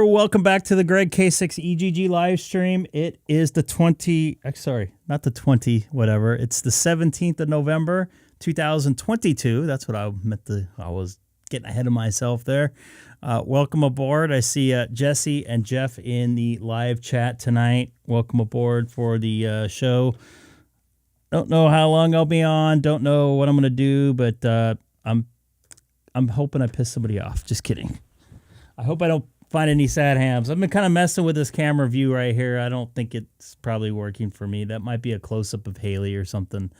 welcome back to the Greg K6EGG live stream. It is the 20, sorry, not the 20, whatever. It's the 17th of November, 2022. That's what I meant to, I was getting ahead of myself there. Welcome aboard. I see Jesse and Jeff in the live chat tonight. Welcome aboard for the show. Don't know how long I'll be on. Don't know what I'm going to do, but I'm hoping I piss somebody off. Just kidding. I hope I don't find any sad hams. I've been kind of messing with this camera view right here. I don't think it's probably working for me. That might be a close-up of Haley or something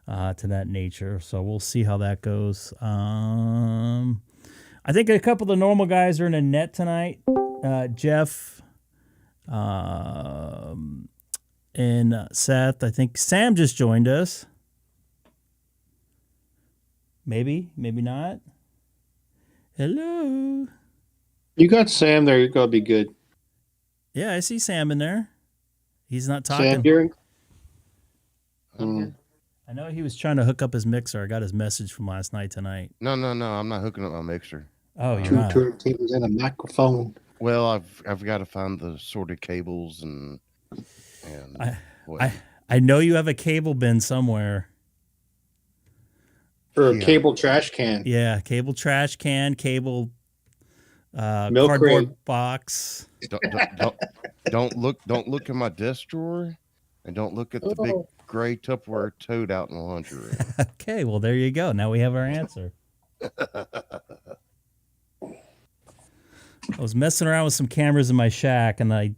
to that nature. So we'll see how that goes. I think a couple of the normal guys are in a net tonight. Jeff and Seth. I think Sam just joined us. Maybe, maybe not. Hello. You got Sam there. You're going to be good. Yeah, I see Sam in there. He's not talking. Sam hearing? I know he was trying to hook up his mixer. I got his message from last night tonight. No. I'm not hooking up my mixer. Oh, you're not. Two TVs and a microphone. Well, I've got to find the sorted cables and I know you have a cable bin somewhere. Or a cable trash can. Yeah, cable trash can, cable Milk cardboard crate. box. Don't look in my desk drawer, and don't look at the big gray Tupperware toad out in the laundry room. Okay, well there you go. Now we have our answer. I was messing around with some cameras in my shack, and I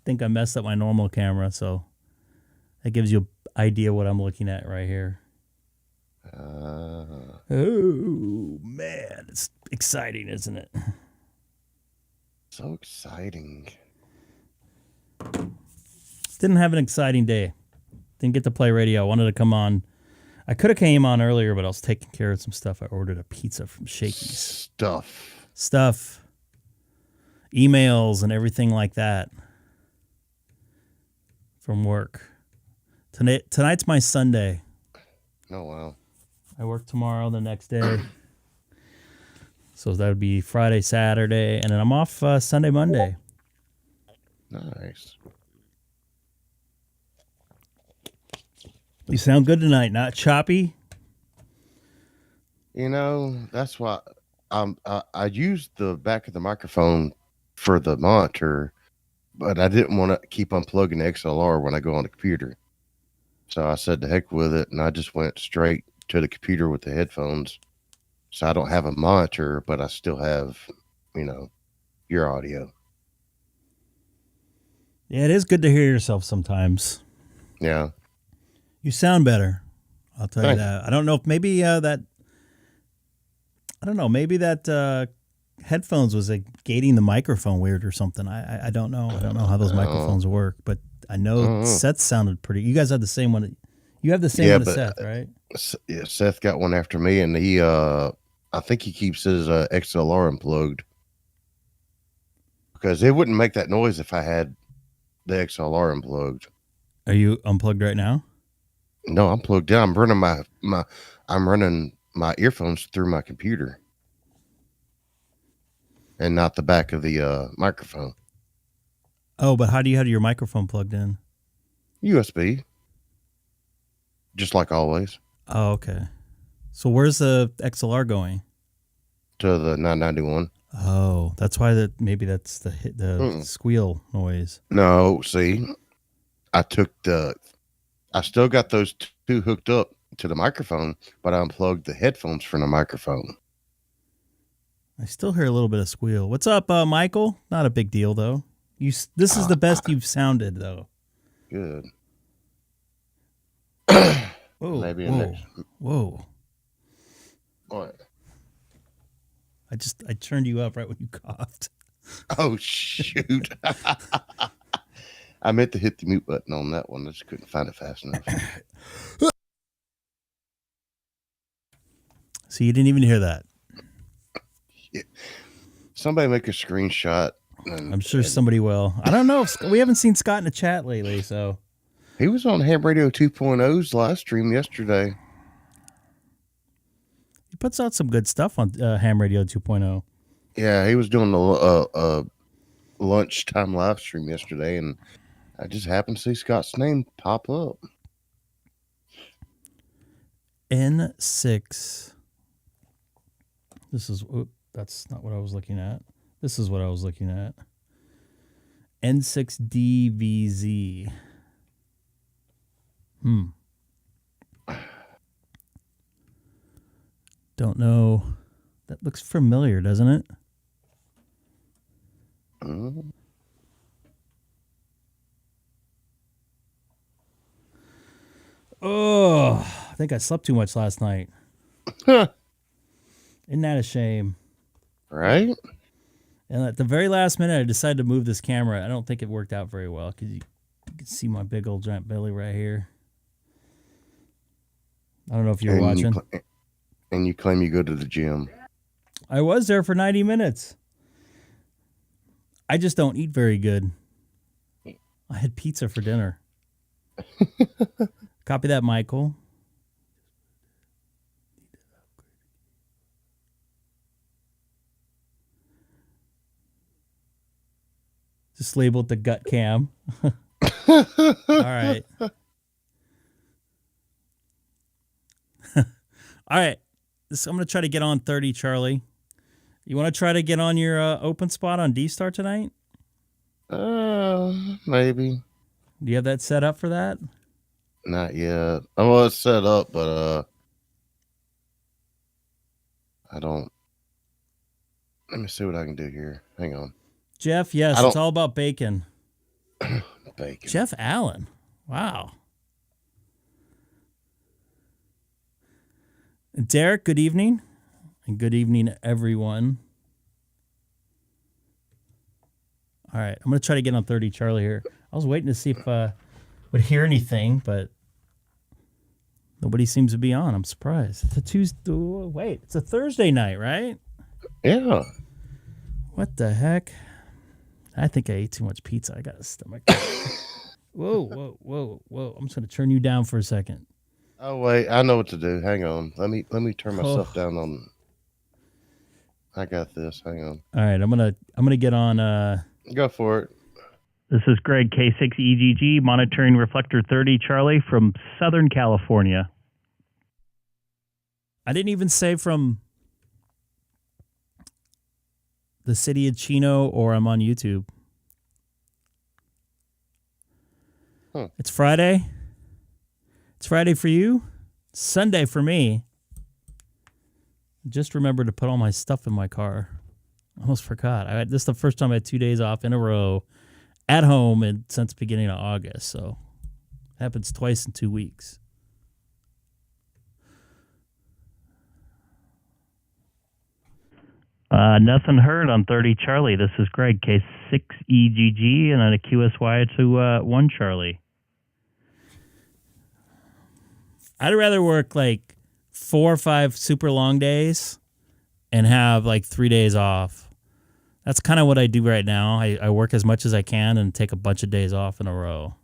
think I messed up my normal camera, so that gives you an idea what I'm looking at right here. Oh man, it's exciting, isn't it? So exciting. Didn't have an exciting day. Didn't get to play radio. I wanted to come on. I could have came on earlier, but I was taking care of some stuff. I ordered a pizza from Shakey's. Stuff. Emails and everything like that from work. Tonight's my Sunday. Oh, wow. I work tomorrow, the next day. So that would be Friday, Saturday, and then I'm off Sunday, Monday. Nice. You sound good tonight, not choppy. You know, that's why I used the back of the microphone for the monitor, but I didn't want to keep unplugging the XLR when I go on the computer. So I said the heck with it, and I just went straight to the computer with the headphones. So I don't have a monitor, but I still have, your audio. Yeah, it is good to hear yourself sometimes. Yeah. You sound better. I'll tell you that. I don't know if maybe maybe that headphones was gating the microphone weird or something. I don't know. I don't know how those microphones work, but I know Seth sounded pretty. You guys have the same one. You have the same one as Seth, right? Yeah, Seth got one after me, and he, I think he keeps his XLR unplugged because it wouldn't make that noise if I had the XLR unplugged. Are you unplugged right now? No, I'm plugged in. I'm running I'm running my earphones through my computer, and not the back of the microphone. Oh, but how do you have your microphone plugged in? USB. Just like always. Oh, okay. So where's the XLR going? To the 991. Oh, that's why maybe that's the squeal noise. No, see, I still got those two hooked up to the microphone, but I unplugged the headphones from the microphone. I still hear a little bit of squeal. What's up, Michael? Not a big deal though. This is the best you've sounded though. Good. Whoa, Maybe whoa. What? I turned you up right when you coughed. Oh shoot. I meant to hit the mute button on that one. I just couldn't find it fast enough. So you didn't even hear that? Yeah. Somebody make a screenshot. I'm sure somebody will. I don't know. We haven't seen Scott in the chat lately, so. He was on Ham Radio 2.0's live stream yesterday. He puts out some good stuff on Ham Radio 2.0. Yeah, he was doing lunchtime live stream yesterday, and I just happened to see Scott's name pop up. N6. This is, that's not what I was looking at. This is what I was looking at. N6DVZ. Don't know. That looks familiar, doesn't it? Oh, I think I slept too much last night. Isn't that a shame? Right? And at the very last minute, I decided to move this camera. I don't think it worked out very well because you can see my big old giant belly right here. I don't know if you're watching. And you claim you go to the gym. I was there for 90 minutes. I just don't eat very good. I had pizza for dinner. Copy that, Michael. Just label it the gut cam. All right. All right. I'm going to try to get on 30, Charlie. You want to try to get on your open spot on DStar tonight? Maybe. Do you have that set up for that? Not yet. Well, it's set up, but I don't. Let me see what I can do here. Hang on. Jeff, yes, it's all about bacon. Bacon. Jeff Allen. Wow. Derek, good evening. And good evening, everyone. All right, I'm going to try to get on 30, Charlie, here. I was waiting to see if I would hear anything, but nobody seems to be on. I'm surprised. It's a Tuesday. Wait, it's a Thursday night, right? Yeah. What the heck? I think I ate too much pizza. I got a stomach. Whoa. I'm just going to turn you down for a second. Oh, wait. I know what to do. Hang on. Let me turn myself down on. I got this. Hang on. All right, I'm gonna get on. Go for it. This is Greg, K6EGG, monitoring reflector 30, Charlie, from Southern California. I didn't even say from the city of Chino or I'm on YouTube. It's Friday. It's Friday for you. It's Sunday for me. Just remember to put all my stuff in my car. Almost forgot. This is the first time I had 2 days off in a row at home since the beginning of August. So it happens twice in 2 weeks. Nothing heard on 30 Charlie. This is Greg, K6EGG, and on a QSY to 1 Charlie. I'd rather work like 4 or 5 super long days and have like 3 days off. That's kind of what I do right now. I work as much as I can and take a bunch of days off in a row.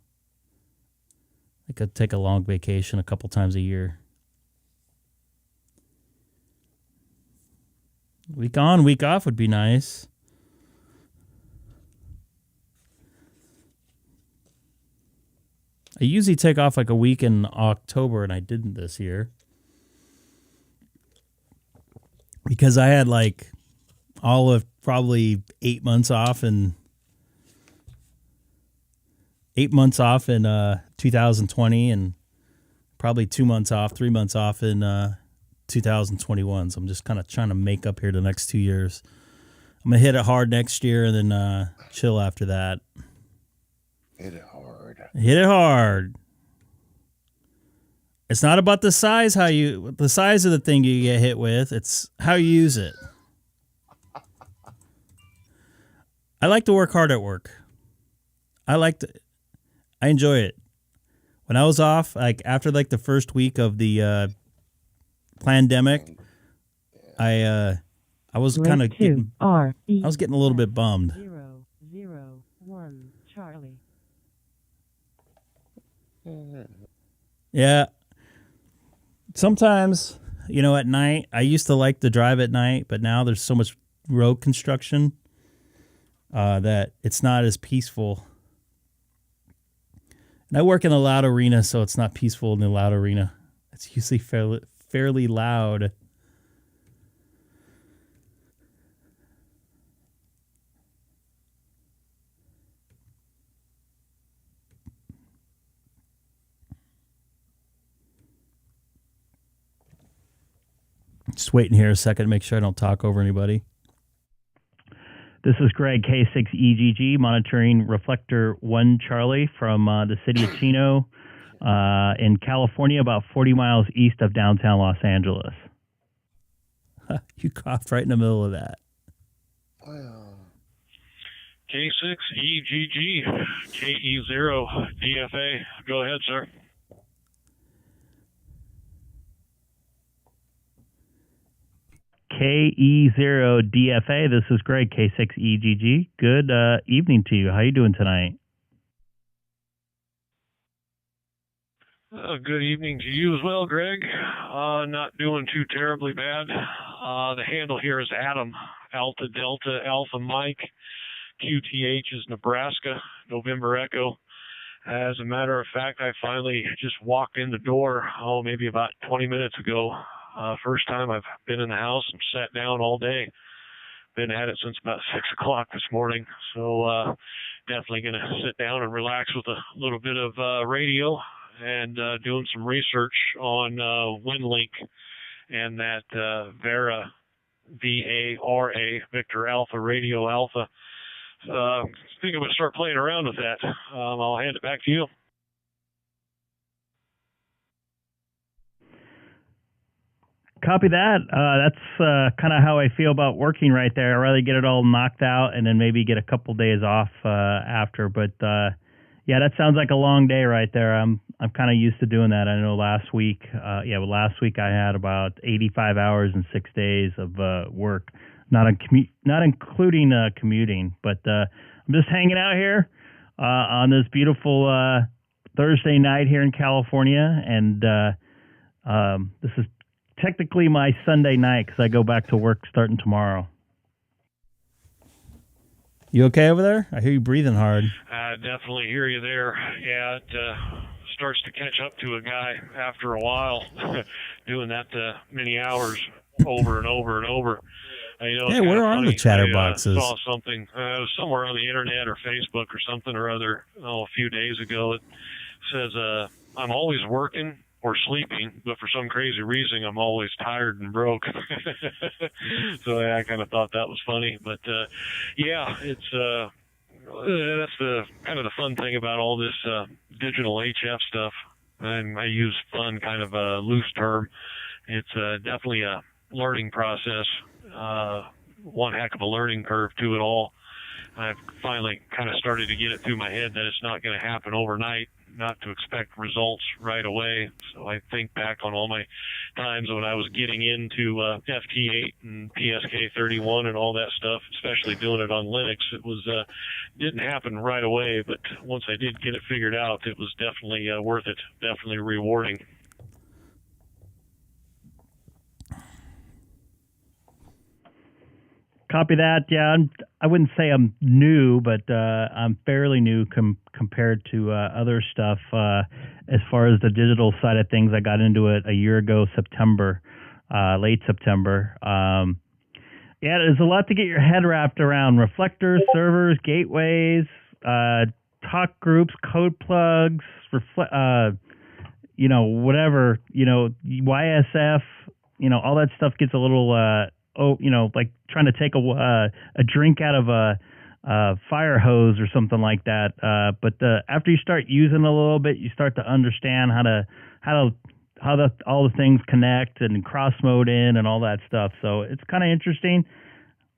I could take a long vacation a couple times a year. Week on, week off would be nice. I usually take off like a week in October, and I didn't this year. Because I had like all of probably 8 months off in 2020 and probably 2 months off, 3 months off in 2021. So I'm just kind of trying to make up here the next 2 years. I'm going to hit it hard next year and then chill after that. Hit it hard. Hit it hard. It's not about the size of the thing you get hit with. It's how you use it. I like to work hard at work. I enjoy it. When I was off, like after like the first week of the pandemic, I was kind of getting a little bit bummed. 001 Charlie. Yeah. Sometimes, at night, I used to like to drive at night, but now there's so much road construction. that it's not as peaceful. And I work in the loud arena, so it's not peaceful in the loud arena. It's usually fairly loud. Just waiting here a second to make sure I don't talk over anybody. This is Greg, K6EGG, monitoring Reflector 1 Charlie from the city of Chino in California, about 40 miles east of downtown Los Angeles. You coughed right in the middle of that. Well, K6EGG, KE0 DFA. Go ahead, sir. KE0 DFA. This is Greg, K6EGG. Good evening to you. How you doing tonight? Good evening to you as well, Greg. Not doing too terribly bad. The handle here is Adam, Alpha Delta, Alpha Mike. QTH is Nebraska, November Echo. As a matter of fact, I finally just walked in the door, maybe about 20 minutes ago. First time I've been in the house and sat down all day. Been at it since about 6 o'clock this morning. So definitely going to sit down and relax with a little bit of radio and doing some research on WinLink and that VARA, VARA, Victor Alpha, Radio Alpha. I think I'm going to start playing around with that. I'll hand it back to you. Copy that. That's kind of how I feel about working right there. I'd rather get it all knocked out and then maybe get a couple days off after. But yeah, that sounds like a long day right there. I'm kind of used to doing that. I know last week, last week I had about 85 hours and 6 days of work, not including commuting. But I'm just hanging out here on this beautiful Thursday night here in California, and this is technically my Sunday night because I go back to work starting tomorrow. You okay over there? I hear you breathing hard. I definitely hear you there. Yeah, it starts to catch up to a guy after a while, doing that many hours over and over and over. Hey, where are the chatterboxes? I saw something somewhere on the internet or Facebook or something or other a few days ago. It says, I'm always working or sleeping, but for some crazy reason, I'm always tired and broke. So yeah, I kind of thought that was funny. But yeah, it's that's the kind of the fun thing about all this digital HF stuff. And I use fun kind of a loose term. It's definitely a learning process. One heck of a learning curve to it all. I've finally kind of started to get it through my head that it's not going to happen overnight, not to expect results right away. So I think back on all my times when I was getting into FT8 and PSK31 and all that stuff, especially doing it on Linux. It was didn't happen right away, but once I did get it figured out, it was definitely worth it, definitely rewarding. Copy that. Yeah, I wouldn't say I'm new, but I'm fairly new compared to other stuff. As far as the digital side of things, I got into it a year ago, September, late September. Yeah, there's a lot to get your head wrapped around. Reflectors, servers, gateways, talk groups, code plugs, whatever, YSF, all that stuff gets a little... like trying to take a drink out of a fire hose or something like that. But after you start using it a little bit, you start to understand how all the things connect and cross mode in and all that stuff. So it's kind of interesting.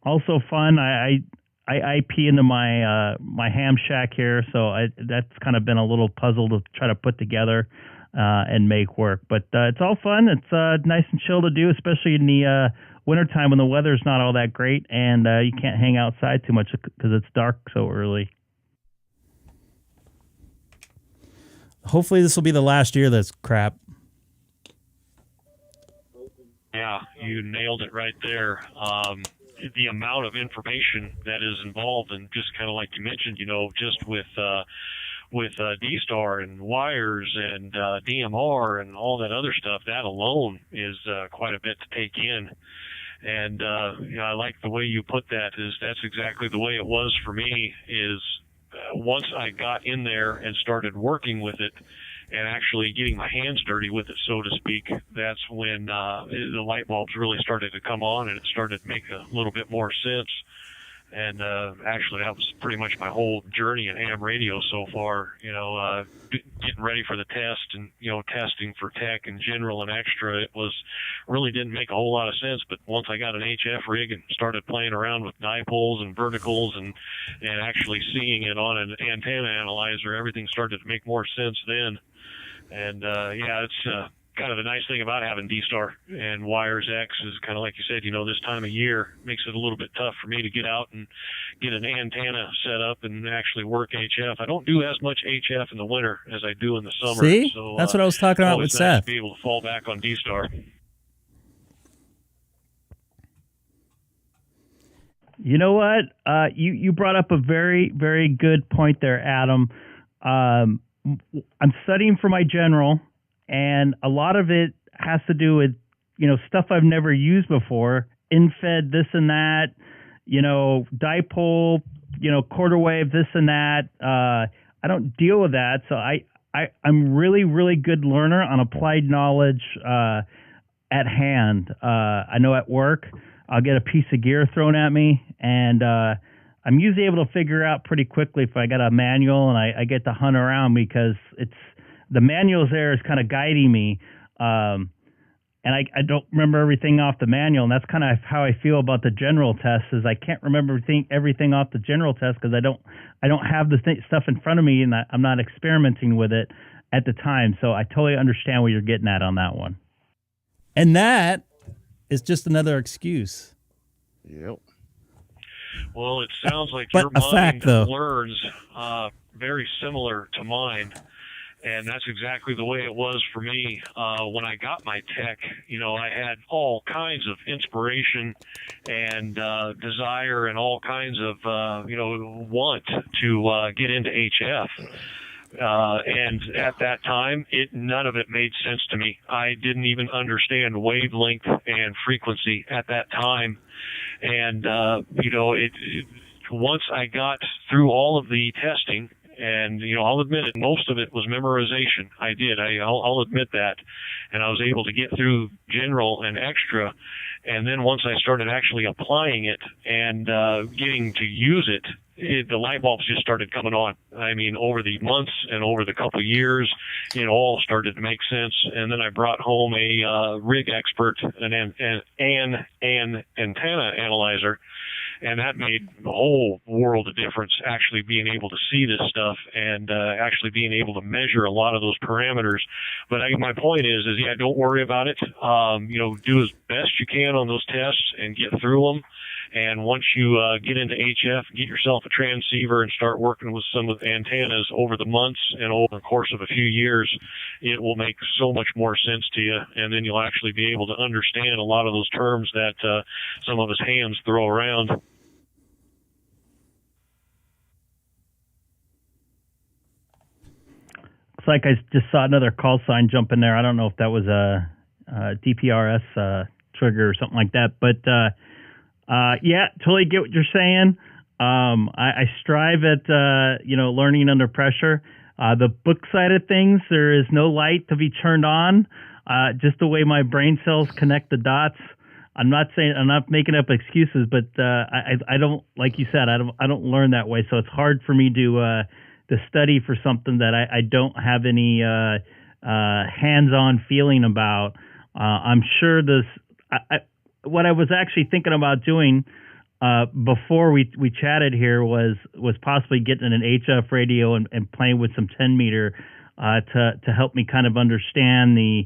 Also fun. I IP into my ham shack here, so that's kind of been a little puzzle to try to put together and make work. But it's all fun. It's nice and chill to do, especially in the wintertime when the weather's not all that great and you can't hang outside too much because it's dark so early. Hopefully this will be the last year that's crap. Yeah, you nailed it right there. the amount of information that is involved, and just kind of like you mentioned, just with DStar and wires and DMR and all that other stuff, that alone is quite a bit to take in. And I like the way you put that. That's exactly the way it was for me. Is once I got in there and started working with it and actually getting my hands dirty with it, so to speak, that's when the light bulbs really started to come on, and it started to make a little bit more sense. And actually, that was pretty much my whole journey in ham radio so far. Getting ready for the test and testing for tech in general and extra. It really didn't make a whole lot of sense. But once I got an HF rig and started playing around with dipoles and verticals and actually seeing it on an antenna analyzer, everything started to make more sense then. And it's kind of the nice thing about having DStar and Wires X is kind of like you said, this time of year makes it a little bit tough for me to get out and get an antenna set up and actually work HF. I don't do as much HF in the winter as I do in the summer. See, so, that's what I was talking about with nice Seth. To be able to fall back on DStar. You know what? You brought up a very, very good point there, Adam. I'm studying for my general, and a lot of it has to do with, stuff I've never used before, infed, this and that, dipole, quarter wave, this and that. I don't deal with that. So I'm really, really good learner on applied knowledge at hand. I know at work, I'll get a piece of gear thrown at me, and I'm usually able to figure out pretty quickly if I got a manual, and I get to hunt around because the manual's there is kind of guiding me. And I don't remember everything off the manual, and that's kind of how I feel about the general test. Is I can't remember everything off the general test because I don't have the stuff in front of me, and I'm not experimenting with it at the time. So I totally understand what you're getting at on that one. And that is just another excuse. Yep. Well, it sounds like But your a mind fact, though. learns very similar to mine. And that's exactly the way it was for me when I got my tech. I had all kinds of inspiration and desire and all kinds of, want to get into HF. And at that time, none of it made sense to me. I didn't even understand wavelength and frequency at that time. And, once I got through all of the testing, and, I'll admit it, most of it was memorization. I did. I'll admit that. And I was able to get through general and extra. And then once I started actually applying it and getting to use it, the light bulbs just started coming on. I mean, over the months and over the couple of years, it all started to make sense. And then I brought home a rig expert, an antenna analyzer. And that made a whole world of difference, actually being able to see this stuff and actually being able to measure a lot of those parameters. But my point is don't worry about it. Do as best you can on those tests and get through them. And once you get into HF, get yourself a transceiver and start working with some of the antennas over the months and over the course of a few years, it will make so much more sense to you. And then you'll actually be able to understand a lot of those terms that some of us hams throw around. Looks like I just saw another call sign jump in there. I don't know if that was a DPRS trigger or something like that, but yeah, totally get what you're saying. I strive at learning under pressure. The book side of things, there is no light to be turned on. Just the way my brain cells connect the dots. I'm not making up excuses, but I don't, like you said, I don't learn that way. So it's hard for me to study for something that I don't have any hands-on feeling about. I'm sure what I was actually thinking about doing before we chatted here was possibly getting an HF radio and playing with some 10 meter to help me kind of understand the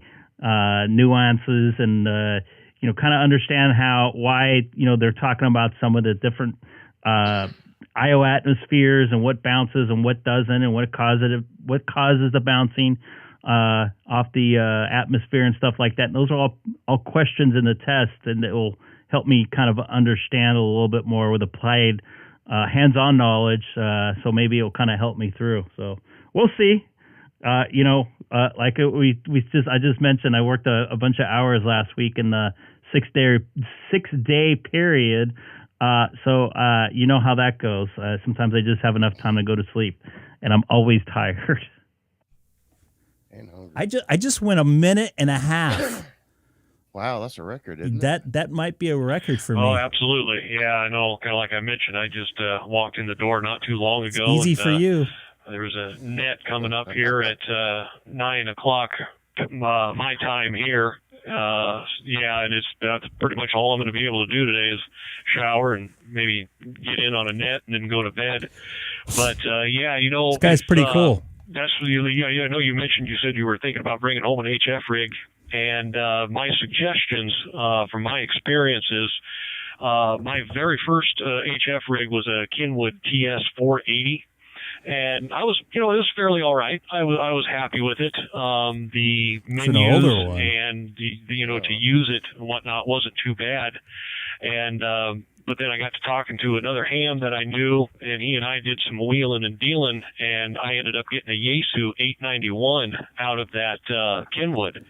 nuances and kind of understand why they're talking about some of the different IO atmospheres and what bounces and what doesn't and what causes the bouncing off the atmosphere and stuff like that. And those are all questions in the test, and it will help me kind of understand a little bit more with applied hands-on knowledge. So maybe it'll kind of help me through. So we'll see. I just mentioned, I worked a bunch of hours last week in the 6-day period. So you know how that goes. Sometimes I just have enough time to go to sleep, and I'm always tired. And hungry. I just went a minute and a half. Wow, that's a record, isn't it? That might be a record for me. Oh, absolutely. Yeah, I know. Kind of like I mentioned, I just walked in the door not too long ago. It's easy for you. There was a net coming up here at 9 o'clock my time here. And that's pretty much all I'm going to be able to do today is shower and maybe get in on a net and then go to bed. But this guy's pretty cool. That's I know you mentioned, you said you were thinking about bringing home an HF rig, and my suggestions from my experiences. My very first HF rig was a Kenwood TS480. And I was, it was fairly all right. I was happy with it. The menus and to use it and whatnot wasn't too bad. And but then I got to talking to another ham that I knew, and he and I did some wheeling and dealing, and I ended up getting a Yaesu 891 out of that Kenwood.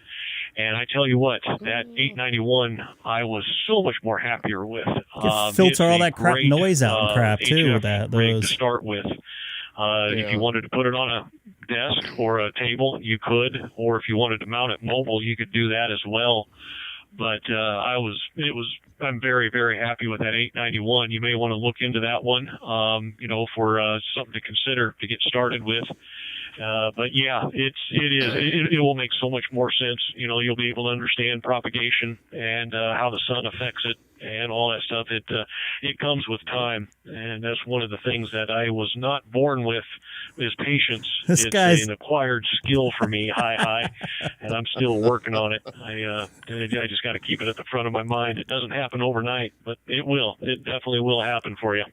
And I tell you what, that 891 I was so much more happier with. Filter all that crap noise out and crap too. With that rig to start with. If you wanted to put it on a desk or a table, you could, or if you wanted to mount it mobile, you could do that as well. But I'm very, very happy with that 891. You may want to look into that one, for something to consider to get started with. But yeah, it will make so much more sense. You'll be able to understand propagation and how the sun affects it and all that stuff. It comes with time, and that's one of the things that I was not born with is patience. It's an acquired skill for me, high, and I'm still working on it. I just got to keep it at the front of my mind. It doesn't happen overnight, but it will. It definitely will happen for you.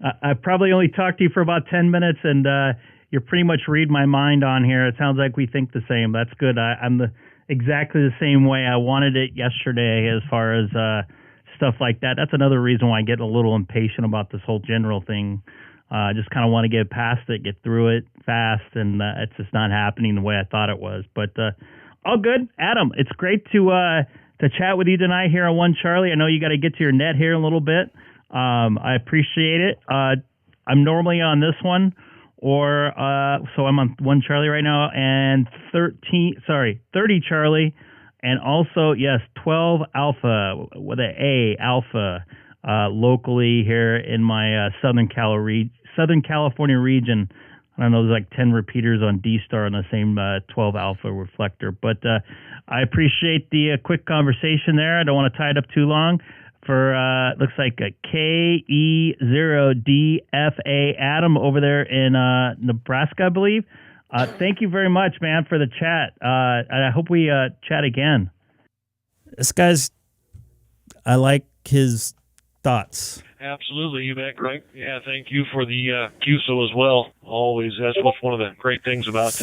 I probably only talked to you for about 10 minutes, and you're pretty much read my mind on here. It sounds like we think the same. That's good. I'm exactly the same way. I wanted it yesterday as far as stuff like that. That's another reason why I get a little impatient about this whole general thing. Just kind of want to get past it, get through it fast, and it's just not happening the way I thought it was. But all good. Adam, it's great to chat with you tonight here on One Charlie. I know you got to get to your net here in a little bit. I appreciate it. I'm normally on this one, so I'm on One Charlie right now, and 30 Charlie, and also 12 Alpha with an A Alpha, locally here in my Southern California region. I don't know, there's like 10 repeaters on DStar on the same 12 Alpha reflector, but I appreciate the quick conversation there. I don't want to tie it up too long. For looks like a K6EGG Adam over there in Nebraska, I believe. Thank you very much, man, for the chat. I hope we chat again. This guy's, I like his thoughts. Absolutely, you bet, Greg. Yeah, thank you for the QSO as well. Always, that's what's one of the great things about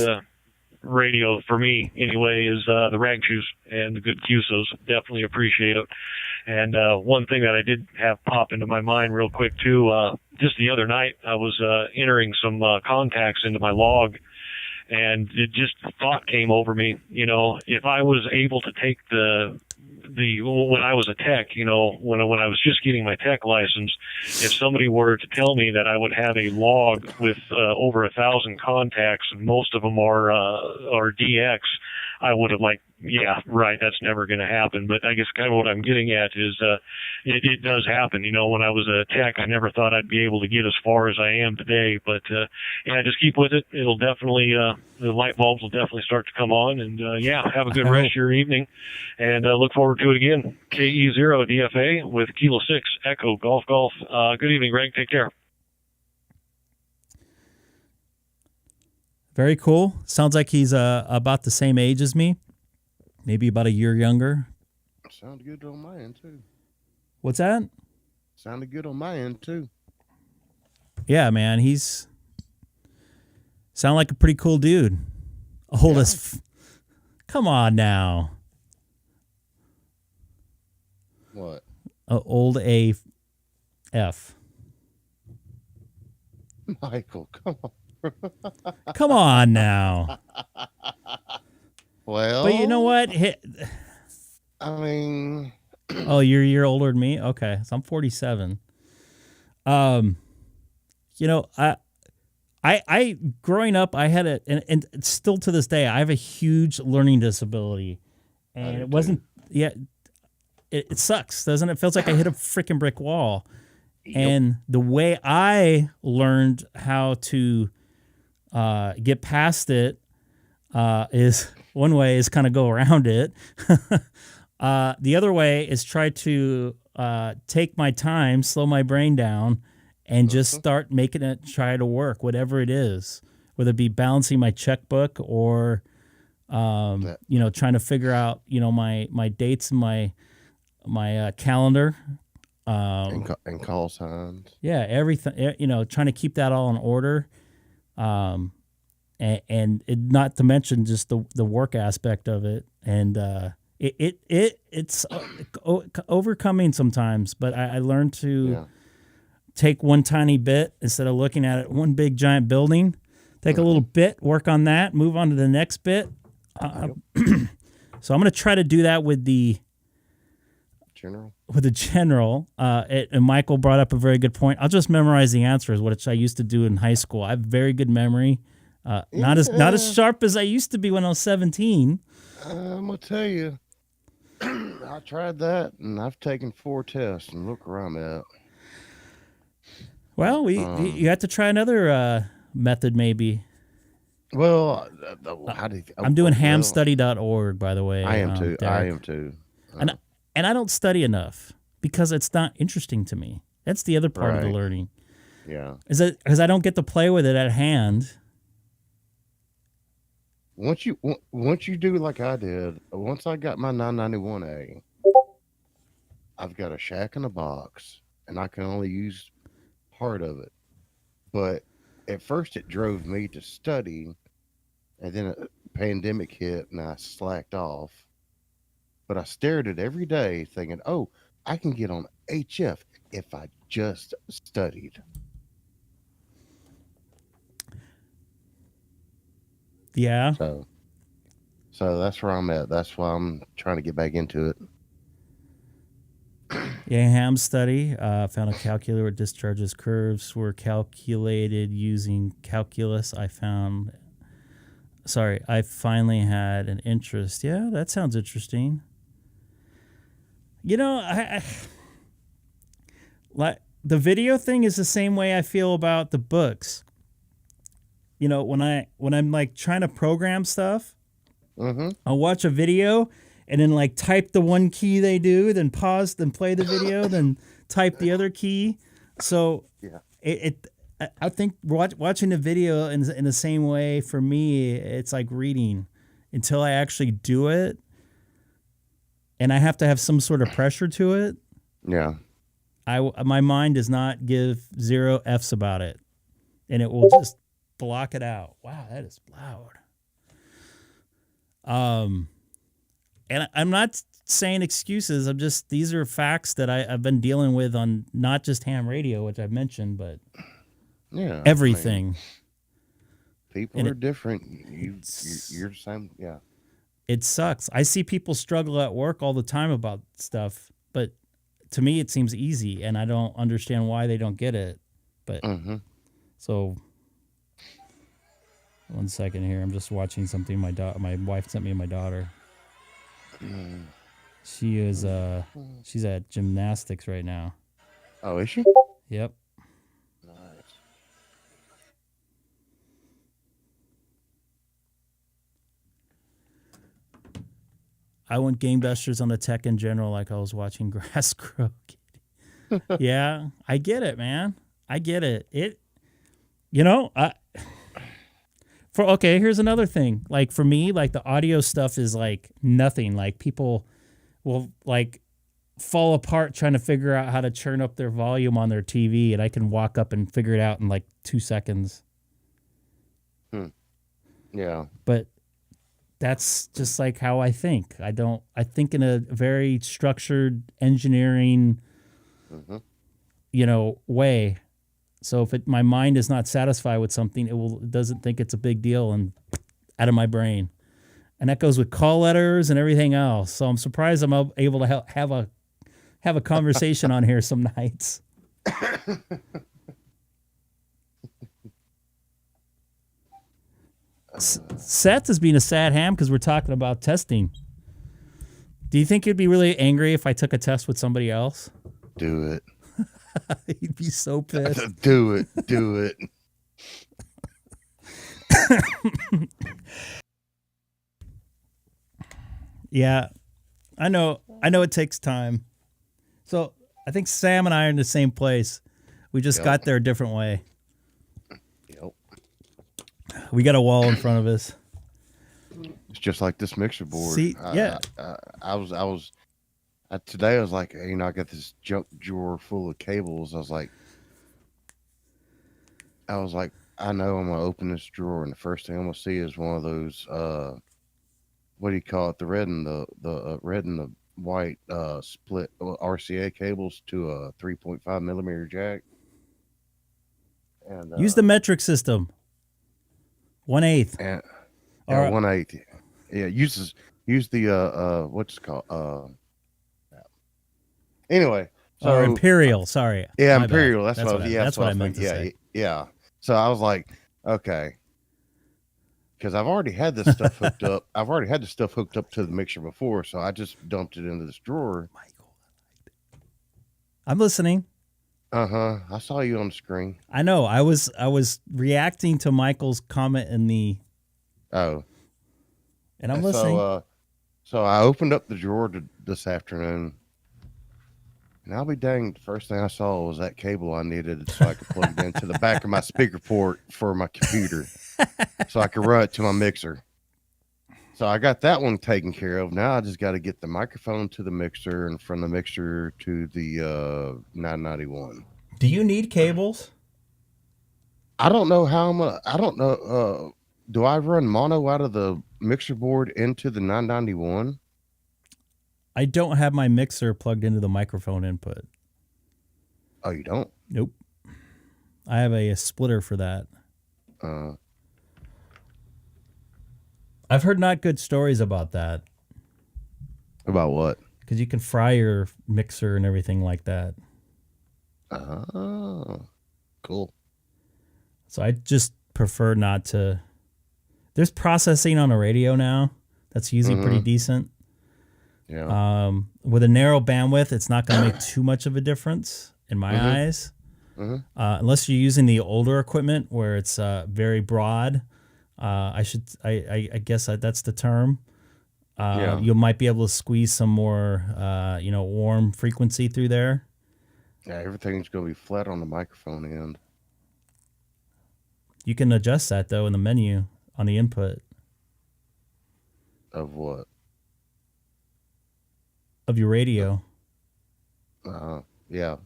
radio for me, anyway, is the rag shoes and the good QSOs. Definitely appreciate it. And one thing that I did have pop into my mind real quick, too, just the other night, I was entering some contacts into my log, and it just thought came over me, if I was able to take when I was a tech, when I was just getting my tech license, if somebody were to tell me that I would have a log with over 1,000 contacts, and most of them are DX, I would have yeah, right, that's never going to happen. But I guess kind of what I'm getting at is it does happen. When I was a tech, I never thought I'd be able to get as far as I am today. But just keep with it. It'll definitely, the light bulbs will definitely start to come on. And have a good rest of your evening. And look forward to it again. KE0 DFA with Kilo 6 Echo Golf. Good evening, Greg. Take care. Very cool. Sounds like he's about the same age as me. Maybe about a year younger. Sounded good on my end, too. What's that? Sounded good on my end, too. Yeah, man. He's sound like a pretty cool dude. Come on now. What? Old AF. Michael, come on. Come on now. Well, But you know what? I mean, Oh, you're a year older than me? Okay. So I'm 47. You know, I growing up, I had and still to this day, I have a huge learning disability. And it wasn't, it sucks, doesn't it? It feels like I hit a freaking brick wall. Yep. And the way I learned how to get past it is one way is kind of go around it. The other way is try to take my time, slow my brain down, and just start making it try to work, whatever it is, whether it be balancing my checkbook or, you know, trying to figure out, you know, my dates and my calendar. And call signs. Yeah, everything, you know, trying to keep that all in order. And it, not to mention just the work aspect of it. And it's overcoming sometimes, but I learned to take one tiny bit instead of looking at it, one big giant building, take a little bit, work on that, move on to the next bit. So I'm going to try to do that with the general. And Michael brought up a very good point. I'll just memorize the answers, which I used to do in high school. I have very good memory. Not as sharp as I used to be when I was 17. I'm gonna tell you, I tried that, and I've taken 4 tests, and look where I'm at. Well, you have to try another method, maybe. Well, I'm doing hamstudy.org, by the way. I am too. Derek. I am too. And I don't study enough because it's not interesting to me. That's the other part of the learning. Yeah. Is that because I don't get to play with it at hand. Once you do like I did, once I got my 991A, I've got a shack in a box, and I can only use part of it. But at first, it drove me to study, and then a pandemic hit, and I slacked off. But I stared at it every day, thinking, "Oh, I can get on HF if I just studied." Yeah. So that's where I'm at. That's why I'm trying to get back into it. Yeah, ham study found a calculator where discharges curves were calculated using calculus. I finally had an interest. Yeah, that sounds interesting. You know, I like the video thing is the same way I feel about the books. You know, when I'm like trying to program stuff, I'll watch a video and then like type the one key they do, then pause, then play the video, then type the other key. So I think watching the video in the same way for me, it's like reading until I actually do it, and I have to have some sort of pressure to it. Yeah. My mind does not give 0 F's about it, and it will just block it out. Wow, that is loud. And I'm not saying excuses. I'm just, these are facts that I've been dealing with on not just ham radio, which I've mentioned, but everything. I mean, people are different. You're the same. Yeah. It sucks. I see people struggle at work all the time about stuff, but to me it seems easy, and I don't understand why they don't get it. But so 1 second here. I'm just watching something my wife sent me and my daughter. She is she's at gymnastics right now. Oh, is she? Yep. Nice. I went gangbusters on the tech in general, like I was watching grass grow. Yeah, I get it, man. I get it. Here's another thing. Like for me, like the audio stuff is like nothing. Like people will like fall apart trying to figure out how to turn up their volume on their TV, and I can walk up and figure it out in like 2 seconds. Yeah. But that's just like how I think. I think in a very structured engineering, Mhm. way. So if my mind is not satisfied with something, it doesn't think it's a big deal and out of my brain. And that goes with call letters and everything else. So I'm surprised I'm able to have a conversation on here some nights. Seth is being a sad ham because we're talking about testing. Do you think you'd be really angry if I took a test with somebody else? Do it. He'd be so pissed. Do it. Do it. Yeah, I know it takes time. So I think Sam and I are in the same place. We just got there a different way. Yep. We got a wall in front of us. It's just like this mixer board. See, yeah. Today I was like, I got this junk drawer full of cables. I was like, I know I'm gonna open this drawer, and the first thing I'm gonna see is one of those, what do you call it? The red and the red and the white split RCA cables to a 3.5 millimeter jack. And use the metric system. 1/8. And, Or 1/8. Yeah, use the what's it called? Anyway, so Imperial. Sorry. yeah, My Imperial. bad. That's what I meant to say. Yeah. So I was like, okay, because I've already had this stuff hooked up. I've already had the stuff hooked up to the mixer before, so I just dumped it into this drawer. Michael, I'm listening. I saw you on the screen. I know. I was reacting to Michael's comment in the. Oh, and I'm listening. So I opened up the drawer this afternoon. And I'll be danged, the first thing I saw was that cable I needed so I could plug it into the back of my speaker port for my computer so I could run it to my mixer. So I got that one taken care of. Now I just got to get the microphone to the mixer and from the mixer to the 991. Do you need cables? I don't know how I don't know. Do I run mono out of the mixer board into the 991? I don't have my mixer plugged into the microphone input. Oh, you don't? Nope. I have a splitter for that. I've heard not good stories about that. About what? Because you can fry your mixer and everything like that. Oh, cool. So I just prefer not to. There's processing on a radio now that's usually pretty decent. Yeah. With a narrow bandwidth, it's not going to make too much of a difference in my eyes. Unless you're using the older equipment where it's very broad. I guess that's the term. You might be able to squeeze some more, warm frequency through there. Yeah, everything's going to be flat on the microphone end. You can adjust that though in the menu on the input. Of what? Of your radio. Yeah.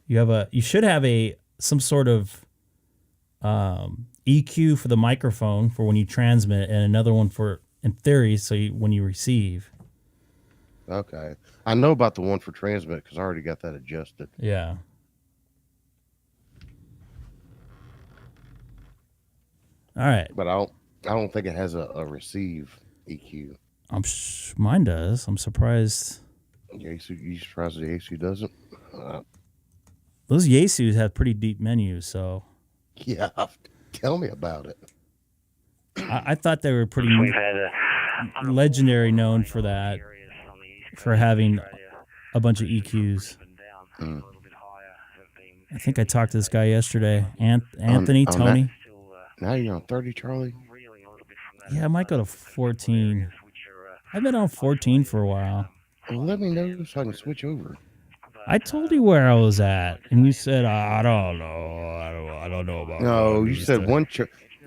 You should have some sort of EQ for the microphone for when you transmit, and another one for, in theory, when you receive. Okay. I know about the one for transmit because I already got that adjusted. Yeah. All right. But I don't think it has a receive EQ. Mine does. I'm surprised. Yaesu, you surprised the Yaesu doesn't? Those Yaesus have pretty deep menus, so. Yeah, tell me about it. I thought they were pretty legendary, known for that, for having a bunch of EQs. I think I talked to this guy yesterday, Anthony, Tony. Now you're on 30, Charlie? Yeah, I might go to 14. I've been on 14 for a while. Well, let me know so I can switch over. I told you where I was at, and you said, I don't know. I don't know about. No, you said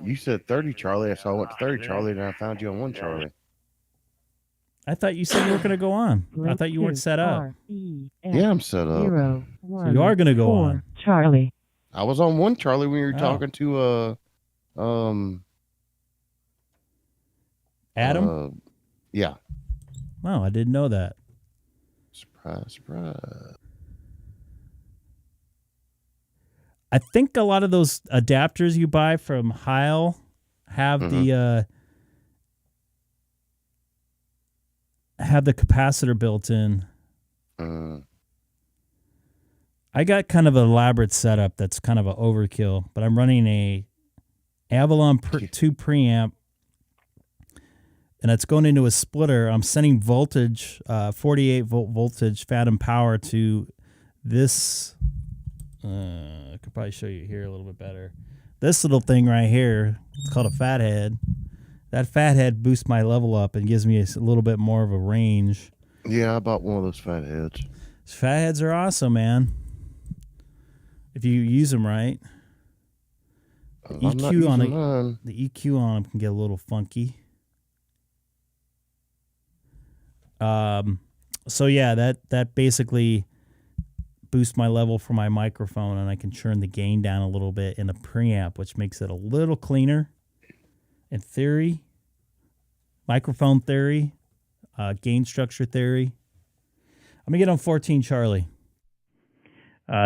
you said 30, Charlie. So I went to 30, Charlie, and I found you on 1, Charlie. I thought you said you were going to go on. I thought you weren't set up. Yeah, I'm set up. 0, 1, So you are going to go on. Charlie. I was on 1, Charlie, when you were talking to Adam? Yeah. Wow, I didn't know that. Surprise, surprise. I think a lot of those adapters you buy from Heil have the capacitor built in. I got kind of an elaborate setup that's kind of an overkill, but I'm running a Avalon 2 preamp, and it's going into a splitter. I'm sending voltage, 48 volt voltage, phantom power to this. I could probably show you here a little bit better. This little thing right here, it's called a fathead. That fathead boosts my level up and gives me a little bit more of a range. Yeah, I bought one of those fatheads. Fatheads are awesome, man. If you use them right. The EQ on them can get a little funky. So yeah, that basically boosts my level for my microphone, and I can turn the gain down a little bit in a preamp, which makes it a little cleaner. In theory, microphone theory, gain structure theory. I'm gonna get on 14 Charlie.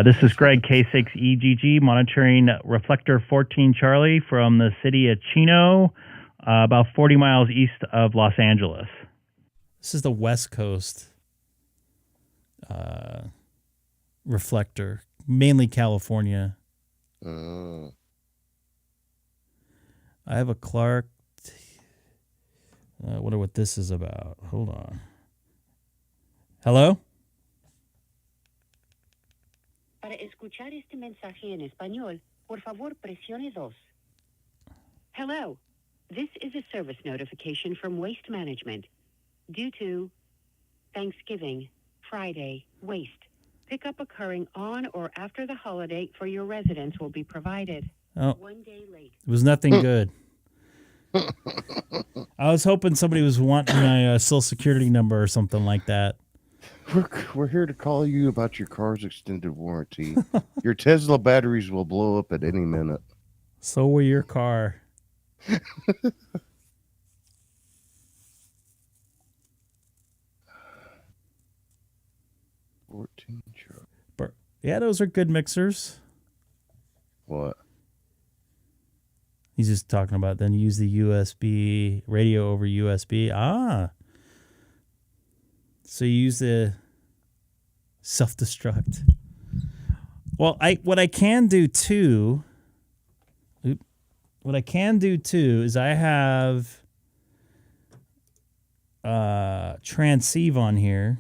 This is Greg, K6EGG, monitoring reflector 14 Charlie from the city of Chino, about 40 miles east of Los Angeles. This is the West Coast reflector, mainly California. I have a Clark. I wonder what this is about. Hold on. Hello? Para escuchar este mensaje en español, por favor presione 2. Hello. This is a service notification from Waste Management. Due to Thanksgiving, Friday, waste. Pickup occurring on or after the holiday for your residents will be provided. Oh, 1 day late. it was nothing good. I was hoping somebody was wanting my social security number or something like that. We're here to call you about your car's extended warranty. Your Tesla batteries will blow up at any minute. So will your car. 14 Charlie. Yeah, those are good mixers. What? He's just talking about then use the USB radio over USB. So you use the self-destruct. Well, what I can do too is I have transceive on here.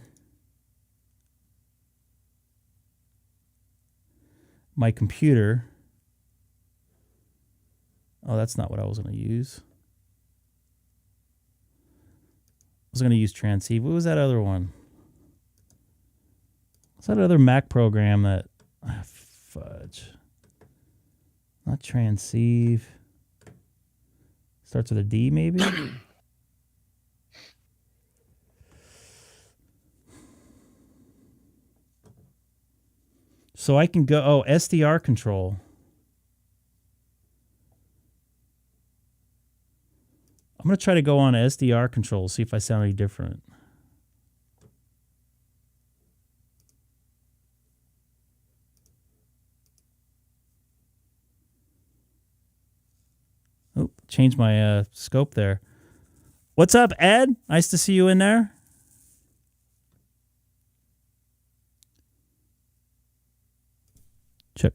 My computer. Oh, that's not what I was going to use. I was going to use transceive. What was that other one? What's that other Mac program that... fudge. Not transceive. Starts with a D, maybe? So I can go... Oh, SDR control. I'm going to try to go on SDR control, see if I sound any different. Oh, changed my scope there. What's up, Ed? Nice to see you in there. Check.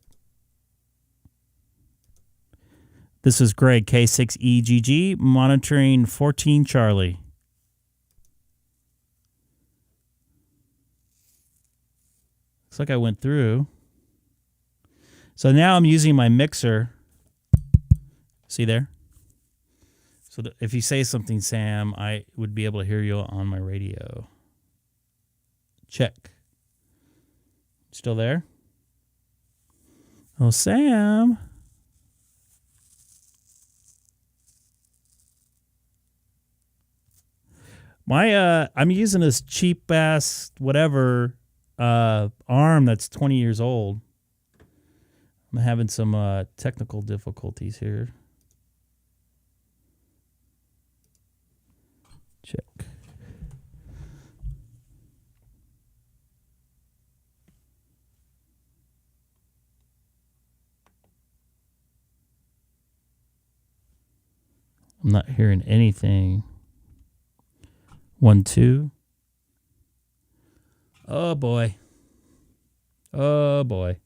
This is Greg, K6EGG, monitoring 14 Charlie. Looks like I went through. So now I'm using my mixer. See there? So if you say something, Sam, I would be able to hear you on my radio. Check. Still there? Oh, Sam. I'm using this cheap ass whatever arm that's 20 years old. I'm having some technical difficulties here. Check. I'm not hearing anything. 1, 2. Oh boy. Oh boy.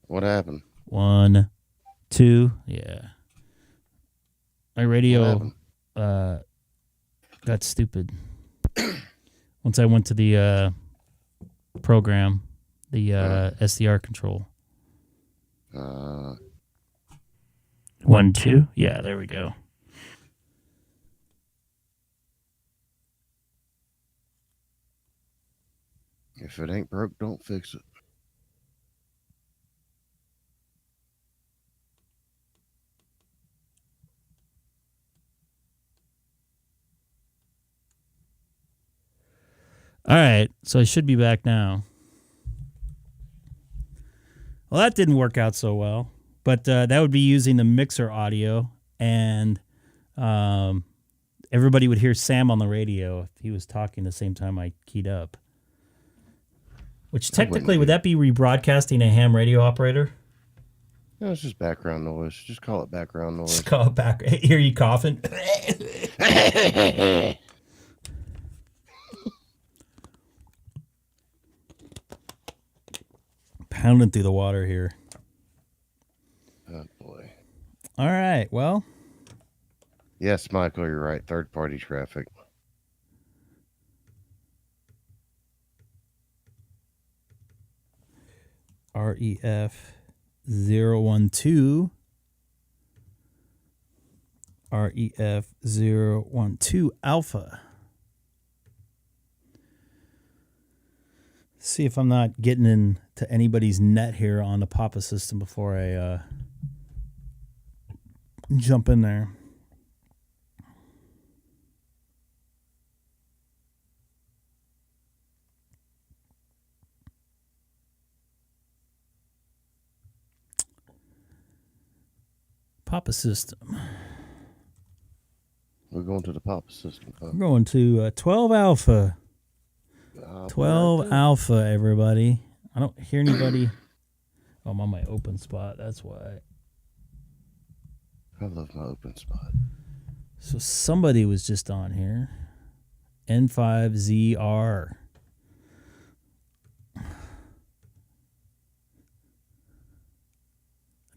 What happened? 1, 2. Yeah. My radio got stupid. Once I went to the program, the SDR control. 1, 2. Yeah, there we go. If it ain't broke, don't fix it. All right, so I should be back now. Well, that didn't work out so well, but that would be using the mixer audio, and everybody would hear Sam on the radio if he was talking the same time I keyed up. Which technically, would that be rebroadcasting a ham radio operator? No, it's just background noise. Just call it background noise. Just call it back. Hear you coughing? Pounding through the water here. Oh, boy. All right, well. Yes, Michael, you're right. Third-party traffic. REF 012. REF 012 Alpha. See if I'm not getting into anybody's net here on the Papa system before I jump in there. Papa system. We're going to the Papa system. Huh? We're going to 12 Alpha. 12 Alpha, everybody. I don't hear anybody. Oh, I'm on my open spot. That's why. I love my open spot. So somebody was just on here. N5ZR.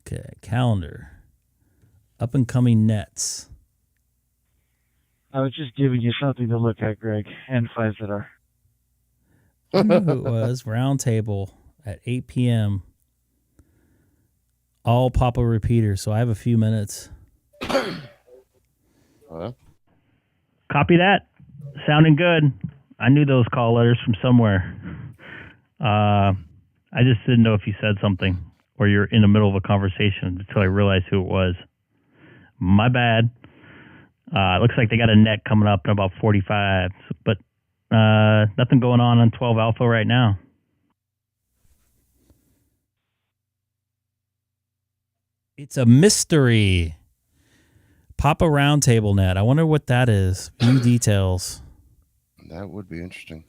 Okay, calendar. Up and coming nets. I was just giving you something to look at, Greg. N5 that are. I know who it was. Roundtable at 8 p.m. All Papa repeaters. So I have a few minutes. Well, Copy that. Sounding good. I knew those call letters from somewhere. I just didn't know if you said something or you're in the middle of a conversation until I realized who it was. My bad. It looks like they got a net coming up in about 45, but nothing going on 12 Alpha right now. It's a mystery. Papa Roundtable net. I wonder what that is. View details. that would be interesting.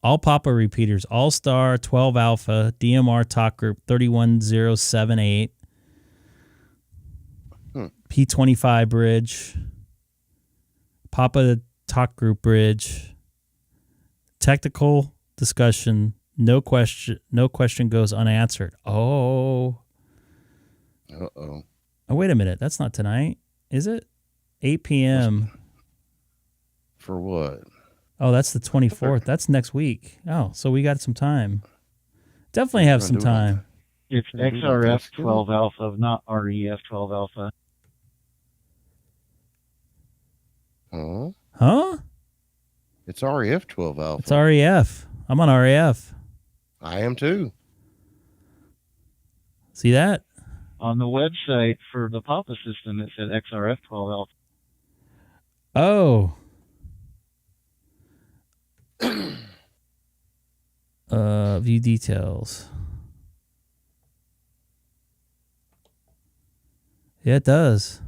All Papa repeaters. Allstar, 12 Alpha, DMR Talk Group 31078. P25 bridge. Papa Talk Group bridge. Technical discussion. No question goes unanswered. Oh. Uh-oh. Oh, wait a minute. That's not tonight, is it? 8 p.m. For what? Oh, that's the 24th. That's next week. Oh, so we got some time. Definitely have some time. It's XRF 12 Alpha, not REF 12 Alpha. Huh? Huh? It's REF 12 Alpha. It's REF. I'm on REF. I am too. See that? On the website for the Papa system, it said XRF 12 Alpha. Oh. View details. Yeah, it does.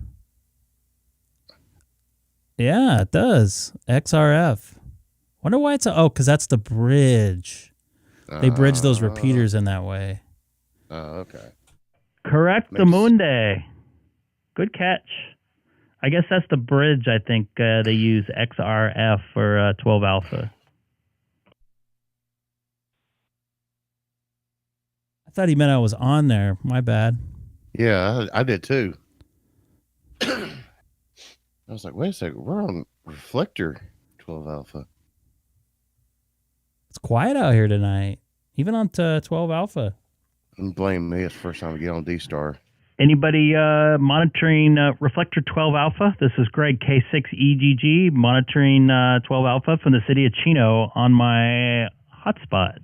Yeah, it does. XRF. Wonder why it's because that's the bridge. They bridge those repeaters in that way. Oh, okay. Correct the Moonday. Good catch. I guess that's the bridge. I think they use XRF for 12 alpha. I thought he meant I was on there. My bad. Yeah, I did too. I was like, wait a second, we're on reflector 12 alpha. It's quiet out here tonight, even on 12 alpha. And blame me, it's the first time I get on DStar. Anybody monitoring reflector 12 alpha? This is Greg, K6EGG, monitoring 12 alpha from the city of Chino on my hotspot.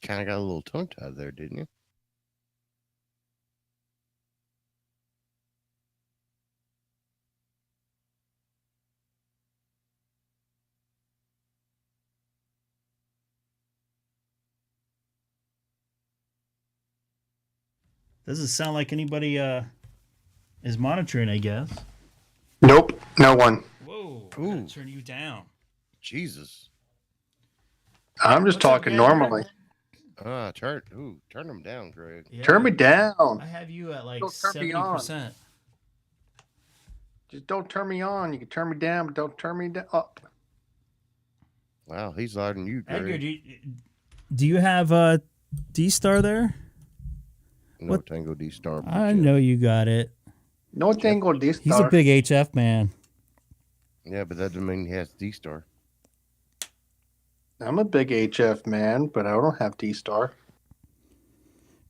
Kind of got a little tongue-tied there, didn't you? Doesn't sound like anybody is monitoring, I guess. Nope, no one. Whoa, Ooh. turn you down. Jesus. I'm just What's up, talking Gabriel? normally. Turn them down, Greg. Yeah, Turn me down. I have you at like Don't turn me on. 70%. Just don't turn me on. You can turn me down, but don't turn me up. Wow, he's louder than you, Greg. Edgar, do you have DStar there? No what- Tango DStar. I know you got it. No tango DStar. He's a big HF man. Yeah, but that doesn't mean he has DStar. I'm a big HF man, but I don't have DStar.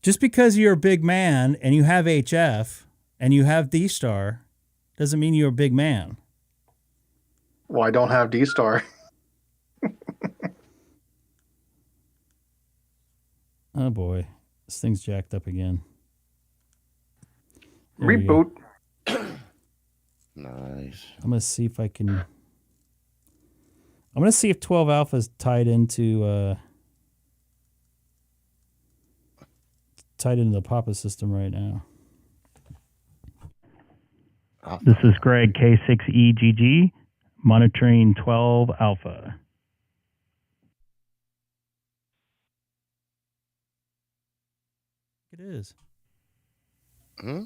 Just because you're a big man and you have HF and you have DStar doesn't mean you're a big man. Well, I don't have DStar. Oh boy, this thing's jacked up again. There we go. Reboot. Nice. I'm gonna see if I can. I'm gonna see if 12 alpha is tied into the Papa system right now. This is Greg, K6EGG, monitoring 12 alpha. It is. Hmm?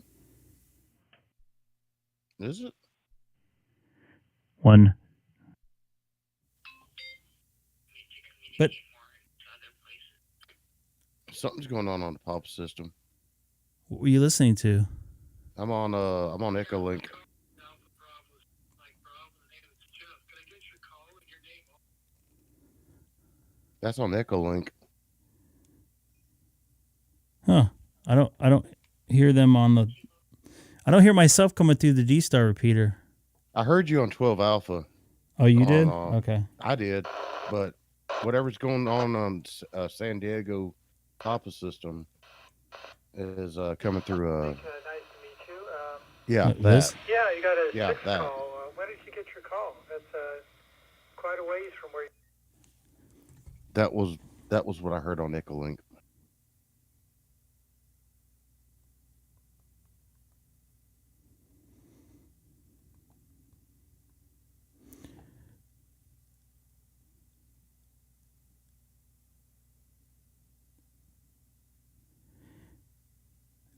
Is it? One. But Something's going on the pop system. what were you listening to? I'm on Echolink. That's on Echolink. Huh. I don't hear them on the. I don't hear myself coming through the DStar repeater. I heard you on 12 alpha. Oh, you did? On, Okay. I did, but whatever's going on San Diego Papa system is coming through. Nice to meet you. Yeah, This? that. Yeah, you got a Yeah, 6 that. call. When did you get your call? That's quite a ways from where you... That was what I heard on Echolink.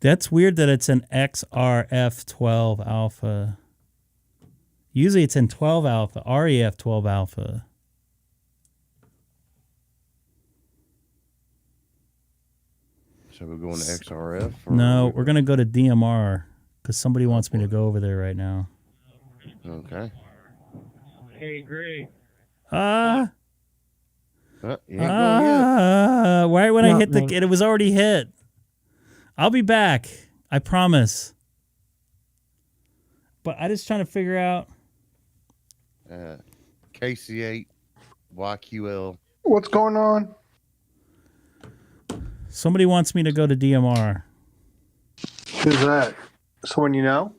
That's weird that it's an XRF 12 alpha. Usually it's in 12 alpha, REF 12 alpha. So we're going to XRF? No, we're going to go to DMR because somebody wants me to go over there right now. Okay. Hey, Greg. Ah. You ain't going yet. Right when I No, hit the no. it was already hit. I'll be back. I promise. But I just trying to figure out. KC8 YQL. What's going on? Somebody wants me to go to DMR. Who's that? Someone you know?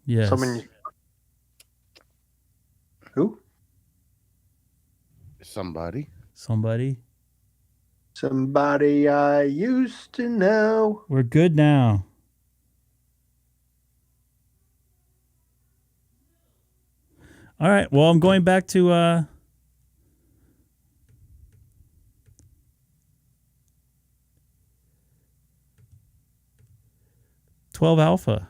Yes. Who? Somebody. Somebody. Somebody I used to know. We're good now. All right. Well, I'm going back to 12 Alpha.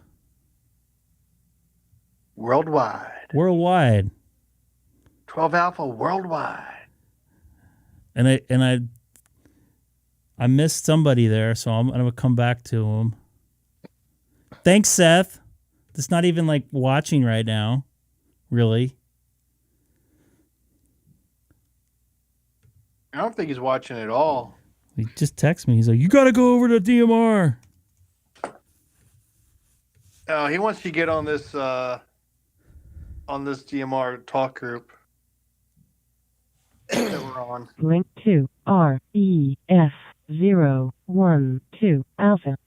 Worldwide. 12 Alpha worldwide. And I missed somebody there, so I'm gonna come back to him. Thanks, Seth. It's not even like watching right now, really. I don't think he's watching at all. He just texted me. He's like, "You got to go over to DMR." Oh, he wants to get on this DMR talk group that we're on. Link to REF012 Alpha.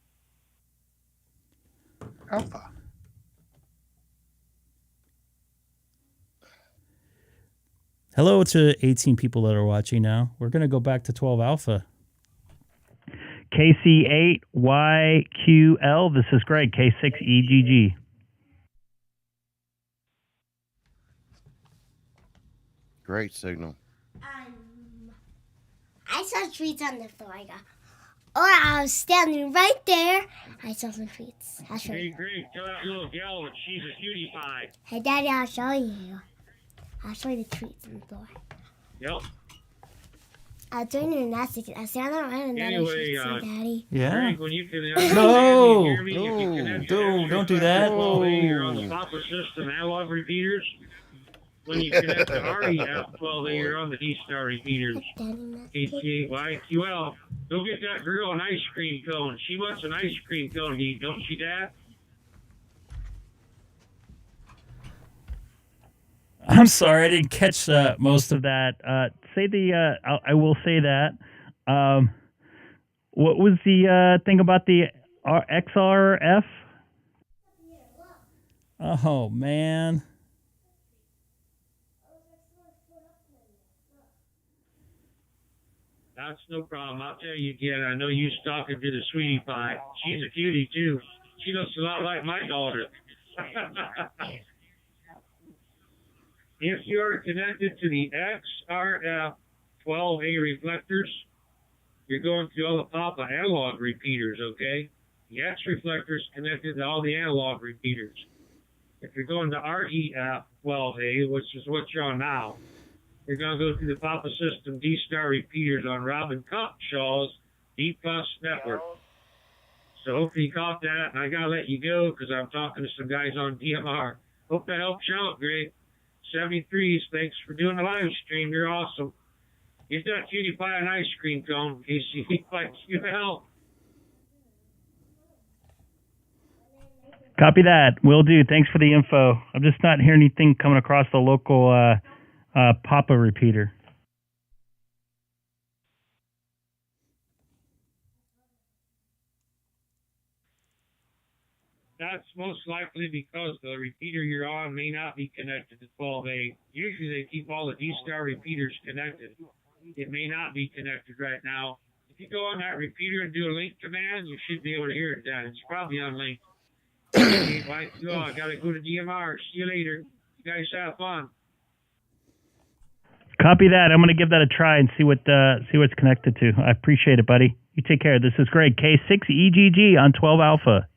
Alpha. Hello to 18 people that are watching now. We're going to go back to 12 Alpha. KC8YQL. This is Greg, K6EGG. Great signal. I saw treats on the floor. I go, I was standing right there. I saw some treats. I'll show you. Great. Tell that little gal that she's a cutie pie. Hey, Daddy, I'll show you. I'll show you the treats on the floor. Yep. I'll turn your nasty. I stand around and Anyway, Daddy. Yeah. Greg, when you can, No. hear me, if you connect to Don't do that. 12A, you're on the Papa system analog repeaters. When you connect to REF 12A, you're on the DStar repeaters. K6EGG. Go get that girl an ice cream cone. She wants an ice cream cone to eat, don't she, Dad? I'm sorry, I didn't catch most of that. I will say that. What was the thing about the XRF? Oh, man. That's no problem. I'll tell you again. I know you talking to the sweetie pie. She's a cutie, too. She looks a lot like my daughter. If you're connected to the XRF 12A reflectors, you're going through all the Papa analog repeaters, okay? The X reflectors connected to all the analog repeaters. If you're going to REF 12A, which is what you're on now, you're going to go through the Papa System DStar repeaters on Robin Shaw's D Plus network. So hopefully you caught that, and I got to let you go because I'm talking to some guys on DMR. Hope that helps you out, Greg. 73s, thanks for doing the live stream. You're awesome. Get that cutie pie an ice cream cone in case you like you help. Copy that. Will do. Thanks for the info. I'm just not hearing anything coming across the local Papa repeater. That's most likely because the repeater you're on may not be connected to 12A. Usually they keep all the DStar repeaters connected. It may not be connected right now. If you go on that repeater and do a link command, you should be able to hear it then. It's probably unlinked. Okay, I got to go to DMR. See you later. You guys have fun. Copy that. I'm going to give that a try and see what's connected to. I appreciate it, buddy. You take care. This is Greg, K6EGG on 12 Alpha.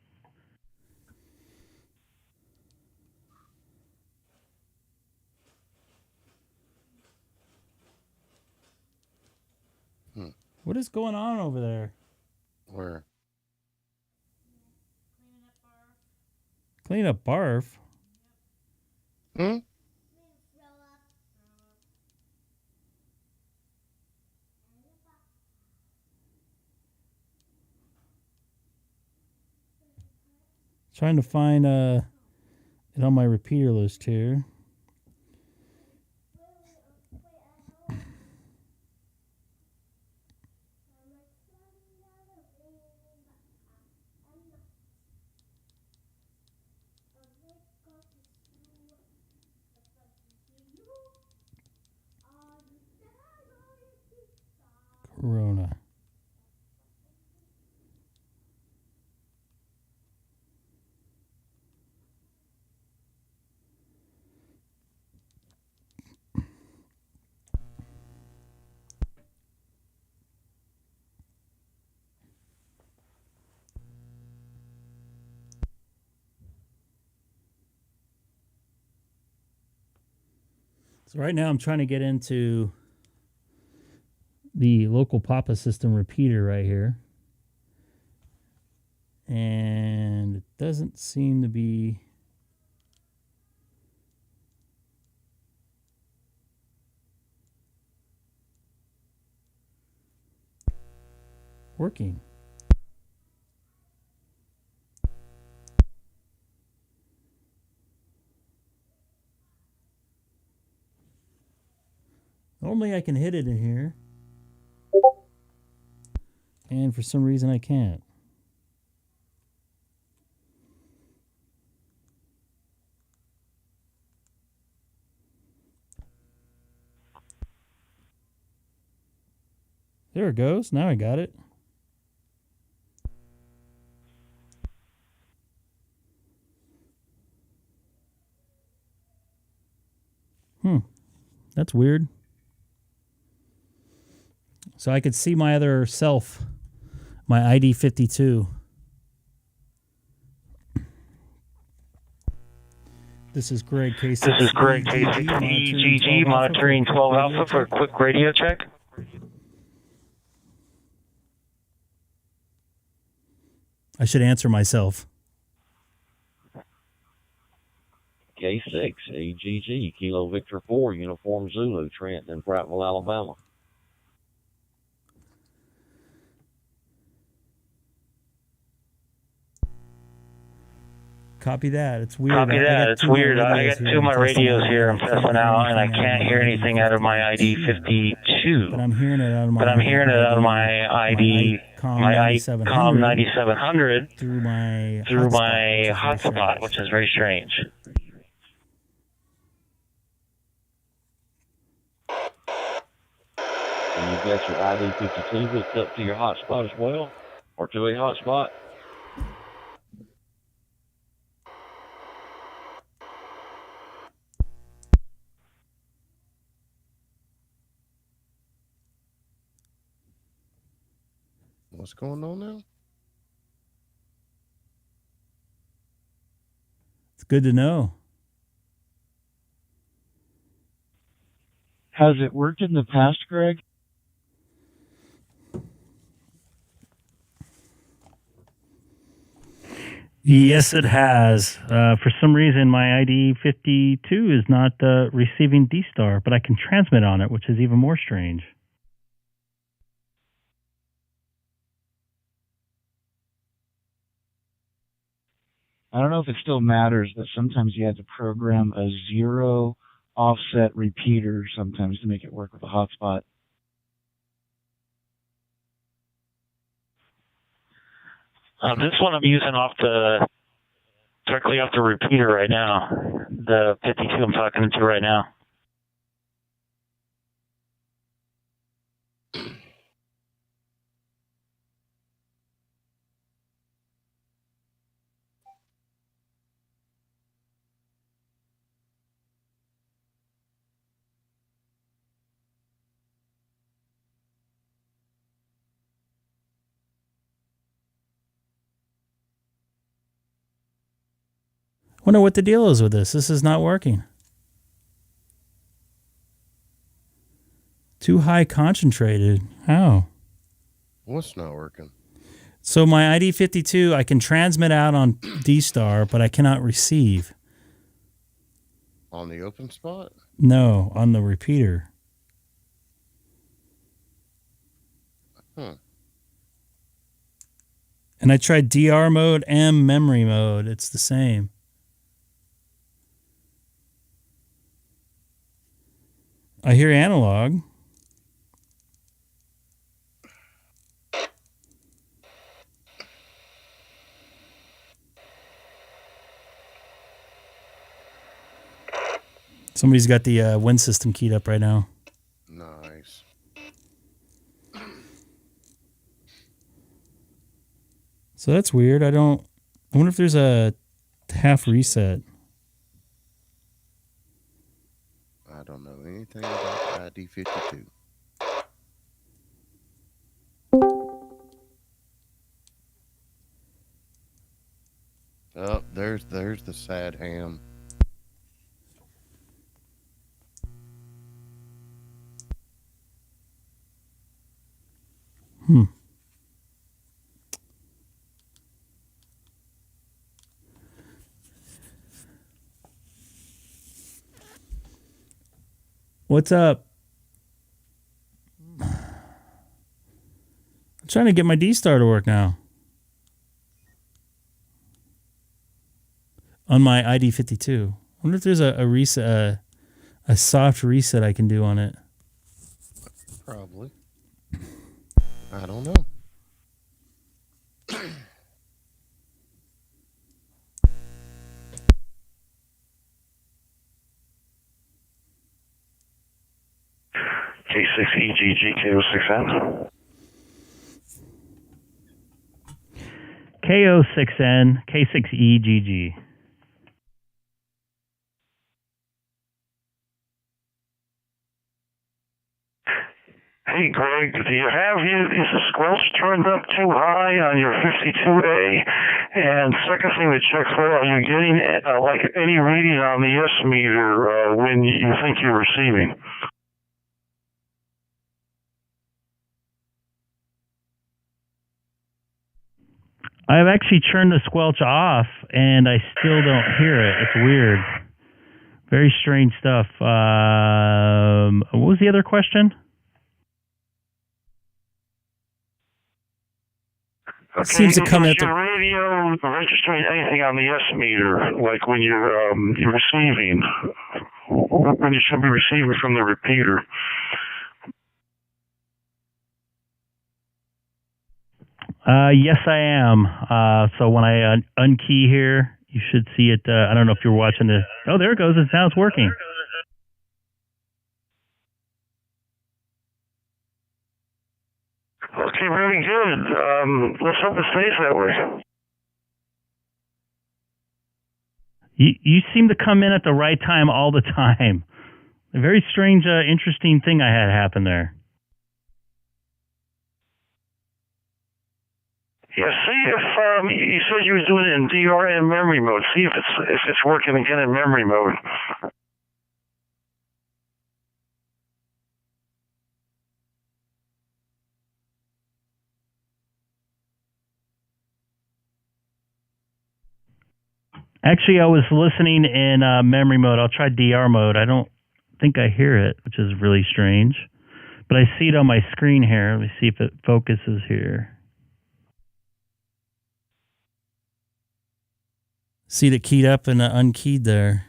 What is going on over there? Where? Clean up barf? Hmm? Trying to find it on my repeater list here. Corona. So right now I'm trying to get into the local Papa system repeater right here. And it doesn't seem to be working. Normally I can hit it in here. And for some reason I can't. There it goes. Now I got it. That's weird. So I could see my other self, my ID52. This is Greg K6. This is Greg K6EGG monitoring 12 Alpha for a quick radio check. I should answer myself. K6EGG, Kilo Victor 4, Uniform Zulu, Trenton, and Prattville, Alabama. Copy that. It's weird. Copy that. It's weird. I got two of my radios here I'm testing out, and I can't hear anything out of my ID52. But I'm hearing it out of my ID, my Icom 9700 through my hotspot, which is very strange. And you've got your ID52 hooked up to your hotspot as well, or to a hotspot. What's going on now? It's good to know. Has it worked in the past, Greg? Yes, it has. For some reason, my ID52 is not receiving DStar, but I can transmit on it, which is even more strange. I don't know if it still matters, but sometimes you have to program a 0 offset repeater sometimes to make it work with a hotspot. This one I'm using directly off the repeater right now. The 52 I'm talking to right now. Wonder what the deal is with this. This is not working. Too high concentrated. How? What's not working? So my ID52, I can transmit out on DStar, but I cannot receive. On the open spot? No, on the repeater. Huh. And I tried DR mode and memory mode. It's the same. I hear analog. Somebody's got the wind system keyed up right now. Nice. So that's weird. I wonder if there's a half reset. I don't know anything about ID52. Oh, there's the sad ham. What's up? I'm trying to get my DStar to work now. On my ID52. I wonder if there's a reset, a soft reset I can do on it. Probably. I don't know. K6EGG, K6N. K6N, K6EGG. Hey, Greg, is the squelch turned up too high on your 52A? And second thing to check for, are you getting like any reading on the S meter when you think you're receiving? I've actually turned the squelch off, and I still don't hear it. It's weird. Very strange stuff. What was the other question? Okay, Seems to come at your radio registering anything on the S meter, like when you're receiving, when you should be receiving from the repeater. Yes, I am. So when I unkey here, you should see it. I don't know if you're watching this. Oh, there it goes. It sounds working. Okay, very good. Let's hope it stays that way. You seem to come in at the right time all the time. A very strange, interesting thing I had happen there. Yeah, see if you said you were doing it in DR and memory mode. See if it's working again in memory mode. Actually, I was listening in memory mode. I'll try DR mode. I don't think I hear it, which is really strange. But I see it on my screen here. Let me see if it focuses here. See it keyed up and unkeyed there.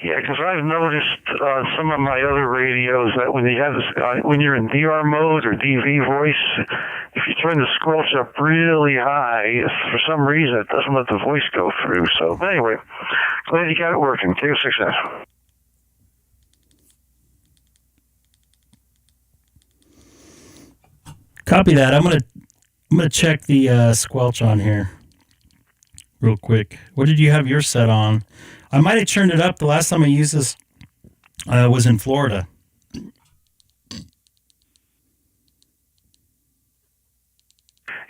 Yeah, because I've noticed on some of my other radios that when you have this, when you're in DR mode or DV voice, if you turn the squelch up really high, for some reason it doesn't let the voice go through. So anyway, glad you got it working. K6N. Copy that. I'm gonna check the squelch on here real quick. What did you have yours set on? I might have turned it up. The last time I used this was in Florida.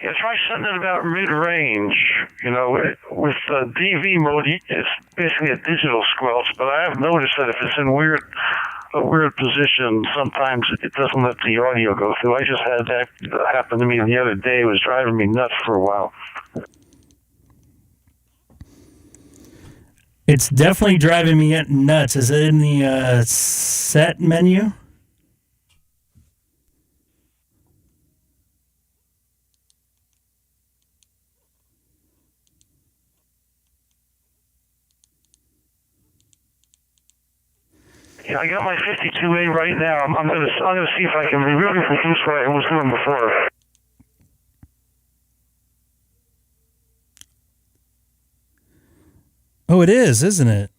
Yeah, try setting it about mid-range. You know, with DV mode, it's basically a digital squelch, but I have noticed that if it's in a weird position, sometimes it doesn't let the audio go through. I just had that happen to me the other day. It was driving me nuts for a while. It's definitely driving me nuts. Is it in the set menu? Yeah, I got my 52A right now. I'm gonna see if I can really reduce what I was doing before. Oh, it is, isn't it?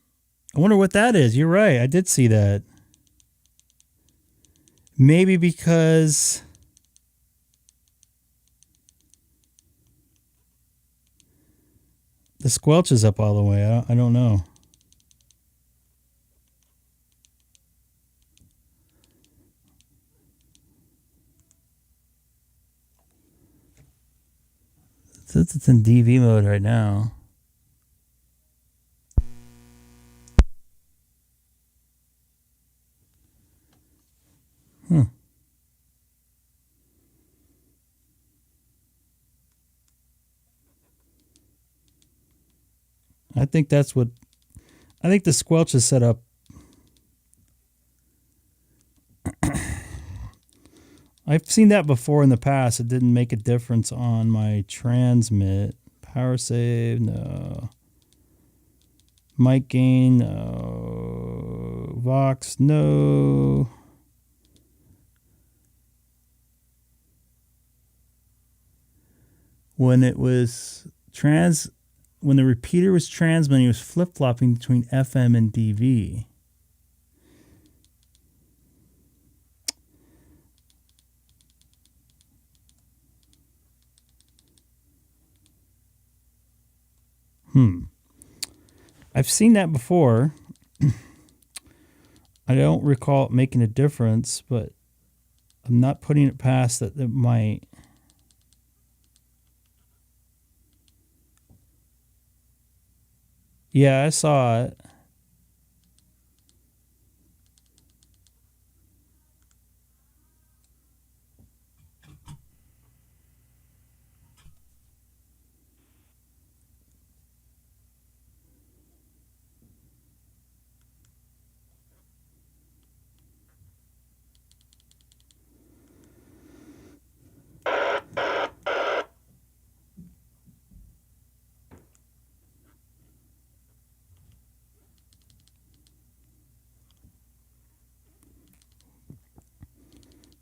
I wonder what that is. You're right. I did see that. Maybe because the squelch is up all the way. I don't know. Since it's in DV mode right now. I think that's what. I think the squelch is set up. I've seen that before in the past. It didn't make a difference on my transmit. Power save, no. Mic gain, no. Vox, no. When it was when the repeater was transmitting, it was flip-flopping between FM and DV. I've seen that before. I don't recall it making a difference, but I'm not putting it past that it might. Yeah, I saw it.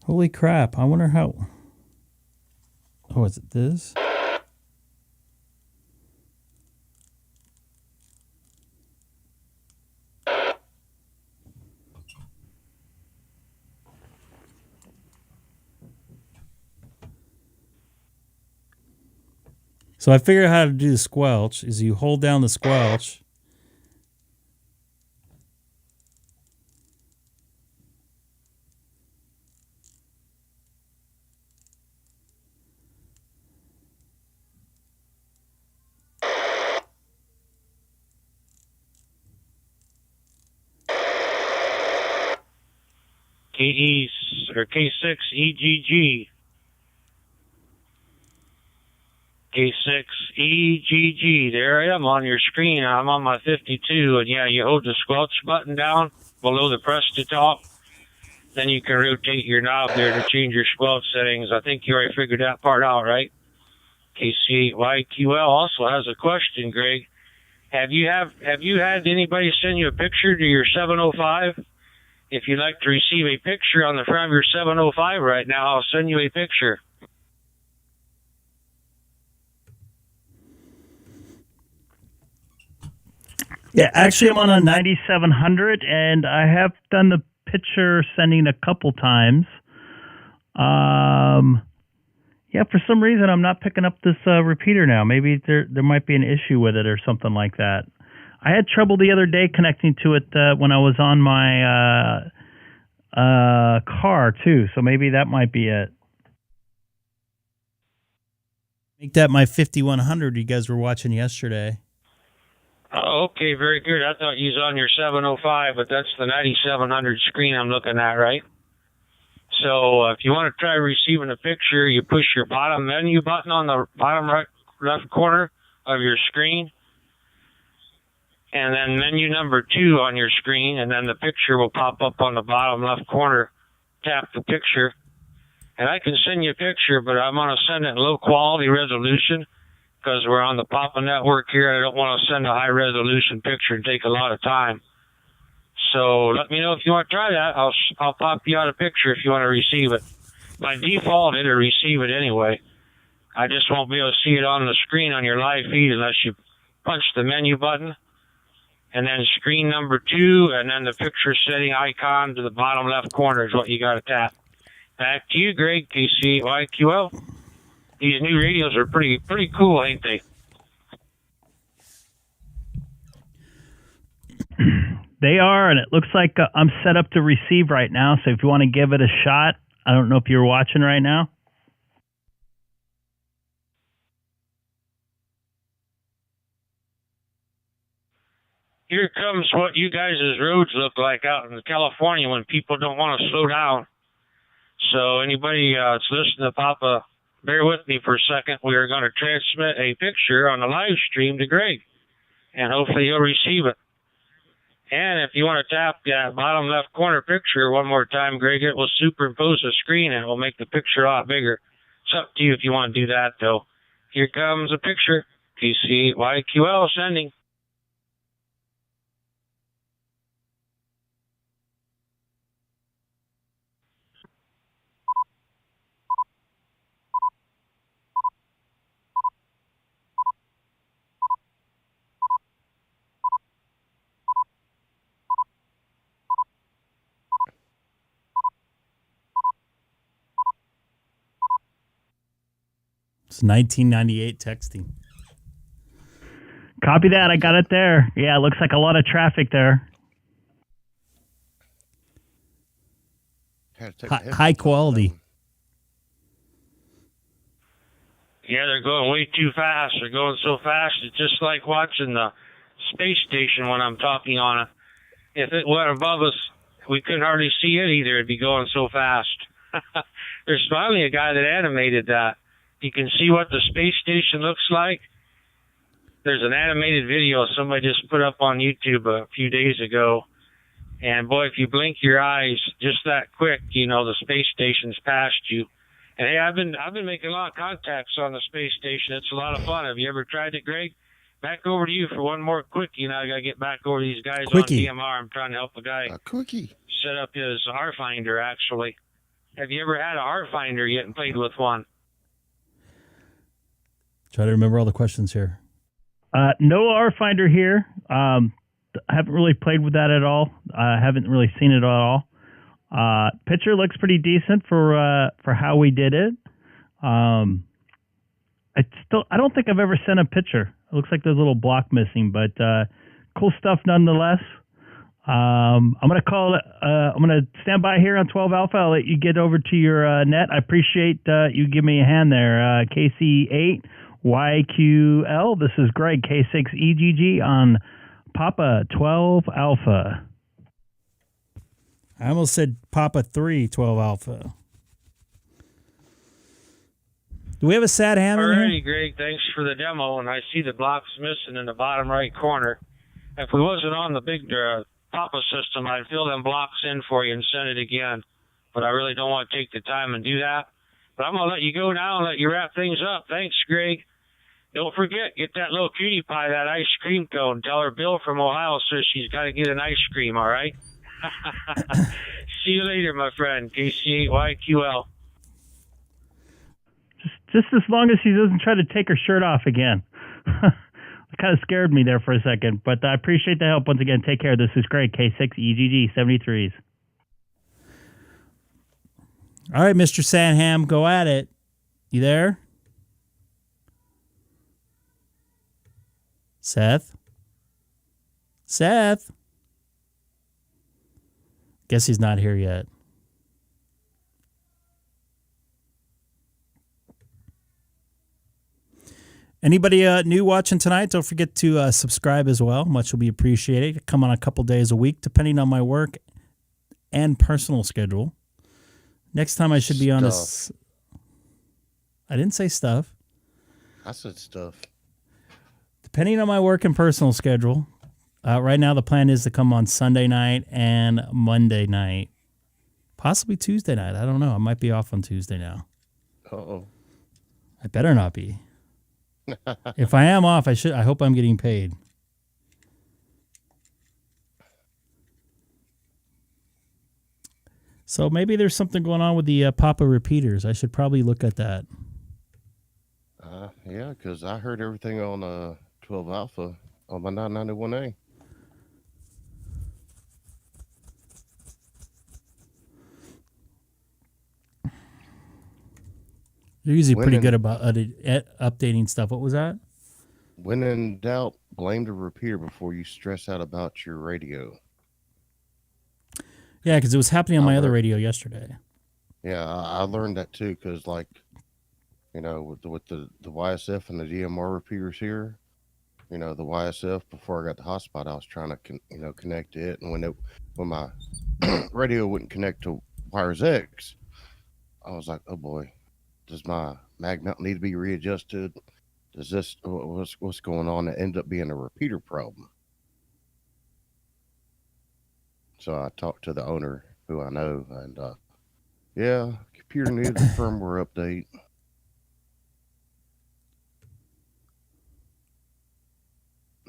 Holy crap, I wonder how... Oh, is it this? So I figured out how to do the squelch, is you hold down the squelch. K6EGG. K6EGG. There I am on your screen. I'm on my 52, and yeah, you hold the squelch button down below the press to talk. Then you can rotate your knob there to change your squelch settings. I think you already figured that part out, right? K6EGG also has a question, Greg. Have you had anybody send you a picture to your 705? If you'd like to receive a picture on the front of your 705 right now, I'll send you a picture. Yeah, actually, I'm on a 9700, and I have done the picture sending a couple times. Yeah, for some reason, I'm not picking up this repeater now. Maybe there might be an issue with it or something like that. I had trouble the other day connecting to it when I was on my car, too, so maybe that might be it. Make that my 5100 you guys were watching yesterday. Oh, okay, very good. I thought you was on your 705, but that's the 9700 screen I'm looking at, right? So if you want to try receiving a picture, you push your bottom menu button on the bottom right left corner of your screen, and then menu number 2 on your screen, and then the picture will pop up on the bottom left corner. Tap the picture, and I can send you a picture, but I'm going to send it in low quality resolution because we're on the Papa network here. I don't want to send a high resolution picture and take a lot of time. So let me know if you want to try that. I'll pop you out a picture if you want to receive it. By default, it'll receive it anyway. I just won't be able to see it on the screen on your live feed unless you punch the menu button, and then screen number 2, and then the picture setting icon to the bottom left corner is what you got to tap. Back to you, Greg, K6EGG. These new radios are pretty cool, ain't they? They are, and it looks like I'm set up to receive right now, so if you want to give it a shot, I don't know if you're watching right now. Here comes what you guys' roads look like out in California when people don't want to slow down. So anybody that's listening to Papa, bear with me for a second. We are going to transmit a picture on the live stream to Greg. and hopefully you'll receive it. And if you want to tap that bottom left corner picture one more time, Greg, it will superimpose the screen and it will make the picture a lot bigger. It's up to you if you want to do that, though. Here comes a picture. K6EGG sending. It's 1998 texting. Copy that. I got it there. Yeah, it looks like a lot of traffic there. High quality. Yeah, they're going way too fast. They're going so fast, it's just like watching the space station when I'm talking on it. If it went above us, we couldn't hardly see it either. It'd be going so fast. There's finally a guy that animated that. You can see what the space station looks like. There's an animated video somebody just put up on YouTube a few days ago. And boy, if you blink your eyes just that quick, you know the space station's past you. And hey, I've been making a lot of contacts on the space station. It's a lot of fun. Have you ever tried it, Greg? Back over to you for one more quickie. You know, I gotta get back over to these guys Quickie. on DMR. I'm trying to help a guy quickie. set up his R finder. Actually, have you ever had a R finder yet and played with one? Try to remember all the questions here. No R Finder here. I haven't really played with that at all. I haven't really seen it at all. Picture looks pretty decent for how we did it. I don't think I've ever sent a picture. It looks like there's a little block missing, but cool stuff nonetheless. I'm gonna call it. I'm gonna stand by here on 12 Alpha. I'll let you get over to your net. I appreciate you give me a hand there. KC8YQL. This is Greg, K6EGG on Papa 12 Alpha. I almost said Papa 3 12 Alpha. Do we have a sad ham in Alrighty, here? Greg. Thanks for the demo. And I see the blocks missing in the bottom right corner. If we wasn't on the big Papa system, I'd fill them blocks in for you and send it again. But I really don't want to take the time and do that. But I'm going to let you go now and let you wrap things up. Thanks, Greg. Don't forget, get that little cutie pie, that ice cream cone. Tell her Bill from Ohio says she's got to get an ice cream, all right? See you later, my friend. KC8YQL. Just as long as she doesn't try to take her shirt off again. It kind of scared me there for a second, but I appreciate the help once again. Take care. This is Greg, K6EGG 73s. All right, Mr. Sandham, go at it. You there? Seth? Seth? Guess he's not here yet. Anybody new watching tonight, don't forget to subscribe as well. Much will be appreciated. Come on a couple days a week, depending on my work and personal schedule. Next time I should be on this. I didn't say stuff. I said stuff. Depending on my work and personal schedule. Right now the plan is to come on Sunday night and Monday night. Possibly Tuesday night. I don't know. I might be off on Tuesday now. Uh-oh. I better not be. If I am off, I hope I'm getting paid. So maybe there's something going on with the Papa repeaters. I should probably look at that. Yeah, because I heard everything on 12 Alpha on my 991A. They're usually pretty good about updating stuff. What was that? When in doubt, blame the repeater before you stress out about your radio. Yeah, because it was happening on my other radio yesterday. Yeah, I learned that too, because like, you know, with the YSF and the DMR repeaters here, you know, the YSF, before I got the hotspot, I was trying to connect to it, and when my radio wouldn't connect to wires X, I was like, oh boy, does my mag mount need to be readjusted? Does this what's going on? It end up being a repeater problem. So I talked to the owner, who I know, and yeah, computer needed a firmware update.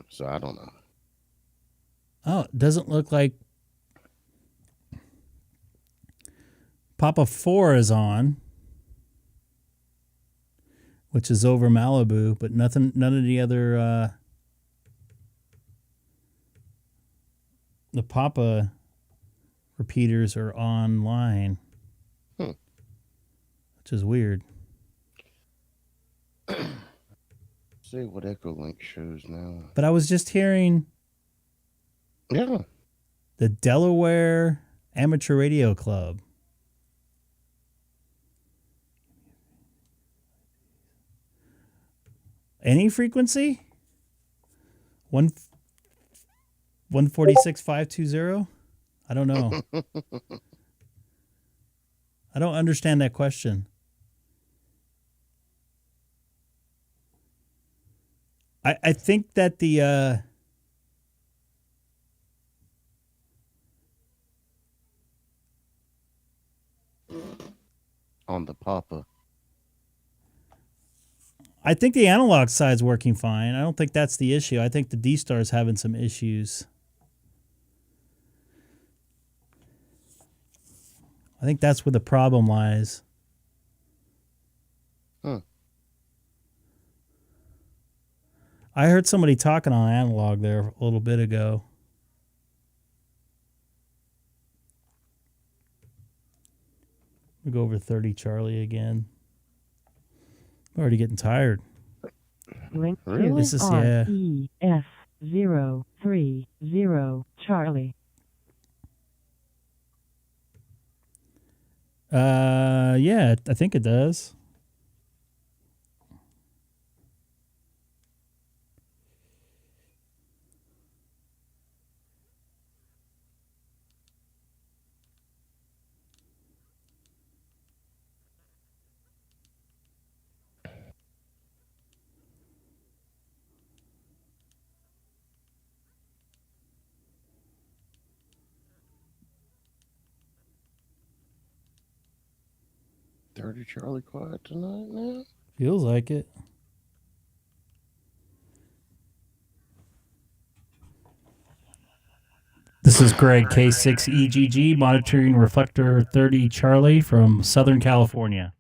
So I don't know. Oh, it doesn't look like Papa 4 is on, which is over Malibu, but none of the other the Papa repeaters are online, which is weird. See what Echolink shows now. But I was just hearing, yeah, the Delaware Amateur Radio Club. Any frequency? 146.520? I don't know. I don't understand that question. I think that the on the Papa. I think the analog side's working fine. I don't think that's the issue. I think the DStar is having some issues. I think that's where the problem lies. I heard somebody talking on analog there a little bit ago. We go over 30 Charlie again. I'm already getting tired. Link Really? to This is, yeah. REF030 Charlie. Yeah, I think it does. Dirty Charlie quiet tonight now? Feels like it. This is Greg, K6EGG, monitoring reflector 30 Charlie from Southern California.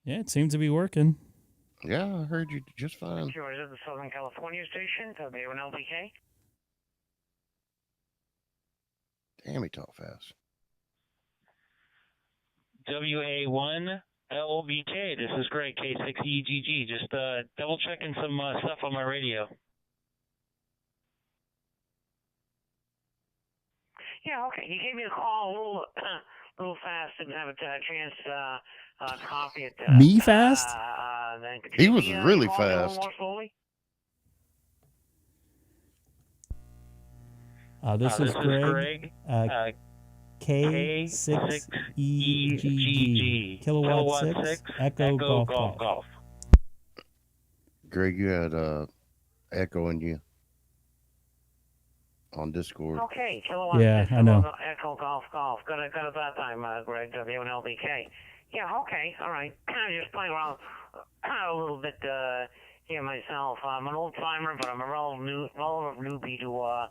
Yeah, it seems to be working. Yeah, I heard you just fine. Sure, is it the Southern California station? WNLBK? Damn, he talk fast. WA1LBK. This is Greg, K6EGG. Just double checking some stuff on my radio. Yeah, okay. He gave me a call a little fast. Didn't have a chance to copy it. Me fast? He was really fast. More slowly? This is Greg. K6EGG. Kilowatt 6. Echo Golf. Greg, you had Echo in you on Discord. Okay, Kilowatt 6. I know. Echo Golf. Got it that time, Greg, WNLBK. Yeah, okay, all right. Just playing around a little bit here myself. I'm an old timer, but I'm a relative newbie to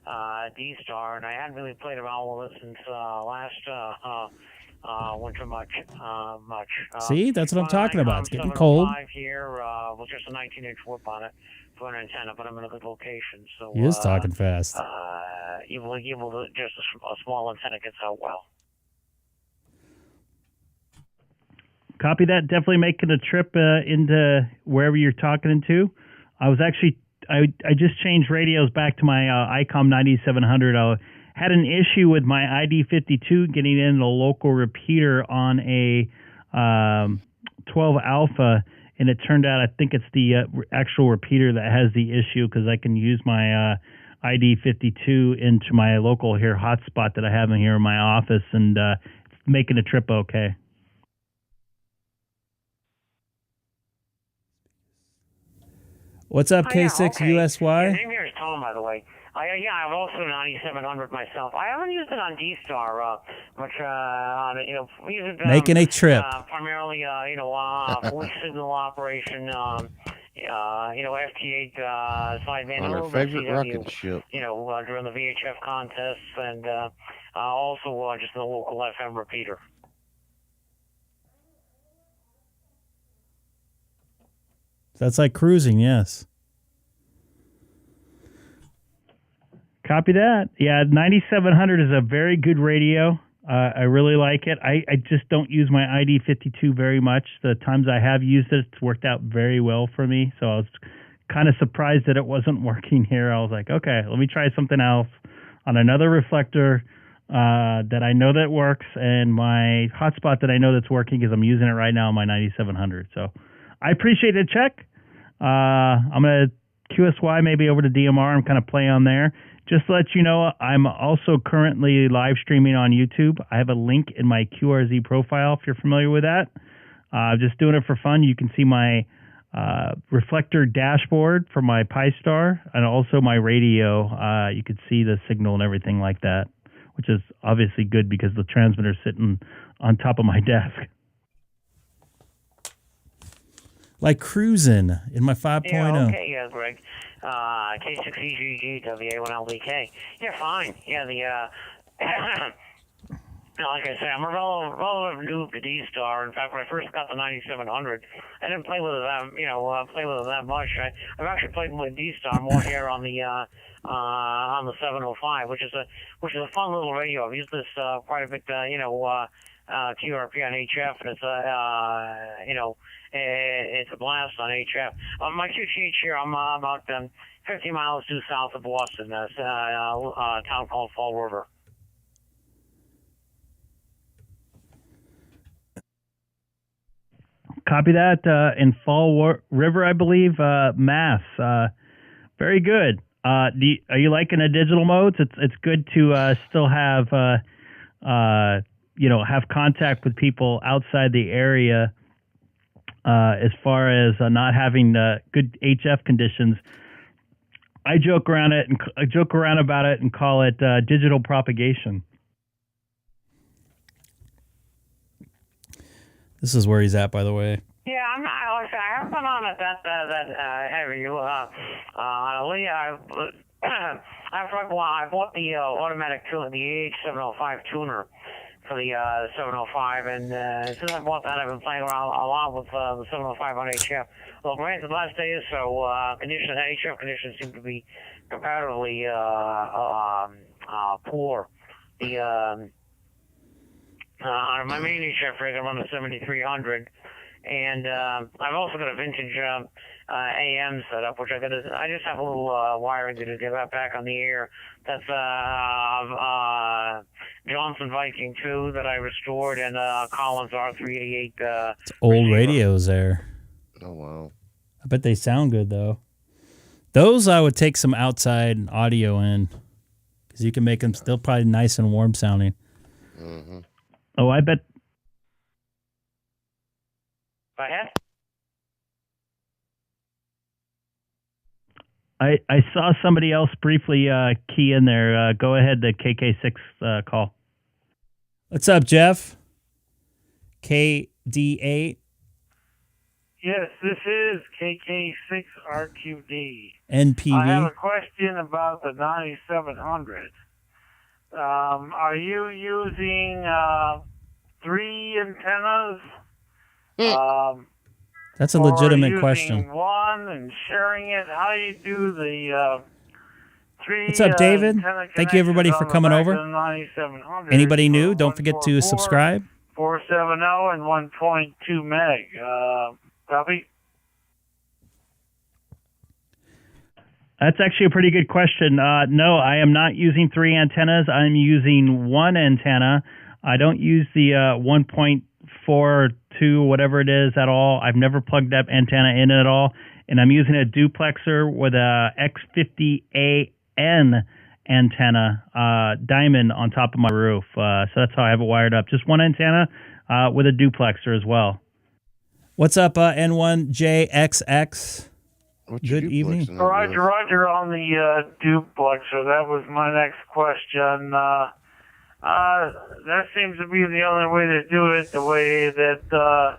DStar, and I hadn't really played around with it since last winter much. See, that's what I'm talking about. It's getting cold. Here with just a 19-inch whip on it for an antenna, but I'm in a good location. So He is talking fast. just a small antenna gets out well. Copy that. Definitely making a trip into wherever you're talking into. I was actually, I just changed radios back to my Icom 9700. I had an issue with my ID52 getting in a local repeater on a 12 alpha, and it turned out I think it's the actual repeater that has the issue, because I can use my ID52 into my local here hotspot that I have in here in my office, and it's making a trip okay. What's up, Oh, yeah, K6USY? His name here is Tom, by the way. I have also a 9700 myself. I haven't used it on DStar much. We use it Making a trip. primarily, voice signal operation. FT8 sideband. On a our little bit favorite CW, rocket ship. During the VHF contests, and also just the local FM repeater. That's like cruising, yes. Copy that. Yeah, 9700 is a very good radio. I really like it. I just don't use my ID52 very much. The times I have used it, it's worked out very well for me. So I was kind of surprised that it wasn't working here. I was like, okay, let me try something else on another reflector that I know that works, and my hotspot that I know that's working because I'm using it right now on my 9700. So I appreciate the check. I'm going to QSY maybe over to DMR and kind of play on there. Just to let you know, I'm also currently live streaming on YouTube. I have a link in my QRZ profile if you're familiar with that. Just doing it for fun. You can see my reflector dashboard for my Pi-Star and also my radio. You could see the signal and everything like that, which is obviously good because the transmitter's sitting on top of my desk. Like cruising in my 5.0. Yeah, okay, Greg. K6EGG, WA1LDK. Yeah, fine. Yeah, like I say, I'm a relative noob to DStar. In fact, when I first got the 9700, I didn't play with it that much. I've actually played with DStar more here on the 705, which is a fun little radio. I've used this quite a bit, QRP on HF, and it's a blast on HF. My QTH here, I'm about 50 miles due south of Boston, a town called Fall River. Copy that. In Fall River, I believe, Mass. Very good. Are you liking the digital modes? It's good to still have have contact with people outside the area. As far as not having good HF conditions, I joke around about it and call it digital propagation. This is where he's at, by the way. Yeah, I haven't been on it that heavy. I bought the automatic tuner, the AH705 tuner for the 705, and since I bought that, I've been playing around a lot with the 705 on HF. Well, granted, the last day or so, HF conditions seem to be comparatively poor. On my main HF rig, I'm on the 7300, and I've also got a vintage AM set up, which I just have a little wiring to get that back on the air. That's Johnson Viking 2 that I restored, and Collins R388. It's old radios there. Oh, wow. I bet they sound good, though. Those I would take some outside audio in, because you can make them still probably nice and warm sounding. Mm-hmm. Oh, I bet. Go ahead. I saw somebody else briefly key in there. Go ahead, the KK6 call. What's up, Jeff? KD8. Yes, this is KK6RQD. NPV. I have a question about the 9700. Are you using 3 antennas? That's a legitimate or question. using one and sharing it? How do you do the 3? What's up, David? Thank you, everybody, for coming over. Anybody new? Don't forget to subscribe. 470 and 1.2 meg. Copy? That's actually a pretty good question. No, I am not using 3 antennas. I'm using 1 antenna. I don't use the 1.42, whatever it is, at all. I've never plugged that antenna in at all. And I'm using a duplexer with a X50AN antenna, diamond on top of my roof. So that's how I have it wired up. Just 1 antenna with a duplexer as well. What's up, N1JXX? Good evening. Roger on the duplexer. That was my next question. That seems to be the only way to do it, the way that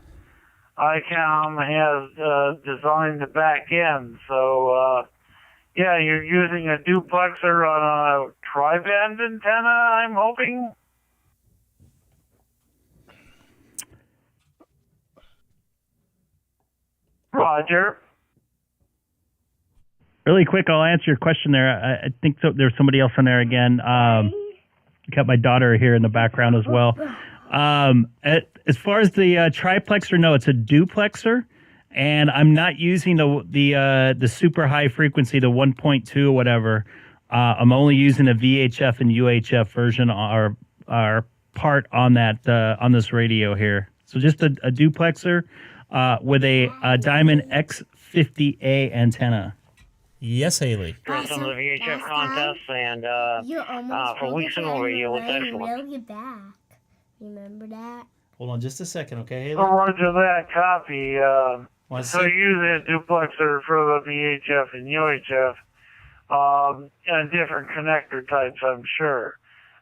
Icom has designed the back end. So, yeah, you're using a duplexer on a tri-band antenna, I'm hoping? Roger. Really quick, I'll answer your question there. I think there's somebody else on there again. Got my daughter here in the background as well. As far as the triplexer, no, it's a duplexer, and I'm not using the super high frequency, the 1.2 or whatever. I'm only using a VHF and UHF version, our part on that on this radio here. So just a duplexer with a Diamond X50A antenna. Yes, Haley. During some of the VHF contests and for Weak Signal Radio was excellent. Mail you back. Remember that? Hold on just a second, okay, Haley? So roger that copy. So you use a duplexer for the VHF and UHF, and different connector types, I'm sure.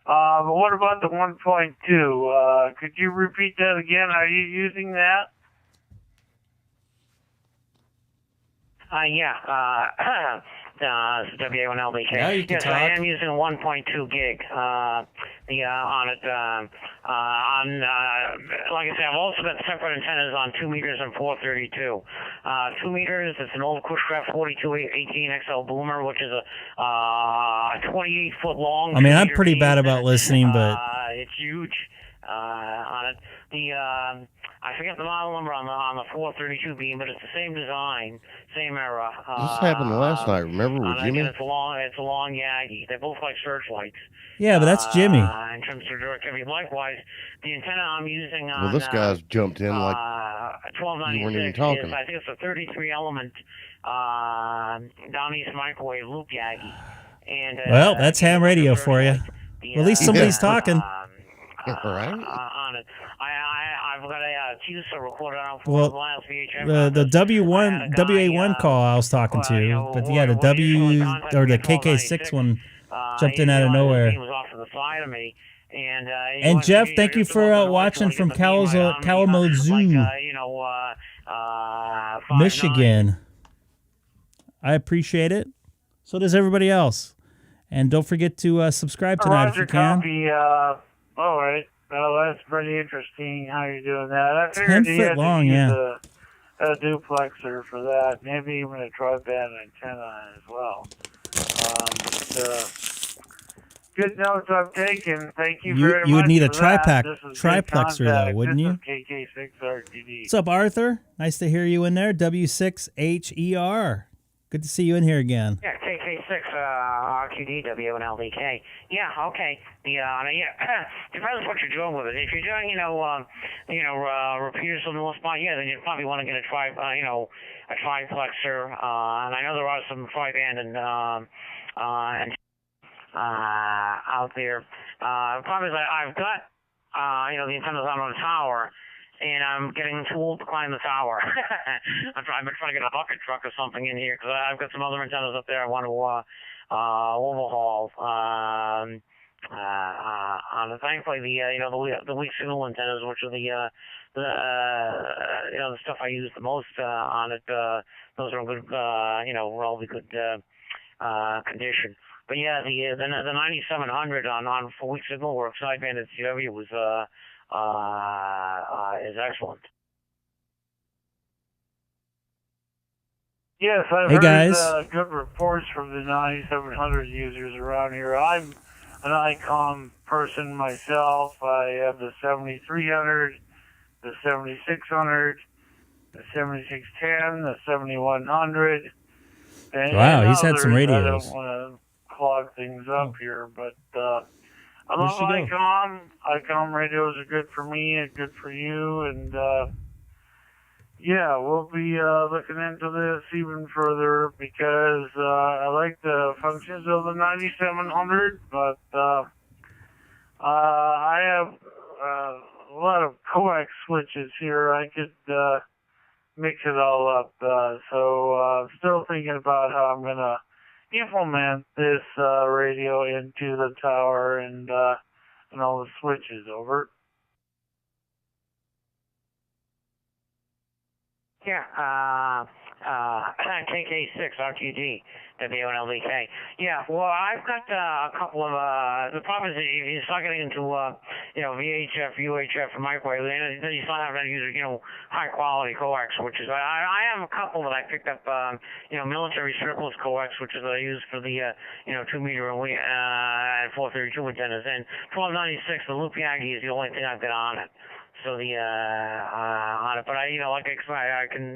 But what about the 1.2? Could you repeat that again? Are you using that? Yeah. WA1LBK. Now you can yes, talk. I am using 1.2 gig on it. Like I said, I've also got separate antennas on 2 meters and 432. 2 meters, it's an old Cushcraft 4218 XL boomer, which is a 28 foot long. I mean, I'm pretty bad about listening, but it's huge. On it, I forget the model number on the 432 beam, but it's the same design, same era. This happened last night. Remember with Jimmy? Again, it's a long Yagi. They're both like searchlights. yeah, but that's Jimmy. In terms of directivity, likewise, the antenna I'm using on Well, this guy's jumped in like 1296 you weren't even talking. is, I think it's a 33 element down east microwave loop Yagi. And Well, that's ham radio for you. Well, at least somebody's talking. Right? On it. I've got a Yaesu recorder on Well, the last VHF. the WA1 call I was talking to, but yeah, the the KK6 one jumped in out of nowhere. He was off to the side of me, And Jeff, thank you for watching from Kalamazoo, Michigan. I appreciate it. So does everybody else. And don't forget to subscribe tonight if you can. Copy, all right. Well, that's pretty interesting how you're doing that. I 10 figured you foot had long, to use yeah. a duplexer for that. Maybe even a tri-band antenna as well. Good notes I've taken. Thank you very much. You would need a for that. This is good triplexer though, contact. wouldn't you? This is K6RGD. What's up, Arthur? Nice to hear you in there. W6HER. Good to see you in here again. Yeah, KK6 RQD W1LDK. Yeah, okay. Depends what you're doing with it. If you're doing, repeaters on the most spot, yeah, then you probably want to get a triplexer. And I know there are some tri-band and out there. The problem is I've got, the antennas on the tower, and I'm getting too old to climb the tower. I've been trying to get a bucket truck or something in here because I've got some other antennas up there I want to overhaul. Thankfully, the weak signal antennas, which are the stuff I use the most on it, those are in good, relatively good condition. But yeah, the 9700 on for weak signal work sideband at CW was is excellent. Yes, I've Hey, heard guys. Good reports from the 9700 users around here. I'm an Icom person myself. I have the 7300, the 7600, the 7610, the 7100. Wow, he's had some radios. I don't want to clog things up here, but I love Where'd she go? Icom. Icom radios are good for me and good for you, and yeah, we'll be looking into this even further because I like the functions of the 9700, but I have a lot of coax switches here. I could mix it all up, so still think thinking about how I'm gonna implement this radio into the tower and all the switches. Over. Yeah, K6RTG, WNLBK. Yeah, well, I've got a couple of, the problem is that you start getting into, VHF, UHF, and microwave, and then you start having to use, high quality coax, which is, I have a couple that I picked up, military stripless coax, which is what I use for the, 2 meter and 432 antennas, and 1296, the loop Yagi is the only thing I've got on it. So on it, but I can,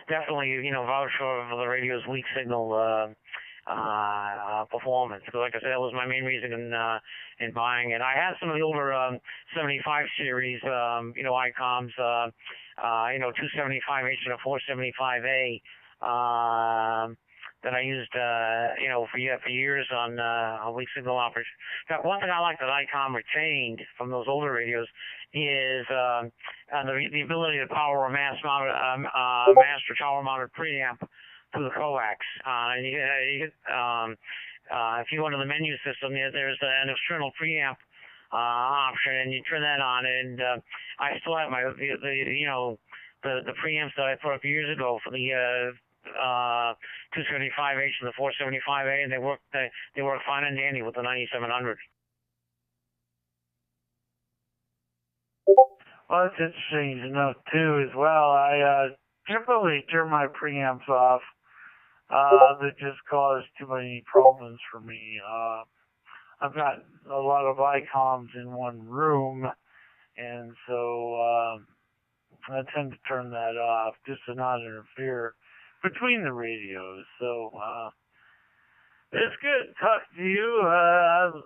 definitely, vouch for the radio's weak signal, performance. Because like I said, that was my main reason in buying it. I had some of the older, 75 series, Icoms, 275H and a 475A, that I used, for years on weak signal operation. In fact, one thing I like that Icom retained from those older radios is the ability to power a master tower mounted preamp through the coax. If you go into the menu system, there's an external preamp option, and you turn that on. And I still have the preamps that I put up years ago for the 275H and the 475A, and they work fine and dandy with the 9700. Well, that's interesting to know too as well. I typically turn my preamps off. That just cause too many problems for me. I've got a lot of Icoms in one room, and so I tend to turn that off just to not interfere between the radios. So it's good to talk to you. I've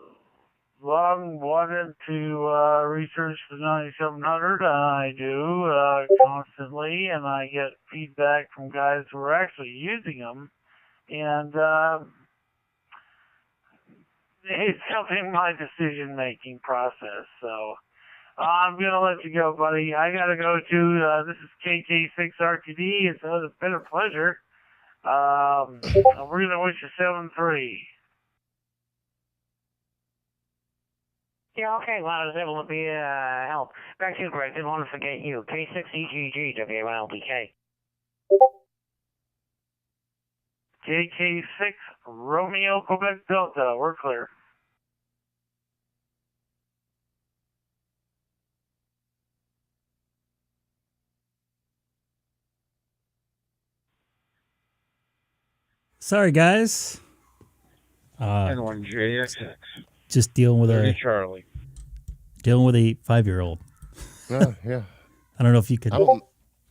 long wanted to research the 9700, and I do constantly, and I get feedback from guys who are actually using them, and it's helping my decision-making process. So I'm going to let you go, buddy. I got to go to, this is KK6RTD. It's been a pleasure. We're going to wish you 7-3. Yeah, okay, glad I was able to be help. Back to you, Greg. Didn't want to forget you. K6EGG, WNLBK. KK6 Romeo Quebec Delta. We're clear. Sorry, guys. N1JXX. Just dealing with a Charlie. Dealing with a 5-year-old. Oh, yeah. I don't know if you could. I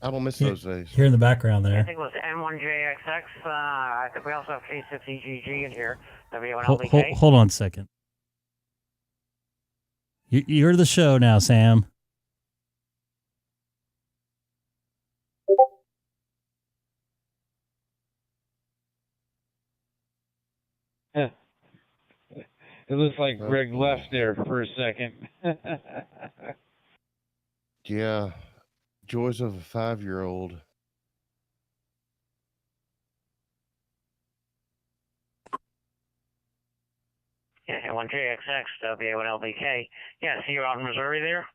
don't miss those days. Here in the background there. I think it was N1JXX. I think we also have K6EGG in here. WNLBK. Hold on a second. You're the show now, Sam. It looks like Greg left there for a second. Yeah. Joys of a 5-year-old. Yeah, N1JXX, WNLBK. Yeah, so you're out in Missouri there?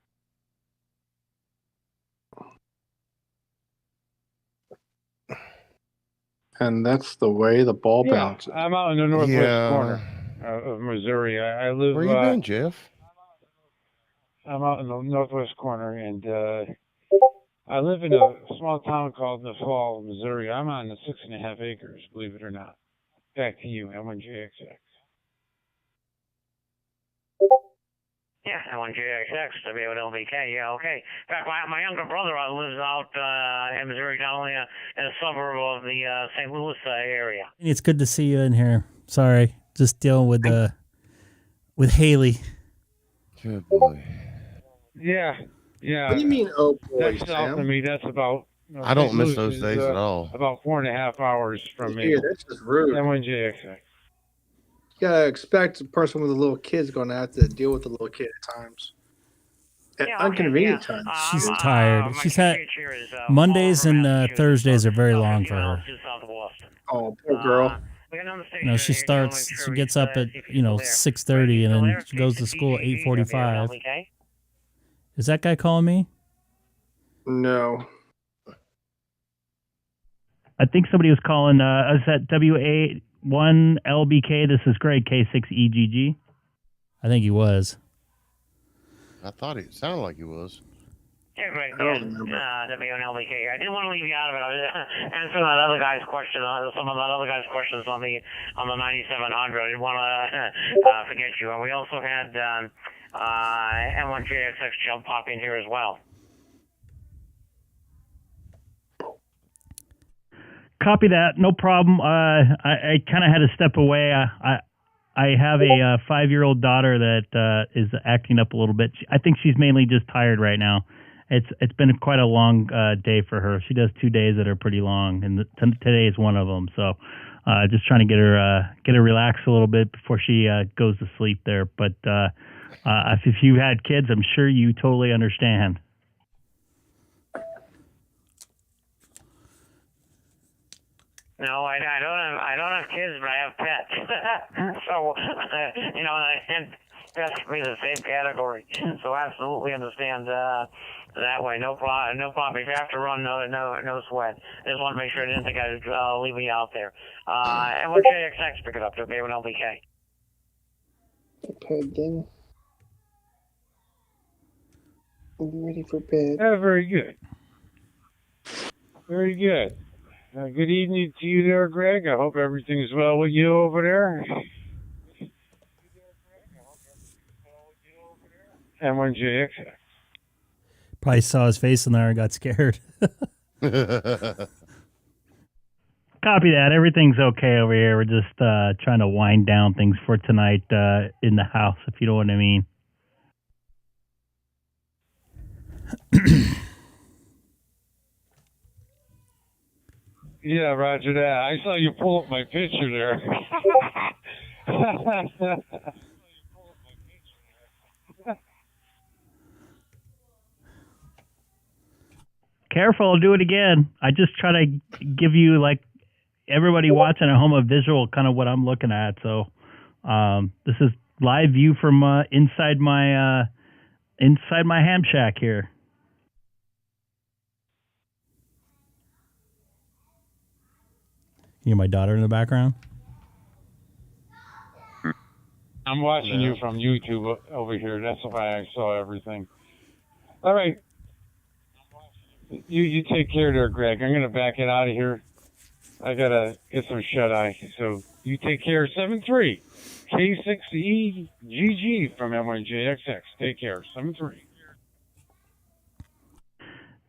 And that's the way the ball bounces. I'm out in the northwest corner of Missouri. I live. Where you been, Jeff? I'm out in the northwest corner, and I live in a small town called the Fall, Missouri. I'm on the 6.5 acres, believe it or not. Back to you, N1JXX. Yeah, N1JXX, WNLBK. Yeah, okay. In fact, my younger brother lives out in Missouri, not only in a suburb of the St. Louis area. It's good to see you in here. Sorry, just dealing with Haley. Good boy. Yeah. What do you mean, oh boy, That's south of me. That's about. I don't miss those days at all. About 4.5 hours from me. Yeah, that's just rude. N1JXX. You gotta expect a person with a little kid's gonna have to deal with a little kid at times. at inconvenient times. She's tired. She's had Mondays and Thursdays are very long for her. Oh, poor girl. You know, she gets up at 6:30 and then she goes to school at 8:45. Is that guy calling me? No. I think somebody was calling. Is that WA1LBK? This is Greg, K6EGG. I think he was. I thought it sounded like he was. Yeah, Greg, WNLBK. I didn't want to leave you out of it. I was answering that other guy's question, some of that other guy's questions on the 9700. I didn't want to forget you. And we also had M1JXX jump pop in here as well. Copy that. No problem. I kind of had to step away. I have a 5-year-old daughter that is acting up a little bit. I think she's mainly just tired right now. It's been quite a long day for her. She does 2 days that are pretty long, and today is one of them. So just trying to get her relaxed a little bit before she goes to sleep there. But if you had kids, I'm sure you totally understand. No, I don't have kids, but I have pets. So, and pets would be the same category. So absolutely understand that way. No problem. If you have to run, no sweat. I just want to make sure I didn't think I'd leave you out there. And what JXX pick it up to WNLBK. Okay, then. We'll be ready for bed. Yeah, very good. Very good. Good evening to you there, Greg. I hope everything is well with you over there. M1JX. Probably saw his face in there and got scared. Copy that. Everything's okay over here. We're just trying to wind down things for tonight in the house, if you know what I mean. Yeah, roger that. I saw you pull up my picture there. Careful, I'll do it again. I just try to give you, like, everybody watching at home a visual kind of what I'm looking at. So this is live view from inside my ham shack here. You hear my daughter in the background? I'm watching you from YouTube over here. That's why I saw everything. All right. You take care there, Greg. I'm going to back it out of here. I got to get some shut-eye. So you take care. 7-3. K6EGG from M1JXX. Take care. 7-3.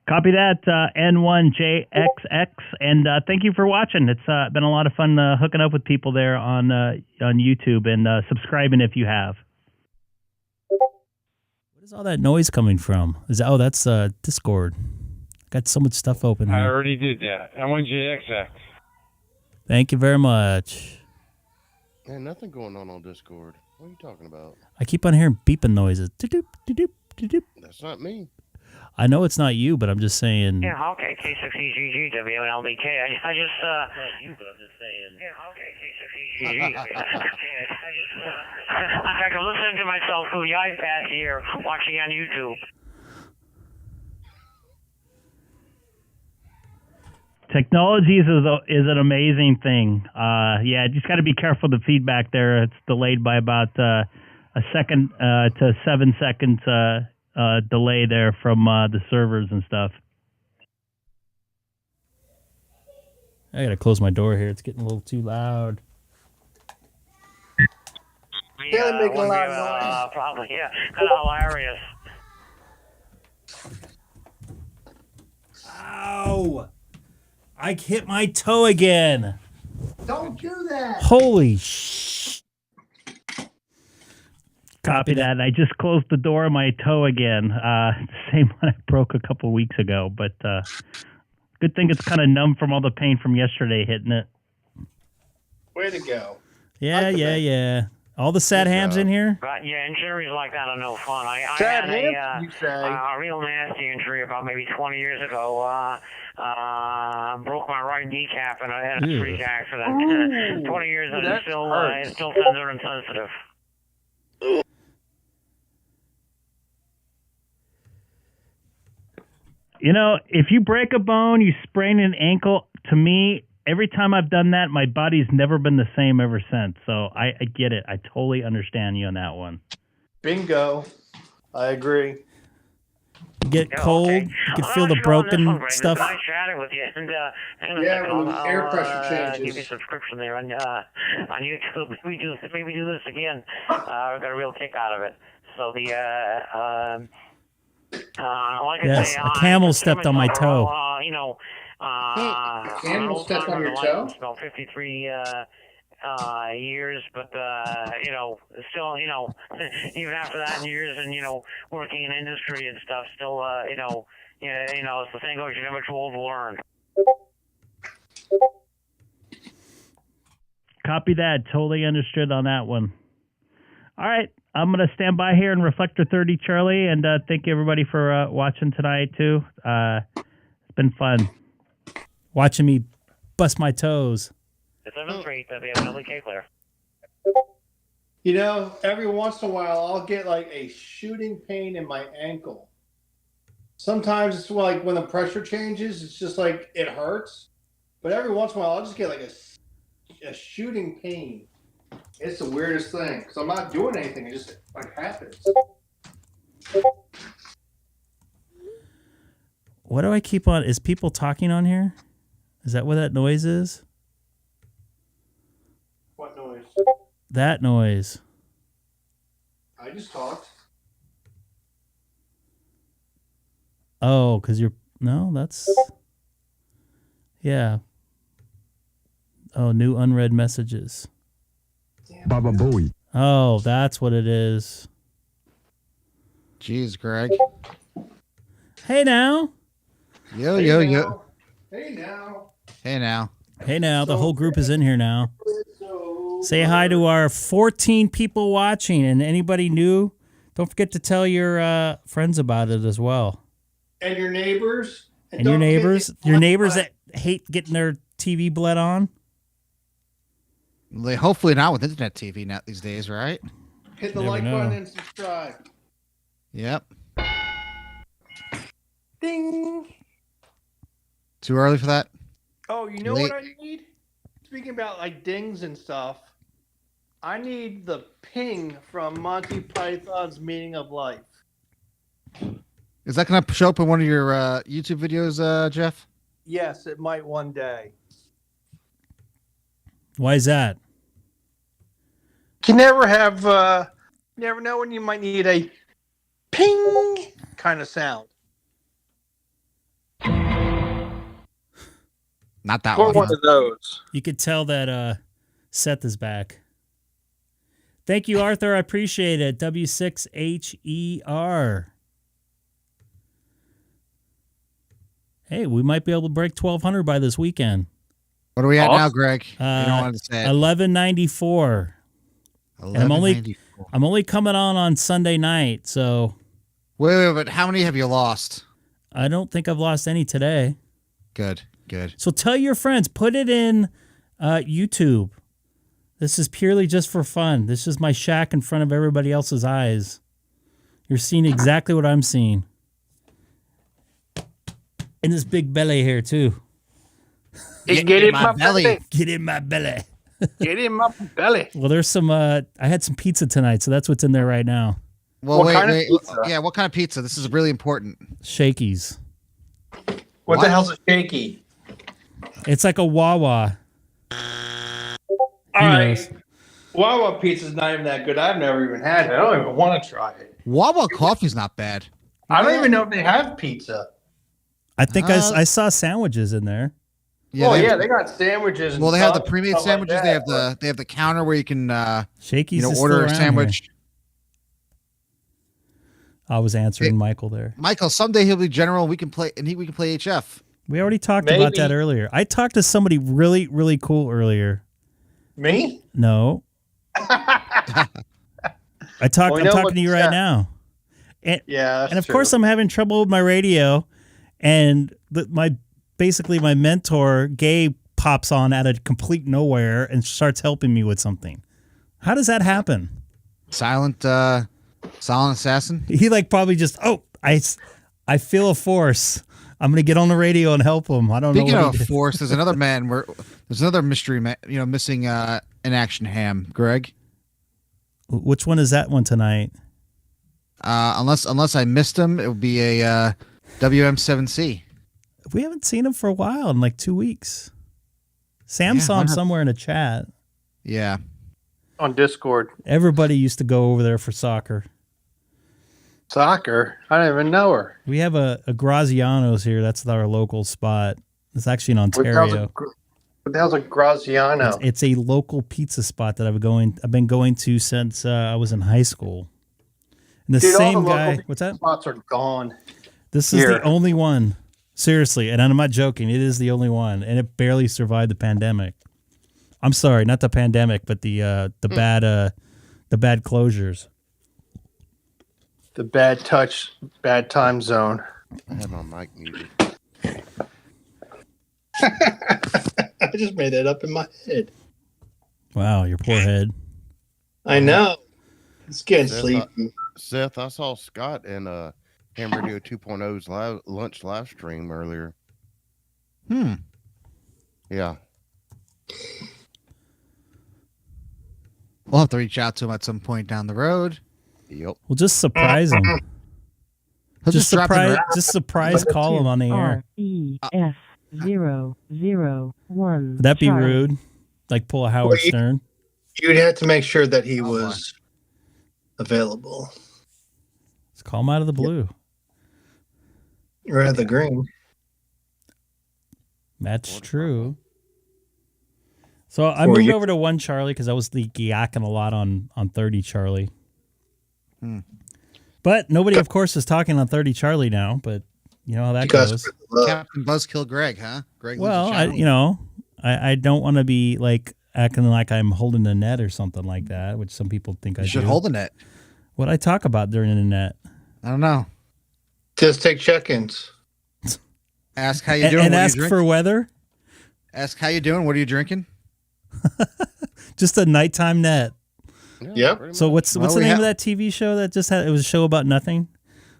Copy that, N1JXX, and thank you for watching. It's been a lot of fun hooking up with people there on YouTube, and subscribing if you have. What is all that noise coming from? That's Discord. Got so much stuff open here. I already did that. N1JXX. Thank you very much. Man, nothing going on Discord. What are you talking about? I keep on hearing beeping noises. Doop, doop, doop, doop. That's not me. I know it's not you, but I'm just saying. Yeah, okay, K6EGG, WNLBK. I just, You, but I'm just saying. Yeah, okay, K6EGG. In fact, I'm listening to myself through the iPad here, watching on YouTube. Technology is an amazing thing. Yeah, just got to be careful of the feedback there. It's delayed by about a second to 7 seconds delay there from the servers and stuff. I gotta close my door here. It's getting a little too loud. They're making a lot of noise. Probably, yeah. Kind of hilarious. Ow! I hit my toe again. Don't do that. Holy sh! Copy that. I just closed the door on my toe again. Same one I broke a couple weeks ago, but good thing it's kind of numb from all the pain from yesterday hitting it. Way to go. Yeah. All the sad hams in here? But yeah, injuries like that are no fun. I Sad had hams, you say? a real nasty injury about maybe 20 years ago. Broke my right kneecap in a freak accident. Ooh, 20 years and that it's still tender and sensitive. You know, if you break a bone, you sprain an ankle, to me, every time I've done that, my body's never been the same ever since. So I get it. I totally understand you on that one. Bingo. I agree. You get cold, you can feel the broken stuff. Nice chatting with you. And Yeah, I'll, with air pressure I'll changes. give you a subscription there on YouTube. Maybe do this again. I got a real kick out of it. So the like Yes, I say, a camel stepped on my toe. A camel stepped on your toe? About 53 years, but still, even after that years and working in industry and stuff, still, it's the saying goes, you're never too old to learn. Copy that. Totally understood on that one. All right. I'm going to stand by here in Reflector 30, Charlie, and thank you, everybody, for watching tonight, too. It's been fun. Watching me bust my toes. It's 7-3, that'd be a lovely K player. You know, every once in a while, I'll get like a shooting pain in my ankle. Sometimes it's like when the pressure changes, it's just like it hurts. But every once in a while, I'll just get like a shooting pain. It's the weirdest thing because I'm not doing anything. It just like happens. What do I keep on? Is people talking on here? Is that what that noise is? What noise? That noise. I just talked. Oh, because you're... No, that's... Yeah. Oh, new unread messages. Baba Booey. Oh, that's what it is. Jeez, Greg. Hey now. Yo. Hey now. Hey now. Hey now. The whole group is in here now. Say hi to our 14 people watching, and anybody new, don't forget to tell your friends about it as well. And your neighbors. And your neighbors. Your neighbors that hate getting their TV bled on. Hopefully not with internet TV now these days, right? Hit the like button and subscribe. Yep. Ding. Too early for that? Oh, you know what I need? Speaking about like dings and stuff, I need the ping from Monty Python's Meaning of Life. Is that going to show up in one of your YouTube videos, Jeff? Yes, it might one day. Why is that? You never have, never know when you might need a ping kind of sound. Not that one. One of those. You could tell that Seth is back. Thank you, Arthur. I appreciate it. W6HER. Hey, we might be able to break 1,200 by this weekend. What are we at now, Greg? You don't want to say it. 1194. And I'm only coming on Sunday night, so. Wait, but how many have you lost? I don't think I've lost any today. Good. So tell your friends, put it in YouTube. This is purely just for fun. This is my shack in front of everybody else's eyes. You're seeing exactly what I'm seeing. And this big belly here, too. Get in my belly. Get in my belly. Get in my belly. Well, there's some, I had some pizza tonight, so that's what's in there right now. Well, wait. Yeah, what kind of pizza? This is really important. Shakey's. What the hell's a shaky? It's like a Wawa. All right. Wawa pizza's not even that good. I've never even had it. I don't even want to try it. Wawa coffee's not bad. I don't even know if they have pizza. I think I saw sandwiches in there. Yeah, they got sandwiches. Well, they have the pre-made sandwiches. Like they have the counter where you can Shakey's order a sandwich. Here. I was answering Michael there. Michael, someday he'll be general. We can play HF. We already talked about that earlier. I talked to somebody really, really cool earlier. Me? No. I'm talking to you right now. And, Yeah, and of course I'm having trouble with my radio, and my mentor Gabe pops on out of complete nowhere and starts helping me with something. How does that happen? Silent assassin. He probably just I feel a force. I'm gonna get on the radio and help him. I don't know. Speaking what of he did. force, there's another man there's another mystery man, missing in action ham. Greg. Which one is that one tonight? Unless I missed him, it would be a WM7C. We haven't seen him for a while, in 2 weeks. Sam saw him somewhere in a chat. Yeah. On Discord. Everybody used to go over there for soccer. Soccer? I don't even know her. We have a Graziano's here. That's our local spot. It's actually in Ontario. What the hell's a Graziano? It's a local pizza spot that I've been going to since I was in high school. And the same guy. What's that? Spots are gone. This is the only one. Seriously, and I'm not joking. It is the only one, and it barely survived the pandemic. I'm sorry, not the pandemic, but the bad closures. The bad touch, bad time zone. I have my mic muted. I just made that up in my head. Wow, your poor head. I know. It's getting sleepy. Seth, I saw Scott in Ham Radio 2.0's lunch live stream earlier. Yeah. We'll have to reach out to him at some point down the road. Yep. We'll just surprise him. Just surprise call him on the air. REF001. Would that be rude? Pull a Howard Stern? You'd have to make sure that he was available. Let's call him out of the blue. Or at the green. That's true. So I moved over to 1 Charlie because I was yakking a lot on 30 Charlie. But nobody, of course, is talking on 30 Charlie now. But you know how that goes. Captain Buzzkill Greg, huh? Greg. Well, I don't want to be acting like I'm holding the net or something like that, which some people think I should do. hold the net. What I talk about during the net? I don't know. Just take check-ins. Ask how you doing. And ask for weather. Ask how you doing. What are you drinking? Just a nighttime net. Yep. So what's the name of that TV show that just had? It was a show about nothing.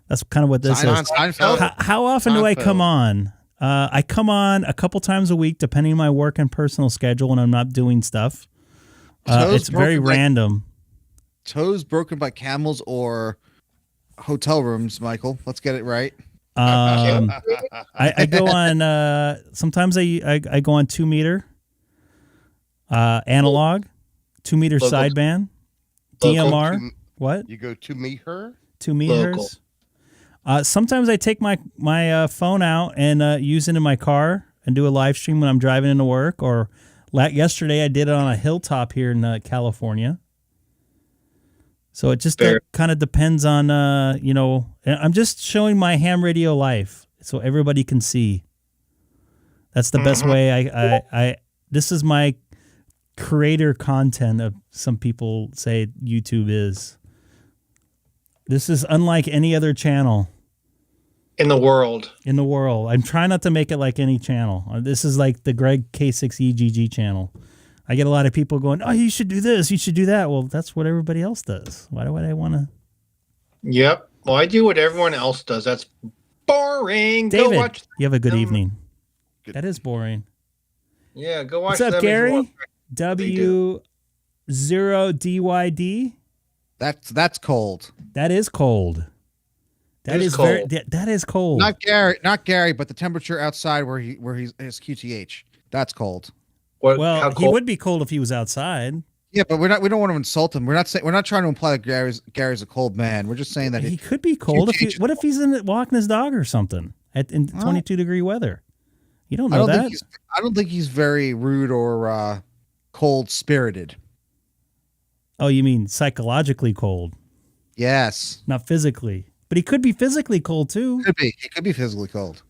That's kind of what this is. How often do I come on? I come on a couple times a week, depending on my work and personal schedule when I'm not doing stuff. It's very random. Toes broken by camels or hotel rooms, Michael. Let's get it right. I go on. Sometimes I go on 2 meter analog, 2 meter sideband, DMR. What? You go to meet her? 2 meters. Sometimes I take my phone out and use it in my car and do a live stream when I'm driving into work. Or yesterday I did it on a hilltop here in California. So it just kind of depends on, I'm just showing my ham radio life so everybody can see. That's the best way. This is my creator content of some people say YouTube is. This is unlike any other channel. In the world. I'm trying not to make it like any channel. This is like the Greg K6EGG channel. I get a lot of people going, oh, you should do this, you should do that. Well, that's what everybody else does. Why do I want to? Yep. Well, I do what everyone else does. That's boring. David, go watch. You have a good evening. That is boring. Yeah, go watch. What's up, Gary? W0DYD. That's cold. That is cold. That is cold. That is cold. Not Gary, but the temperature outside where he's his QTH. That's cold. Well, he would be cold if he was outside. Yeah, but we don't want to insult him. We're not trying to imply that Gary's a cold man. We're just saying that he could be cold. What if he's walking his dog or something in 22-degree weather? You don't know that. I don't think he's very rude or cold-spirited. Oh, you mean psychologically cold? Yes. Not physically. But he could be physically cold too. Could be. He could be physically cold.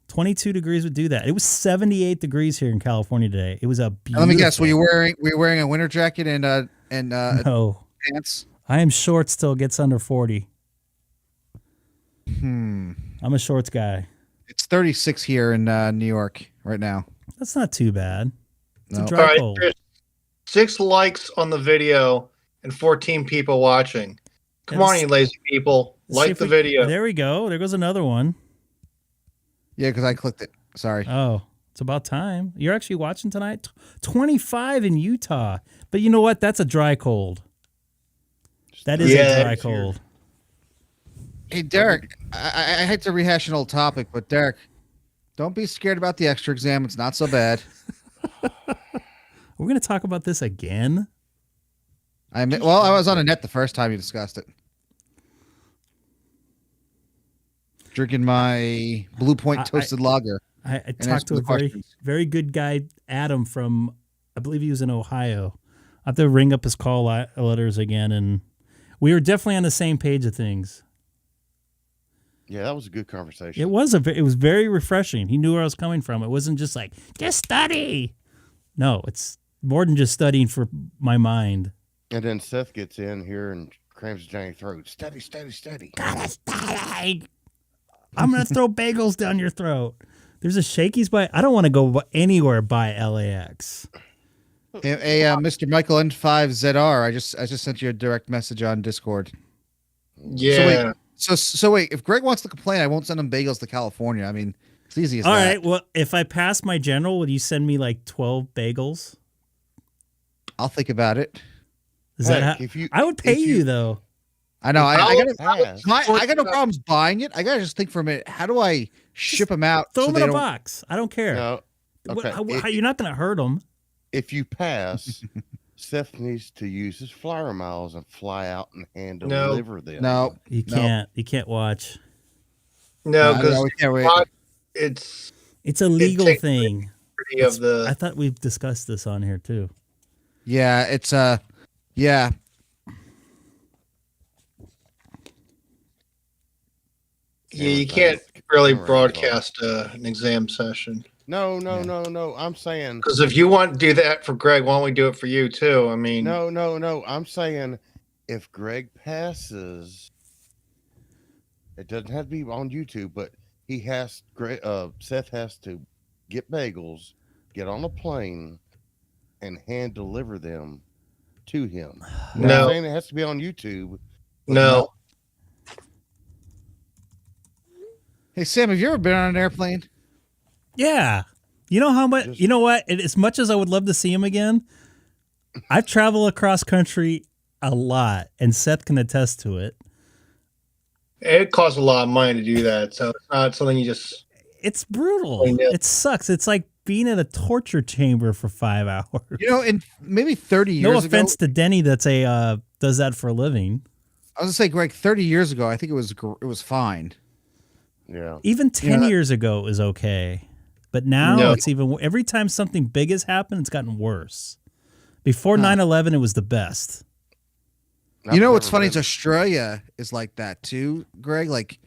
22 degrees would do that. It was 78 degrees here in California today. It was a beautiful. Let me guess. Were you wearing a winter jacket and and No. pants? I am short still, gets under 40. I'm a shorts guy. It's 36 here in New York right now. That's not too bad. It's No. a dry All right, cold. there's 6 likes on the video and 14 people watching. Come on, you lazy people. Let's see Like if the we- video. There we go. There goes another one. Yeah, because I clicked it. Sorry. Oh, it's about time. You're actually watching tonight? 25 in Utah. But you know what? That's a dry cold. That is a dry cold. Hey, Derek, I hate to rehash an old topic, but Derek, don't be scared about the extra exam. It's not so bad. We're going to talk about this again? I was on a net the first time you discussed it. Drinking my Blue Point toasted lager. I and talked answering to a the questions. very good guy, Adam, from, I believe he was in Ohio. I have to ring up his call letters again, and we were definitely on the same page of things. Yeah, that was a good conversation. It was very refreshing. He knew where I was coming from. It wasn't just like, just study. No, it's more than just studying for my mind. And then Seth gets in here and crams his giant throat. Study, study, study. Gotta study. I'm going to throw bagels down your throat. There's a Shakey's by, I don't want to go anywhere by LAX. Hey, Mr. Michael N5ZR, I just sent you a direct message on Discord. Yeah. So wait, if Greg wants to complain, I won't send him bagels to California. I mean, it's easy as All that. right. Well, if I pass my general, would you send me like 12 bagels? I'll think about it. Is that how, I would pay you though. I know. I got no Pass. problems buying it. I gotta just think for a minute. How do I ship them out? Throw so them they in a don't- box. I don't care. No. Okay. You're not going to hurt them. If you pass, Seth needs to use his flyer miles and fly out and hand deliver them. No, You can't. You can't watch. No, No, because we can't wait. it's a legal takes thing. of the. I thought we've discussed this on here too. Yeah, it's yeah. Yeah, you can't really broadcast an exam session. No. I'm saying Because if you want to do that for Greg, why don't we do it for you too? I mean, no. I'm saying if Greg passes, it doesn't have to be on YouTube, but Seth has to get bagels, get on a plane, and hand deliver them to him. No. I'm not saying it has to be on YouTube. but No. Hey Sam, have you ever been on an airplane? Yeah. You know how much? You know what? As much as I would love to see him again, I've traveled across country a lot, and Seth can attest to it. It costs a lot of money to do that, so it's not something you just. It's brutal. It sucks. It's like being in a torture chamber for 5 hours. You know, in maybe 30 years No ago. offense to Denny, that's does that for a living. I was gonna say, Greg, 30 years ago, I think it was fine. Yeah. Even 10 years ago, it was okay. But now No. it's even, every time something big has happened, it's gotten worse. Before 9/11, it was the best. You know what's funny is Australia is like that too, Greg. Like,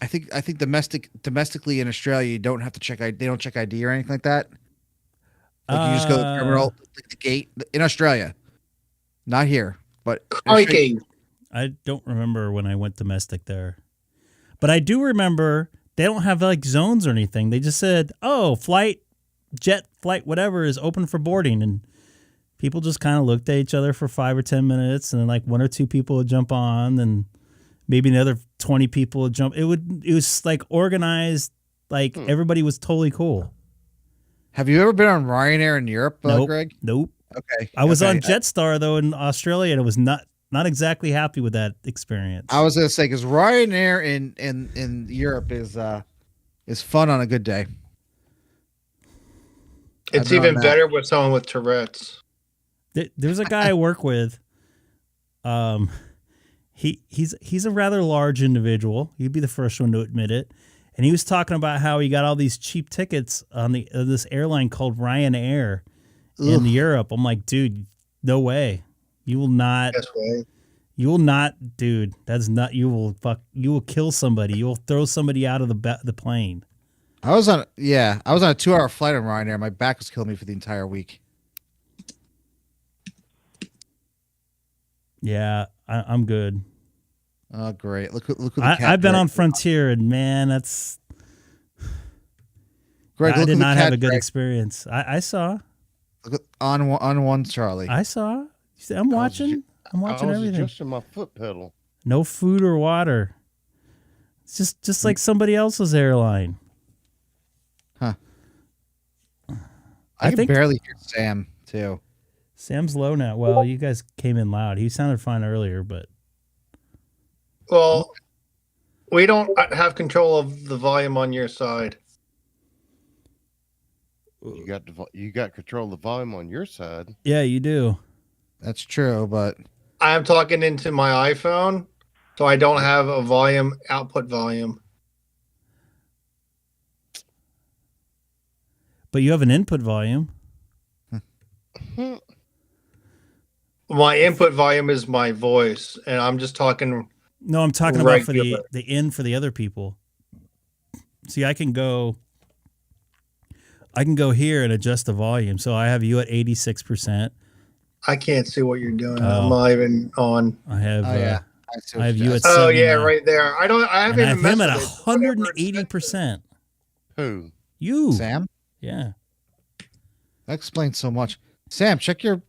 I think domestically in Australia, you don't have to check. They don't check ID or anything like that. Like you just go to the terminal, like the gate in Australia. Not here, but Crikey. I don't remember when I went domestic there. But I do remember they don't have like zones or anything. They just said, oh, jet flight, whatever is open for boarding. And people just kind of looked at each other for 5 or 10 minutes. And then like 1 or 2 people would jump on and maybe another 20 people would jump. It was like organized. Like everybody was totally cool. Have you ever been on Ryanair in Europe, Greg? Nope. Okay. I was okay. on Jetstar though in Australia, and it was not exactly happy with that experience. I was gonna say because Ryanair in Europe is fun on a good day. It's even better with someone with Tourette's. There's a guy I work with. He's a rather large individual. He'd be the first one to admit it. And he was talking about how he got all these cheap tickets on this airline called Ryanair in Europe. I'm like, dude, no way. You will not. Yes, way. You will not, dude. That's not. You will kill somebody. You will throw somebody out of the plane. I was on a 2-hour flight on Ryanair. My back was killing me for the entire week. Yeah, I'm good. Oh, great! Look at the I've been on Frontier, and man, that's. Greg, I look did at the not cat, have a good Greg. experience. I saw. Look at, on one, Charlie. I saw. I'm watching. I'm watching I was everything. adjusting my foot pedal. No food or water. It's just like somebody else's airline. Huh. I can barely hear Sam too. Sam's low now. Well, you guys came in loud. He sounded fine earlier, but Well, we don't have control of the volume on your side. You got control of the volume on your side. yeah, you do. That's true, but I am talking into my iPhone, so I don't have a volume output volume. But you have an input volume. My input volume is my voice, and I'm just talking. No, I'm talking about for regular. the in for the other people. See, I can go here and adjust the volume. So I have you at 86%. I can't see what you're doing. Oh. I'm not even on. I have yeah. I have you at Oh yeah, 79. right there. I haven't And I even have him at messed with it. 180%. Who? You. Sam. Yeah. That explains so much. Sam, check your does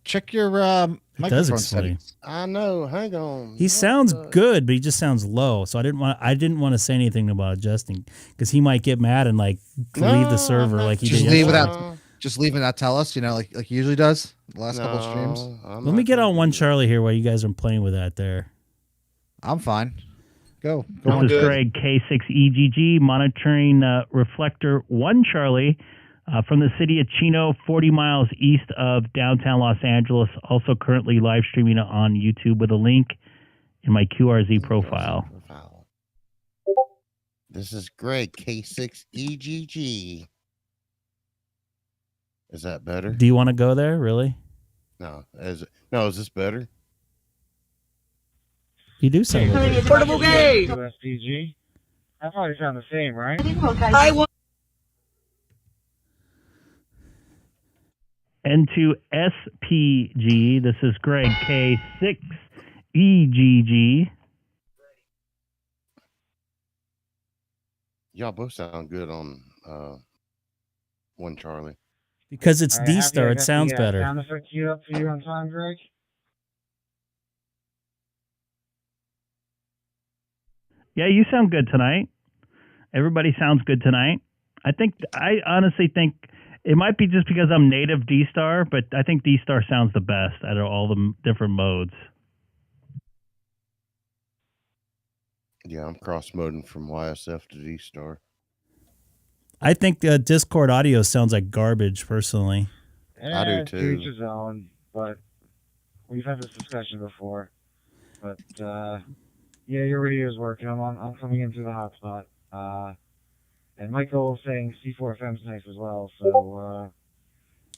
microphone explain. settings. I know. Hang on. He sounds good, but he just sounds low. So I didn't want to say anything about adjusting because he might get mad and like leave the server like he Just did leave yesterday. Just leave it. Not tell us. Like he usually does. The last couple of streams. Let me get on one Charlie here while you guys are playing with that there. I'm fine. Go. This is Greg, K6EGG, monitoring reflector 1 Charlie from the city of Chino, 40 miles east of downtown Los Angeles. Also currently live streaming on YouTube with a link in my QRZ profile. This is Greg, K6EGG. Is that better? Do you want to go there? Really? No. Is this better? You do sound like Portable game. USDG. That probably sound the same, right? I want. N2SPG. This is Greg, K6EGG. Y'all both sound good on one Charlie. because it's All right, DStar. It sounds better. Sound effect queued up for you on time, Greg? Yeah, you sound good tonight. Everybody sounds good tonight. I honestly think it might be just because I'm native DStar, but I think DStar sounds the best out of all the different modes. Yeah, I'm cross-moding from YSF to DStar. I think Discord audio sounds like garbage, personally. I do too. To each his own, but we've had this discussion before. But yeah, your radio is working. I'm coming in through the hotspot. And Michael was saying C4FM's nice as well. So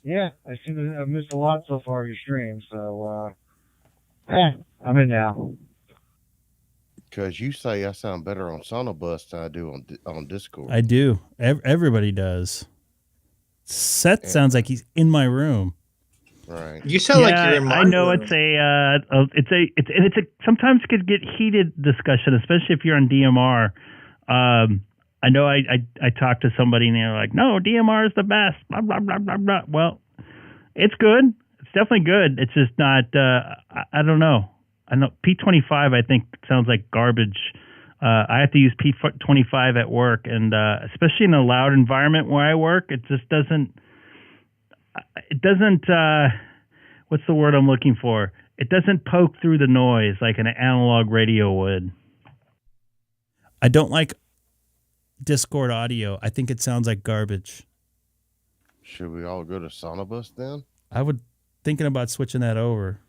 yeah, I seem to have missed a lot so far of your stream. So I'm in now. Because you say I sound better on Sonobus than I do on Discord. I do. Everybody does. Seth sounds like he's in my room. Right. You sound like you're in my I know room. it's a sometimes could get heated discussion, especially if you're on DMR. I know I talked to somebody and they're like, no, DMR is the best. Blah, blah, blah, blah, blah. Well, it's good. It's definitely good. It's just not, I don't know. I know P25, I think, sounds like garbage. I have to use P25 at work, and especially in a loud environment where I work, it just doesn't, what's the word I'm looking for? It doesn't poke through the noise like an analog radio would. I don't like Discord audio. I think it sounds like garbage. Should we all go to Sonobus then? I would thinking about switching that over.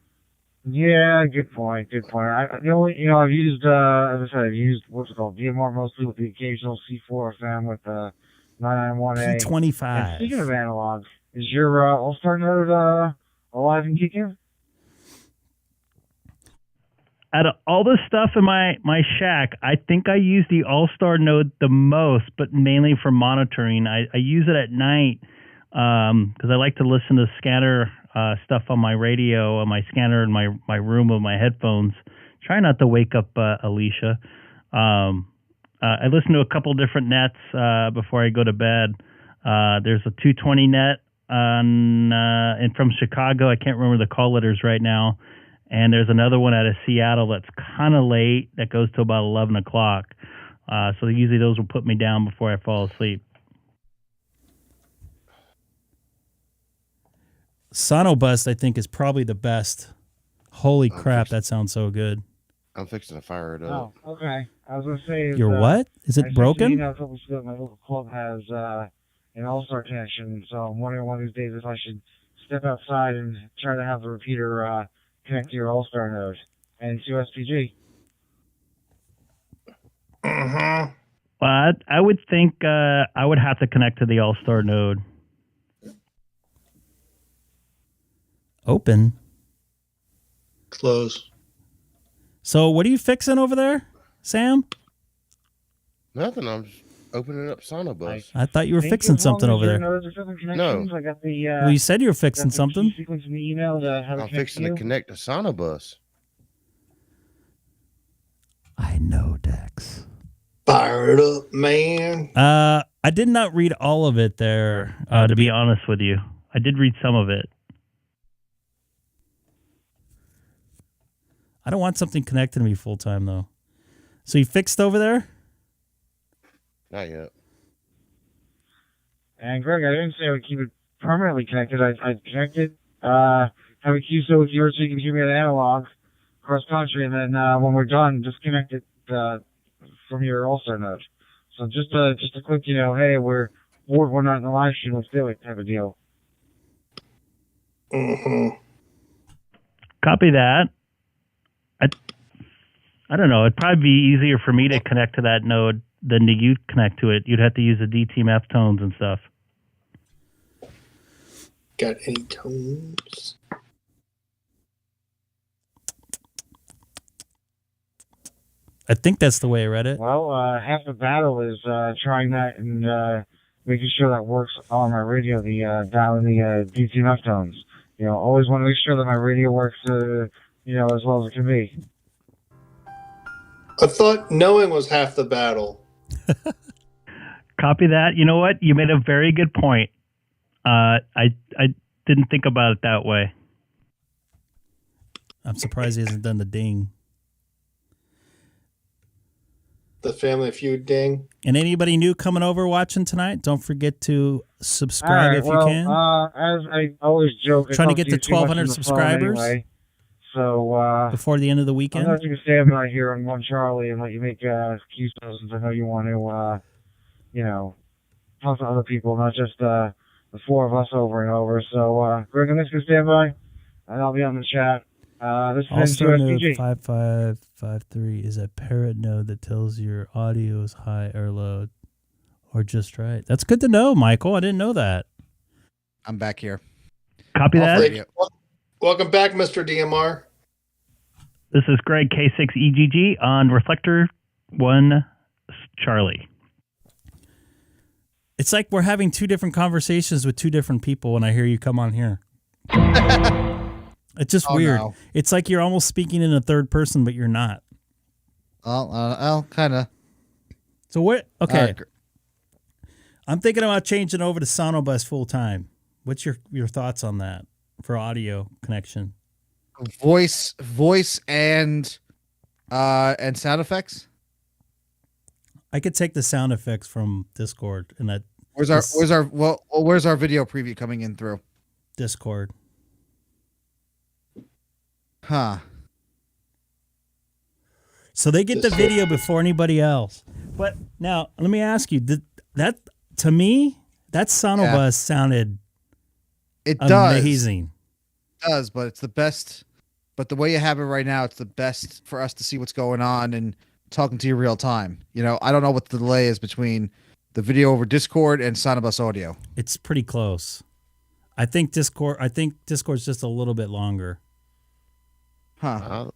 Yeah, good point. Good point. I've used, as I said, I've used what's it called, DMR mostly with the occasional C4FM with the 991A. P25. And speaking of analog, is your Allstar node alive and kicking? Out of all the stuff in my shack, I think I use the Allstar node the most, but mainly for monitoring. I use it at night because I like to listen to scatter stuff on my radio, on my scanner in my room with my headphones. Try not to wake up Alicia. I listen to a couple different nets before I go to bed. There's a 220 net and from Chicago. I can't remember the call letters right now. And there's another one out of Seattle that's kind of late that goes to about 11 o'clock. So usually those will put me down before I fall asleep. Sonobus, I think, is probably the best. Holy crap, that sounds so good. I'm fixing to fire it up. Oh, okay. I was gonna say. Your what? Is it broken? My local club has an Allstar connection, so I'm wondering one of these days if I should step outside and try to have the repeater connect to your Allstar node and to SPG. But I would think I would have to connect to the Allstar node. Open. Close. So what are you fixing over there, Sam? Nothing. I'm just opening up Sonobus. I thought you were fixing something over there. No. I got the. Well, you said you were fixing something. Sequence in the email to have I'm fixing to connect to Sonobus. I know, Dex. Fire it up, man. I did not read all of it there, to be honest with you. I did read some of it. I don't want something connected to me full time though. So you fixed over there? Not yet. And Greg, I didn't say I would keep it permanently connected. I connected, have a QSO with yours so you can hear me at analog cross country, and then when we're done, disconnect it from your Allstar node. So just a quick, hey, we're not in the live stream, let's do it type of deal. Mm-hmm. Copy that. I don't know. It'd probably be easier for me to connect to that node than to you connect to it. You'd have to use the DTMF tones and stuff. Got any tones? I think that's the way I read it. Well, half the battle is trying that and making sure that works on my radio, the dialing the DTMF tones. Always want to make sure that my radio works, as well as it can be. I thought knowing was half the battle. Copy that. You know what? You made a very good point. I didn't think about it that way. I'm surprised he hasn't done the ding. The Family Feud ding. And anybody new coming over watching tonight, don't forget to subscribe if you can. As I always joke, trying to get to 1,200 subscribers. Anyway, so before the end of the weekend. I'm not going to stand by here on One Charlie and let you make QSOs, since I know you want to, talk to other people, not just the four of us over and over. So, Greg, I'm just going to stand by, and I'll be on the chat. This is Allstar node SPG. 5553 is a parrot node that tells your audio is high or low or just right. That's good to know, Michael. I didn't know that. I'm back here. Copy that. Welcome back, Mr. DMR. This is Greg K6EGG on Reflector 1 Charlie. It's like we're having two different conversations with two different people when I hear you come on here. It's just weird. No. It's like you're almost speaking in a third person, but you're not. Well, kind of. So what? Okay. I'm thinking about changing over to Sonobus full time. What's your thoughts on that for audio connection? Voice and sound effects. I could take the sound effects from Discord and that. Where's our video preview coming in through? Discord. Huh. So they get the video before anybody else. But now let me ask you: that to me, that Sonobus sounded amazing. It does, but it's the best. But the way you have it right now, it's the best for us to see what's going on and talking to you real time. I don't know what the delay is between the video over Discord and Sonobus audio. It's pretty close. I think Discord's just a little bit longer. Huh.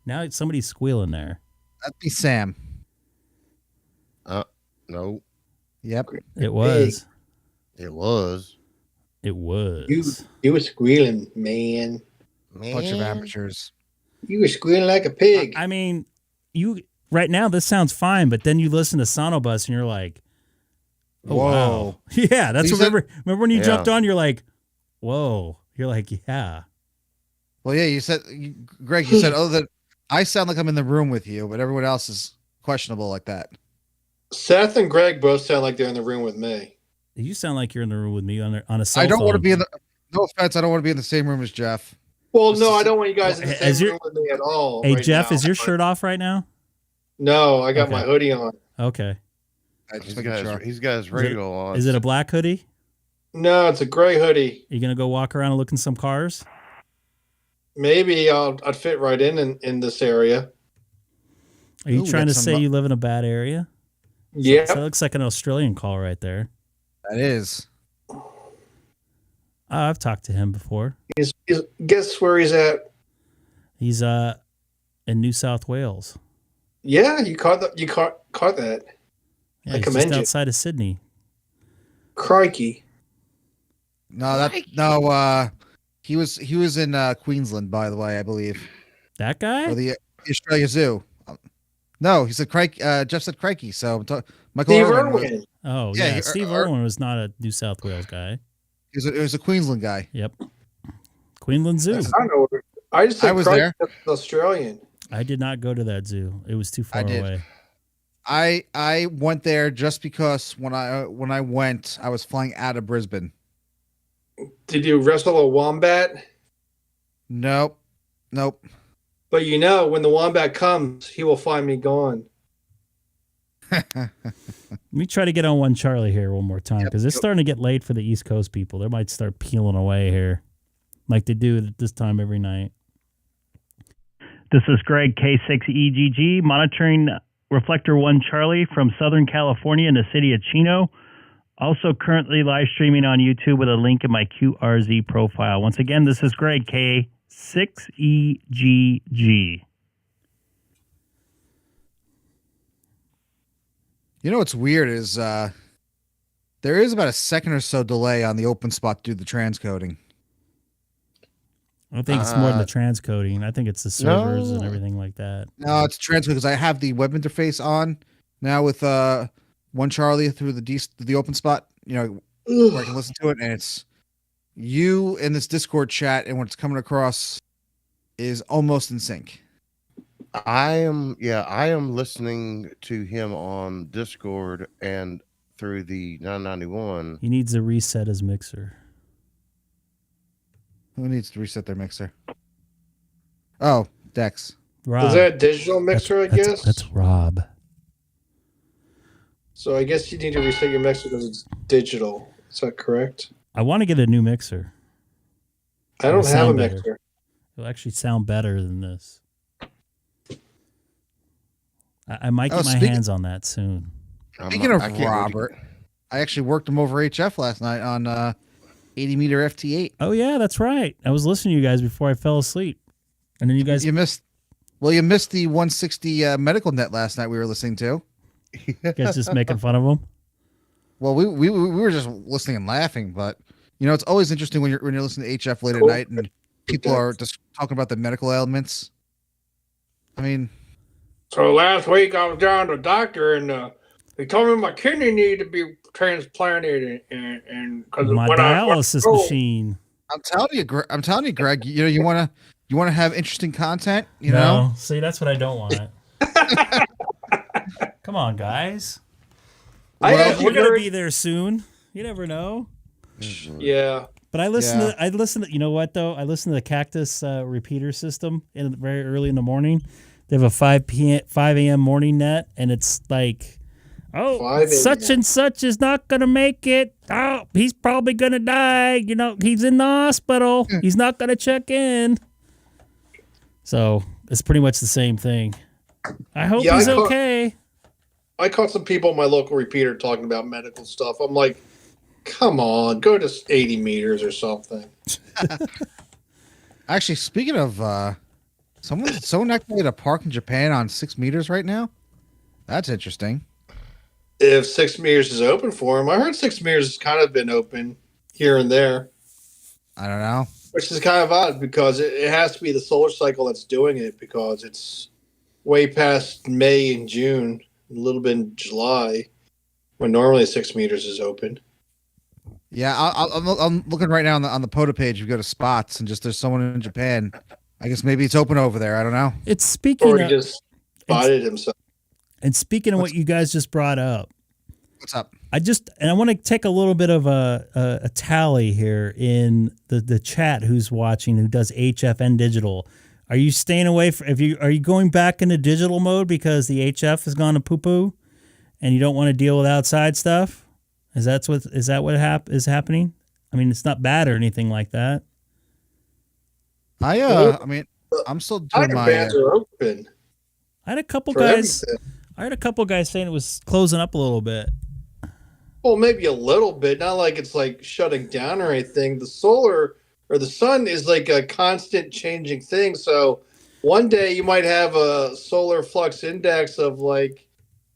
Now somebody's squealing there. That'd be Sam. No. Yep. It was. It was. It was. You were squealing, man. Bunch of amateurs. You were squealing like a pig. I mean, you right now this sounds fine, but then you listen to Sonobus and you're like, oh, Whoa. wow. Yeah, that's You what, said- remember when you Yeah. jumped on, you're like, whoa. You're like, yeah. Well, yeah, Greg, you said, that I sound like I'm in the room with you, but everyone else is questionable like that. Seth and Greg both sound like they're in the room with me. You sound like you're in the room with me on a cell I don't phone. want to be in the. No offense, I don't want to be in the same room as Jeff. Well, no, I don't want you guys in the As same your- room with me at all. Hey, right Jeff, now, is your but- shirt off right now? No, I got Okay. my hoodie on. Okay. He's got his radio on. Is it a black hoodie? No, it's a gray hoodie. You gonna go walk around and look in some cars? Maybe I'd fit right in this area. Are you Ooh, trying got to some say mu- you live in a bad area? Yeah, So that looks like an Australian call right there. That is. I've talked to him before. he's guess where he's at? He's in New South Wales. Yeah, you caught that. You caught that. Yeah, I he's commend just you. outside of Sydney. Crikey. No, he was in Queensland, by the way, I believe. That guy? Or the Australia Zoo. No, he said crikey. Jeff said crikey. So Michael Steve Irwin. Irwin. Oh, Yeah, yeah. Steve Irwin was not a New South Wales guy. It was a Queensland guy. Yep. Queensland Zoo. I don't know. I just said I was crikey, there. that's Australian. I did not go to that zoo. It was too far I did. away. I went there just because when I went, I was flying out of Brisbane. Did you wrestle a wombat? Nope. But when the wombat comes, he will find me gone. Let me try to get on one Charlie here one more time because it's starting to get late for the East Coast people. They might start peeling away here like they do at this time every night. This is Greg, K6EGG, monitoring Reflector 1 Charlie from Southern California in the city of Chino. Also currently live streaming on YouTube with a link in my QRZ profile. Once again, this is Greg, K6EGG. You know what's weird is there is about a second or so delay on the open spot due to the transcoding. I think it's more than the transcoding. I think it's the servers and everything like that. No, it's transcoding because I have the web interface on now with One Charlie through the open spot. Where I can listen to it, and it's you in this Discord chat, and what's coming across is almost in sync. I am listening to him on Discord and through the 991. He needs to reset his mixer. Who needs to reset their mixer? Oh, Dex. Rob. Is that a digital mixer, I guess? That's Rob. So I guess you need to reset your mixer because it's digital. Is that correct? I want to get a new mixer. I don't It'll have a sound better. mixer. It'll actually sound better than this. I might get my hands on that soon. Speaking of Robert, I actually worked him over HF last night on 80 meter FT8. Oh yeah, that's right. I was listening to you guys before I fell asleep, and then you guys you missed the 160 medical net last night we were listening to. You guys just making fun of them. Well, we were just listening and laughing, but it's always interesting when you're listening to HF late at night and people are just talking about the medical ailments. I mean, So last week I was down to the doctor and they told me my kidney needed to be transplanted and because My dialysis machine. I'm telling you, Greg. You want to have interesting content. You No, know. see, that's what I don't want. Come on, guys. We're gonna be there soon. You never know. Yeah. But I listen to. You know what though? I listen to the Cactus repeater system very early in the morning. They have a 5 a.m. morning net, and it's like, oh, such and such is not gonna make it. Oh, he's probably gonna die. He's in the hospital. He's not gonna check in. So it's pretty much the same thing. I hope he's okay. I caught some people in my local repeater talking about medical stuff. I'm like, come on, go to 80 meters or something. Actually, speaking of, someone activated a park in Japan on 6 meters right now. That's interesting. If 6 meters is open for him, I heard 6 meters has kind of been open here and there. I don't know. Which is kind of odd because it has to be the solar cycle that's doing it because it's way past May and June, a little bit in July, when normally 6 meters is open. Yeah, I'm looking right now on the POTA page. You go to spots and just there's someone in Japan. I guess maybe it's open over there. I don't know. It's speaking Or he of, just spotted himself. and speaking of what you guys just brought up, What's up? I want to take a little bit of a tally here in the chat. Who's watching? Who does HF and digital? Are you staying away from? Are you going back into digital mode because the HF has gone to poo poo, and you don't want to deal with outside stuff? Is that what is happening? I mean, it's not bad or anything like that. I mean, I'm still doing my. Bands are open. I had a couple for guys. everything. I heard a couple guys saying it was closing up a little bit. Well, maybe a little bit, not like it's like shutting down or anything. The solar or the sun is like a constant changing thing. So one day you might have a solar flux index of like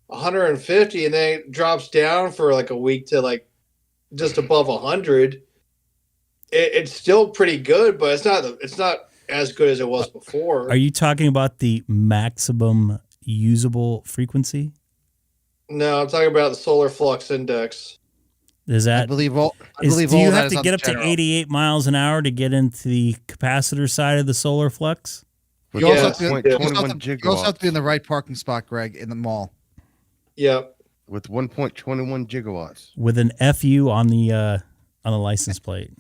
150 and then it drops down for like a week to like just above 100. It's still pretty good, but it's not as good as it was before. Are you talking about the maximum usable frequency? No, I'm talking about the solar flux index. Is that? I believe all. Do you that have is to on get the up to general. 88 miles an hour to get into the capacitor side of the solar flux? You also, Yes, have to, yeah. you also 21 have to- you also have to be in the right parking spot, Greg, in the mall. Yep. With 1.21 gigawatts. With an FU on the license plate.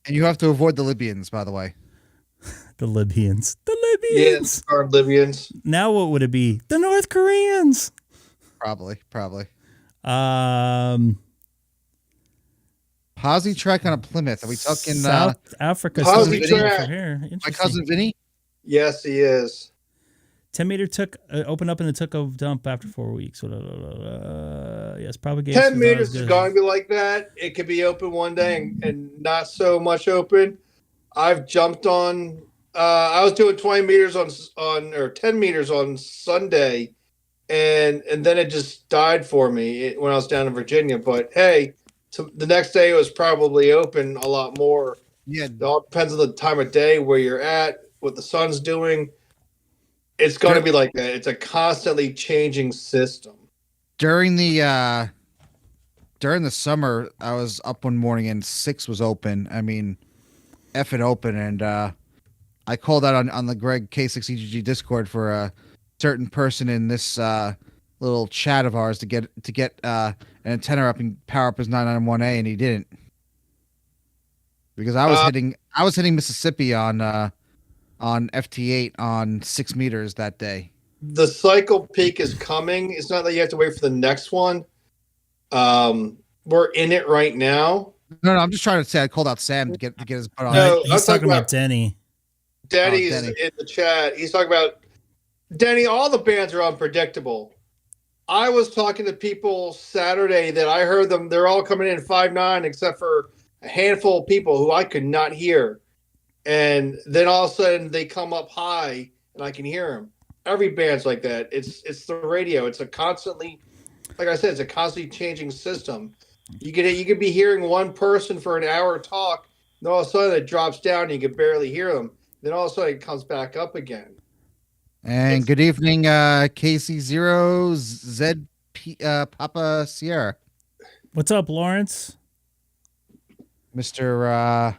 And you have to avoid the Libyans, by the way. The Libyans. The Yeah, Libyans. our Libyans. Now what would it be? The North Koreans. Probably. Positrack on a Plymouth. Are we talking South Africa? Positrack. Still for here. my Interesting. cousin Vinny? Yes, he is. 10 meter took opened up and it took a dump after 4 weeks. Yes, propagation. 10 is not meters as is good. going to be like that. It could be open one day and not so much open. I've jumped on. I was doing 20 meters on or 10 meters on Sunday, and then it just died for me when I was down in Virginia. But hey, the next day it was probably open a lot more. Yeah. It all depends on the time of day, where you're at, what the sun's doing. It's going to be like that. It's a constantly changing system. During the summer, I was up one morning and 6 was open. I mean, effing open, and I called out on the Greg K6EGG Discord for a certain person in this little chat of ours to get an antenna up and power up his 991A, and he didn't, because I was hitting Mississippi on FT8 on 6 meters that day. The cycle peak is coming. It's not that you have to wait for the next one. We're in it right now. No, I'm just trying to say I called out Sam to get his butt on. No, He's talking about Denny. Denny's Denny. in the chat. He's talking about Denny. All the bands are unpredictable. I was talking to people Saturday that I heard them. They're all coming in 5.9, except for a handful of people who I could not hear. And then all of a sudden they come up high and I can hear them. Every band's like that. It's the radio. It's a constantly, like I said, it's a constantly changing system. You could be hearing one person for an hour talk, and all of a sudden it drops down and you can barely hear them. Then all of a sudden it comes back up again. And good evening, KC0ZP Papa Sierra. What's up, Lawrence? Mr.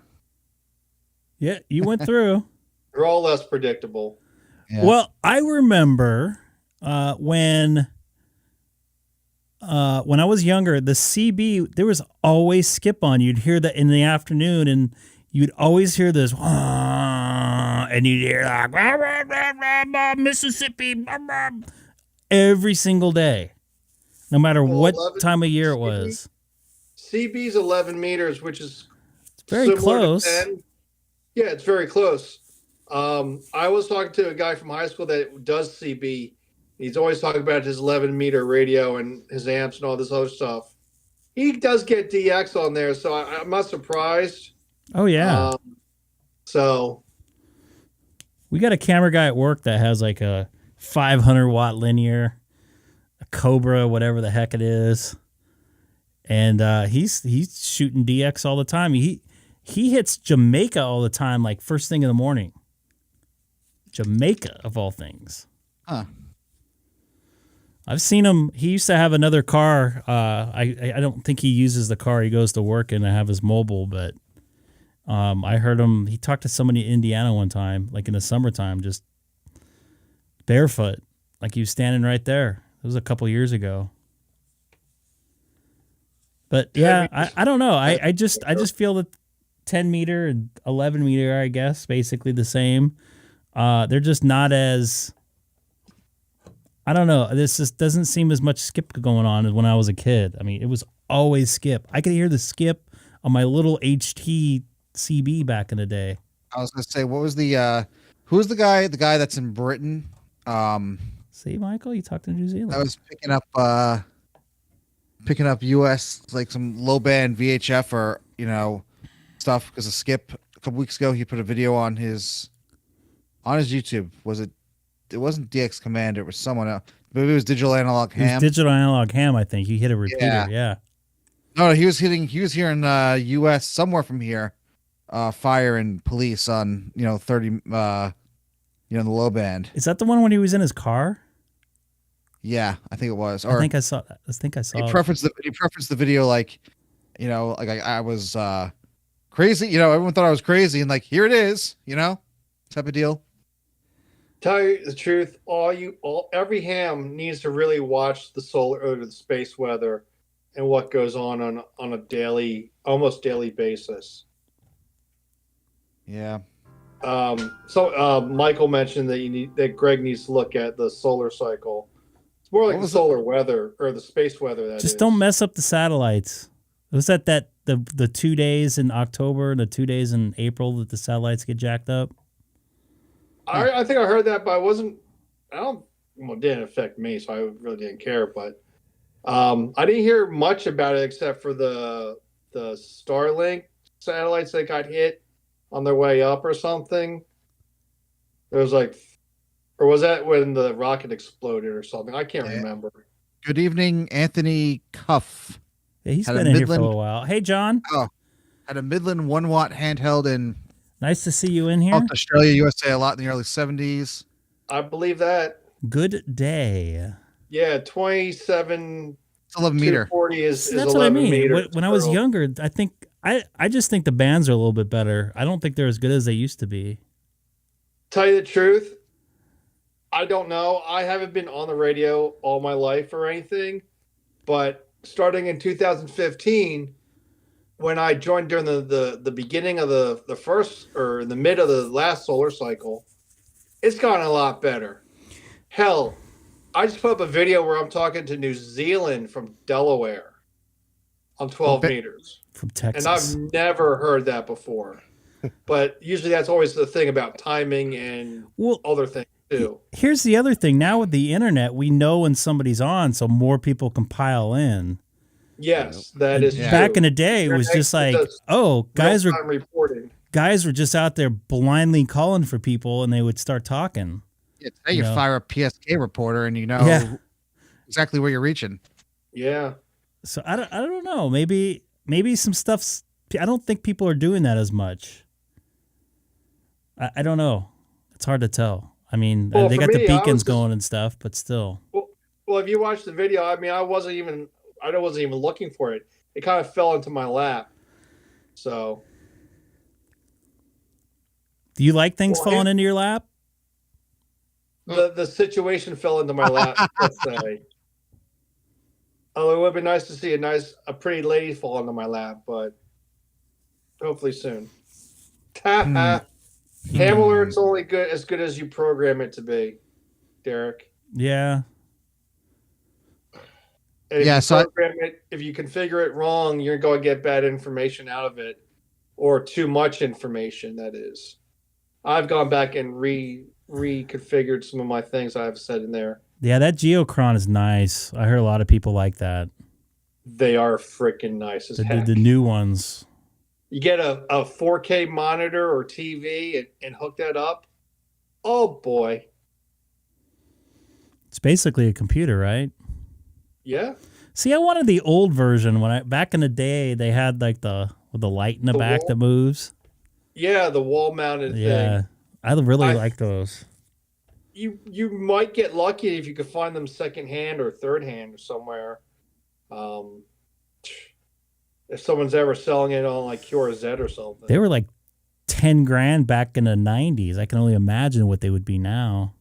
Yeah, you went through. They're all less predictable. Yeah. Well, I remember when I was younger, the CB, there was always skip on. You'd hear that in the afternoon, and you'd always hear this, and you'd hear like, "Rah, rah, rah, rah, rah, Mississippi," rah, rah, every single day, no matter what time of year it was. CB's 11 meters, which is Very similar to close. 10. Yeah, it's very close. I was talking to a guy from high school that does CB. He's always talking about his 11-meter radio and his amps and all this other stuff. He does get DX on there, so I'm not surprised. Oh, yeah. So We got a camera guy at work that has like a 500-watt linear, a Cobra, whatever the heck it is. and he's shooting DX all the time. He hits Jamaica all the time, like first thing in the morning. Jamaica of all things. Huh. I've seen him. He used to have another car. I don't think he uses the car. He goes to work and I have his mobile, but I heard him. He talked to somebody in Indiana one time, like in the summertime, just barefoot, like he was standing right there. It was a couple years ago. But yeah, I don't know. I just feel that 10 meter and 11 meter, I guess, basically the same. They're just not as. I don't know. This just doesn't seem as much skip going on as when I was a kid. I mean, it was always skip. I could hear the skip on my little HT CB back in the day. I was gonna say, what was the who's the guy that's in Britain? See, Michael, you talked to New Zealand. I was picking up US, like some low band VHF or stuff because of skip. A couple weeks ago, he put a video on his YouTube. It wasn't DX Commander. It was someone else. Maybe it was Digital Analog Ham. It was Digital Analog Ham, I think. He hit a repeater, yeah. No, he was here in U.S. somewhere from here. Fire and police on 30 in the low band. Is that the one when he was in his car? Yeah, I think it was. I think I saw that. He preferenced the video like I was crazy. Everyone thought I was crazy, and like here it is. Type of deal. Tell you the truth, every ham needs to really watch the solar or the space weather and what goes on a almost daily basis. Yeah. So Michael mentioned that Greg needs to look at the solar cycle. It's more like the solar weather or the space weather. Just don't mess up the satellites. Was that the 2 days in October and the 2 days in April that the satellites get jacked up? I think I heard that, but it didn't affect me, so I really didn't care. But I didn't hear much about it except for the Starlink satellites that got hit on their way up or something. There was or was that when the rocket exploded or something? I can't remember. Good evening, Anthony Cuff. Yeah, he's been in here for a while. Hey, John. Oh, had a Midland 1 watt handheld in. Nice to see you in here. Australia, USA a lot in the early 70s. I believe that. Good day. Yeah, 27. It's 11 meter. 40 is that's 11 what I mean. meters. When I was younger, I just think the bands are a little bit better. I don't think they're as good as they used to be. Tell you the truth, I don't know. I haven't been on the radio all my life or anything, but starting in 2015. When I joined during the beginning of the first or in the mid of the last solar cycle, it's gotten a lot better. Hell, I just put up a video where I'm talking to New Zealand from Delaware on 12 meters. From Texas. And I've never heard that before. But usually that's always the thing about timing and other things too. Here's the other thing. Now with the internet, we know when somebody's on, so more people can pile in. Yes, that is true. Back in the day, it was just like, guys were just out there blindly calling for people, and they would start talking. Yeah, today you fire a PSK reporter, and exactly where you're reaching. Yeah. So I don't know. Maybe some stuff's. I don't think people are doing that as much. I don't know. It's hard to tell. I mean, they got the beacons going and stuff, but still. Well, if you watch the video, I mean, I wasn't even looking for it. It kind of fell into my lap. So, do you like things falling into your lap? The situation fell into my lap. Let's say. Although it would be nice to see a pretty lady fall into my lap, but hopefully soon. Ham alert's only as good as you program it to be, Derek. Yeah. If you configure it wrong, you're going to get bad information out of it, or too much information. That is, I've gone back and reconfigured some of my things I've said in there. Yeah, that Geochron is nice. I heard a lot of people like that. They are freaking nice as heck. The new ones. You get a 4K monitor or TV and hook that up. Oh boy, it's basically a computer, right? Yeah. See, I wanted the old version when back in the day they had like the light in the back wall? that moves. Yeah, the wall mounted Yeah, thing. I really like those. You might get lucky if you could find them secondhand or third hand or somewhere. If someone's ever selling it on like QRZ or something. They were like 10 grand back in the 90s. I can only imagine what they would be now.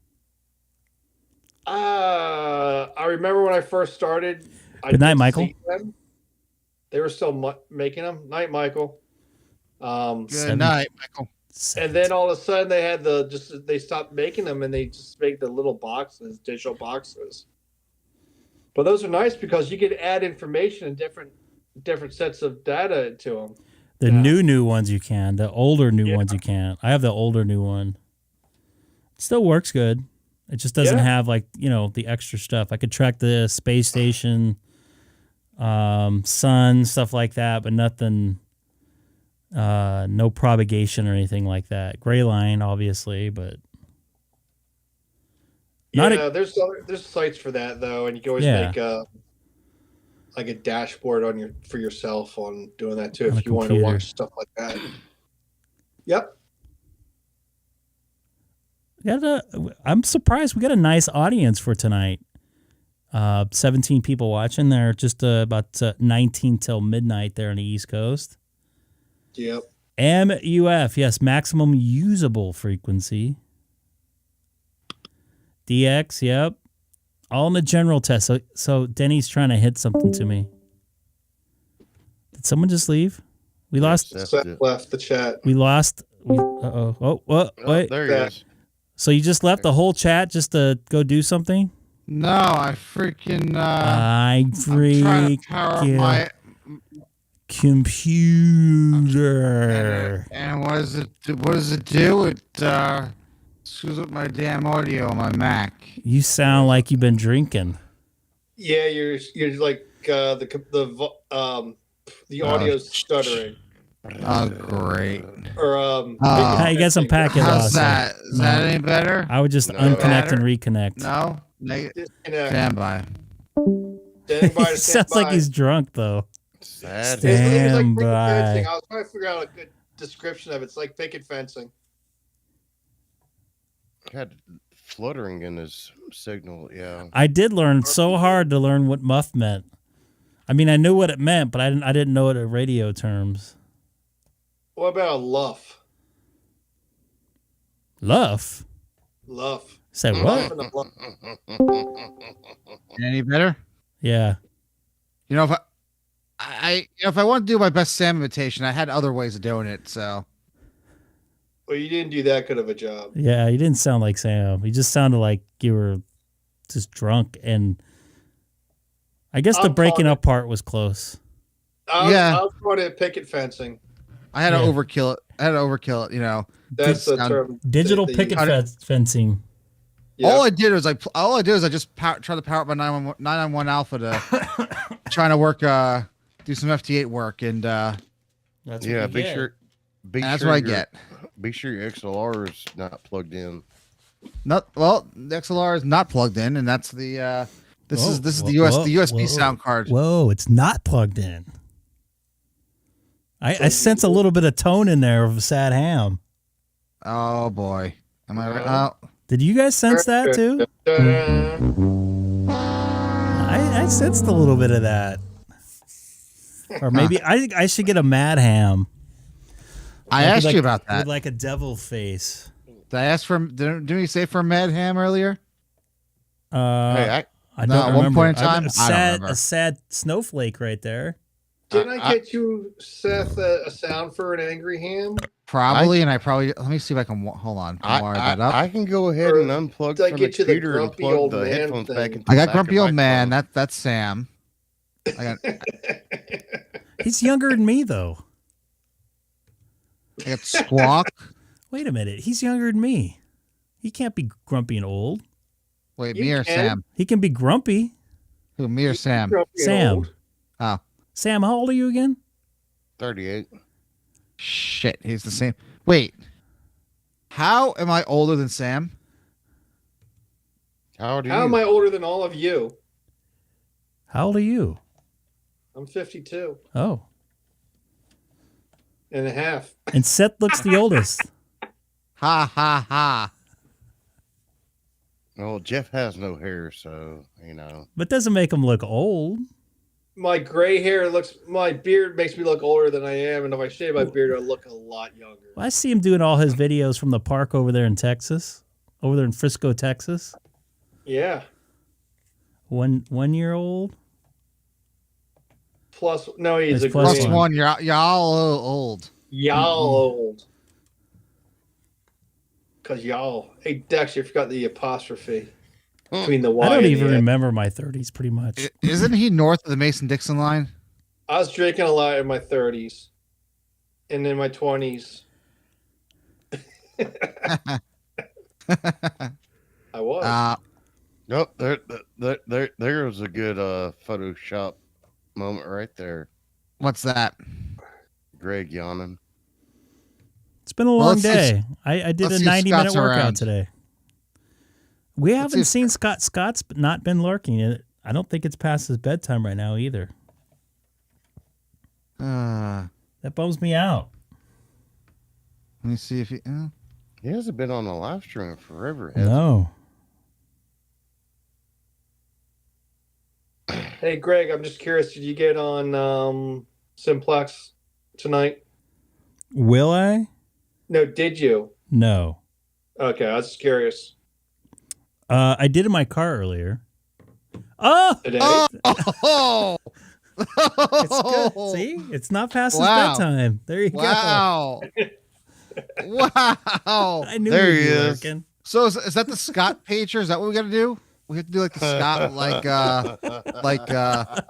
I remember when I first started. Good night, Michael. Them. They were still making them. Night, Michael. Good night, Michael. And then all of a sudden they had they stopped making them and they just make the little boxes, digital boxes. But those are nice because you could add information and different sets of data to them. The new ones you can. The older new ones you can't. I have the older new one. It still works good. It just doesn't have like, the extra stuff. I could track the space station, sun, stuff like that, but nothing, no propagation or anything like that. Gray line, obviously, but there's sites for that though, and you can always make like a dashboard for yourself on doing that too if you want to watch stuff like that. Yep. I'm surprised we got a nice audience for tonight. 17 people watching. There just about 19 till midnight there on the East Coast. Yep. MUF, yes, maximum usable frequency. DX, yep. All in the general test. So Denny's trying to hit something to me. Did someone just leave? We lost. Seth left the chat. We lost. Wait. There he is. So you just left the whole chat just to go do something? No, I freaking. I'm trying to power up my computer. And what does it do? It screws up my damn audio on my Mac. You sound like you've been drinking. Yeah, you're like the audio's stuttering. Oh, great. Or you got some packet How's loss. that? Is that any better? I would just unconnect and reconnect. No. Stand by. He sounds like he's drunk though. Sad. Stand like by. fencing. I was trying to figure out a good description of it. It's like picket fencing. Had fluttering in his signal. Yeah. I did learn so hard to learn what muff meant. I mean, I knew what it meant, but I didn't know it in radio terms. What about a luff? Luff? Luff. Say what? Any better? Yeah. If if I want to do my best Sam imitation, I had other ways of doing it. So. Well, you didn't do that good of a job. Yeah, you didn't sound like Sam. You just sounded like you were just drunk, and I guess the breaking up part was close. I was trying to picket fencing. I had to overkill it. That's the term. Digital picket fencing. Yeah. All I did was I just tried to power up my 991 Alpha to trying to work, do some FT8 work, and that's what that's what I get. Be sure your XLR is not plugged in. The XLR is not plugged in, and that's the this is the USB sound card. Whoa, it's not plugged in. I sense a little bit of tone in there of sad ham. Oh boy, am I right? Oh. Did you guys sense that too? I sensed a little bit of that. Or maybe I should get a mad ham. I asked you about that. With like a devil face. Did I ask for? Didn't we say for mad ham earlier? I don't at remember. one point in time, A sad snowflake right there. Didn't I get you, Seth, a sound for an angry ham? Probably, let me see if I can. Hold on. Wire that up. I can go ahead and unplug from the computer and plug the headphones back into. I got grumpy old man. That's Sam. He's younger than me though. I got Squawk. Wait a minute. He's younger than me. He can't be grumpy and old. Wait, me or Sam? He can be grumpy. Who, me or Sam? Sam. Oh. Sam, how old are you again? 38. Shit, he's the same. Wait. How am I older than Sam? How am I older than all of you? How old are you? I'm 52 Oh. and a half. And Seth looks the oldest. Ha ha ha. Well, Jeff has no hair, so you know. But doesn't make him look old. My gray hair my beard makes me look older than I am, and if I shave my beard, I look a lot younger. I see him doing all his videos from the park over there in Texas, over there in Frisco, Texas. Yeah. 1 year old. No, he's a plus green. one. Y'all old. Y'all old. Cause y'all. Hey Dex, you forgot the apostrophe between the Y. I don't and even the A. remember my 30s pretty much. Isn't he north of the Mason-Dixon line? I was drinking a lot in my 30s, and in my 20s. I was. Nope. There was a good Photoshop moment right there. What's that? Greg yawning. It's been a long day. I did a 90-minute workout around today. We haven't seen Scott. Scott's not been lurking. I don't think it's past his bedtime right now either. That bums me out. Let me see if he... He hasn't been on a live stream forever, has No. Hey Greg, I'm just curious. Did you get on Simplex tonight? Will I? No, did you? No. Okay, I was just curious. I did in my car earlier. Oh! Today? Oh! It's good. See? It's not past his bedtime. There you go. Wow. I knew there he'd he be is. lurking. So is that the Scott pager? Is that what we got to do? We have to do like the Scott,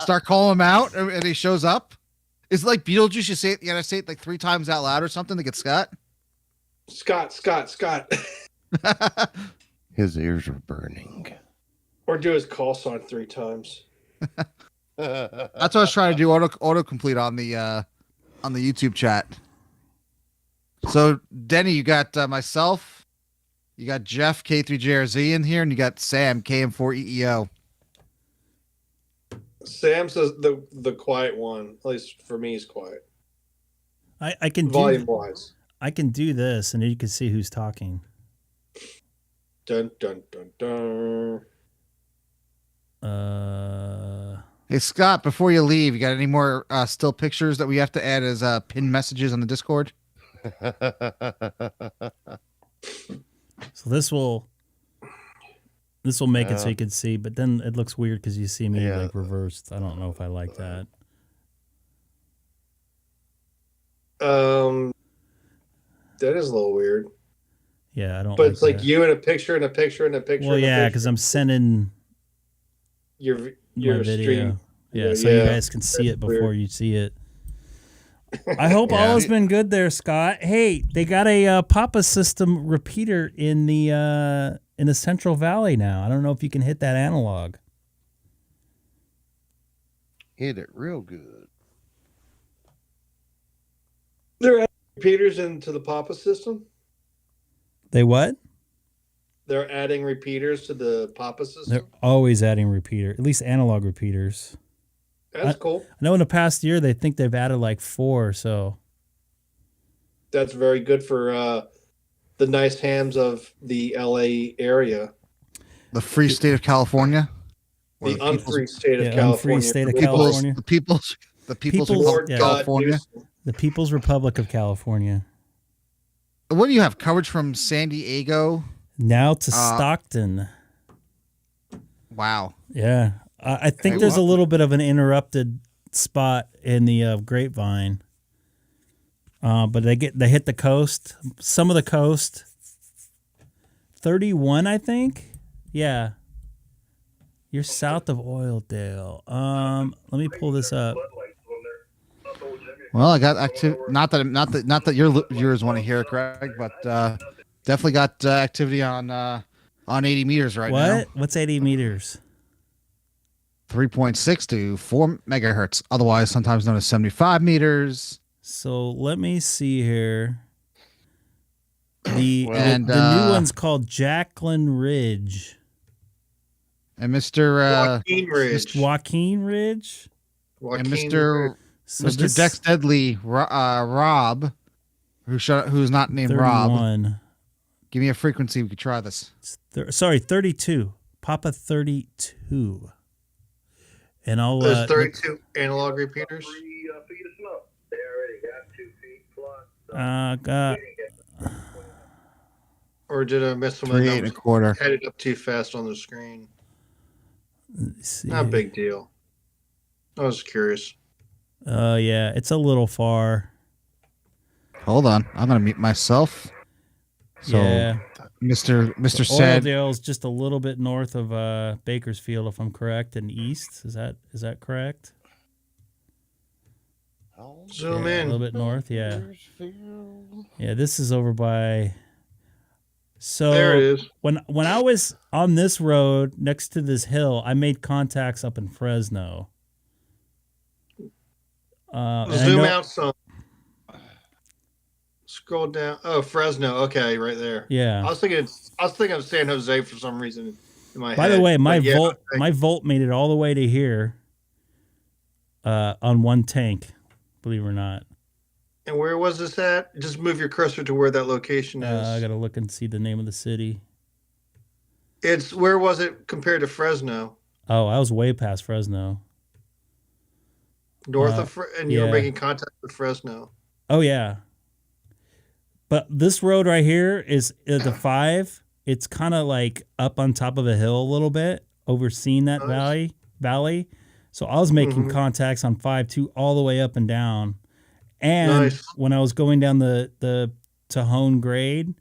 start calling him out and he shows up. Is it like Beetlejuice? You gotta say it like 3 times out loud or something to get Scott. Scott. His ears are burning. Or do his call sign 3 times. That's what I was trying to do. Autocomplete on the YouTube chat. So Denny, you got myself. You got Jeff K3JRZ in here, and you got Sam KM4EEO. Sam's the quiet one. At least for me, he's quiet. I can volume wise. I can do this, and you can see who's talking. Dun dun dun dun. Hey Scott, before you leave, you got any more still pictures that we have to add as pinned messages on the Discord? So this will make it so you can see, but then it looks weird because you see me like reversed. I don't know if I like that. That is a little weird. Yeah, I don't. But like it's like that. you in a picture and a picture and a picture. Well, and a yeah, picture. because I'm sending your my video. stream. Yeah, so you guys can see it before you see it. I hope all has been good there, Scott. Hey, they got a Papa System repeater in the Central Valley now. I don't know if you can hit that analog. Hit it real good. They're adding repeaters into the Papa system. They what? They're adding repeaters to the Papa system. They're always adding repeater, at least analog repeaters. That's cool. I know in the past year they think they've added like 4. So that's very good for the nice hams of the LA area. The free state of California. The unfree state of California. Unfree state of California. The People's Republic of California. The People's Republic of California. What do you have? Coverage from San Diego now to Stockton. Wow. Yeah. I think there's a little bit of an interrupted spot in the grapevine. But they hit the coast. Some of the coast. 31, I think. Yeah. You're south of Oildale. Let me pull this up. Well, I got active. Not that your viewers want to hear it, Greg, but definitely got activity on 80 meters right now. What? What's 80 meters? 3.6 to 4 megahertz, otherwise sometimes known as 75 meters. So let me see here. The new one's called Jacqueline Ridge. And Mr. Joaquin Ridge. Mr. Joaquin Ridge. And Mr. So Mr. this- Dex Deadly Rob, who's not named 31. Rob. Give me a frequency. We could try this. Sorry, 32. Papa 32. And I'll. There's 32 analog repeaters. Got. Or did I miss some 3 of 8 them? 1/4. Headed up too fast on the screen. Let's see. Not a big deal. I was curious. Yeah, it's a little far. Hold on. I'm going to mute myself. So, Yeah. Mr. said. Oildale's just a little bit north of Bakersfield, if I'm correct, and east. Is that correct? Zoom Yeah, in. a little bit north. Yeah. Yeah, this is over by. So There it is. When I was on this road next to this hill, I made contacts up in Fresno. And I Zoom know- out some. Scroll down. Oh, Fresno. Okay, right there. Yeah. I was thinking of San Jose for some reason in my By head. the way, But yeah, my volt made it all the way to here. On one tank, believe it or not. And where was this at? Just move your cursor to where that location is. I gotta look and see the name of the city. It's where was it compared to Fresno? Oh, I was way past Fresno. North of and you were yeah. making contact with Fresno. Oh yeah. But this road right here is the 5. It's kind of like up on top of a hill a little bit, overseeing that valley. So I was making contacts on 5-2 all the way up and down. And when I was going down the Tejon grade,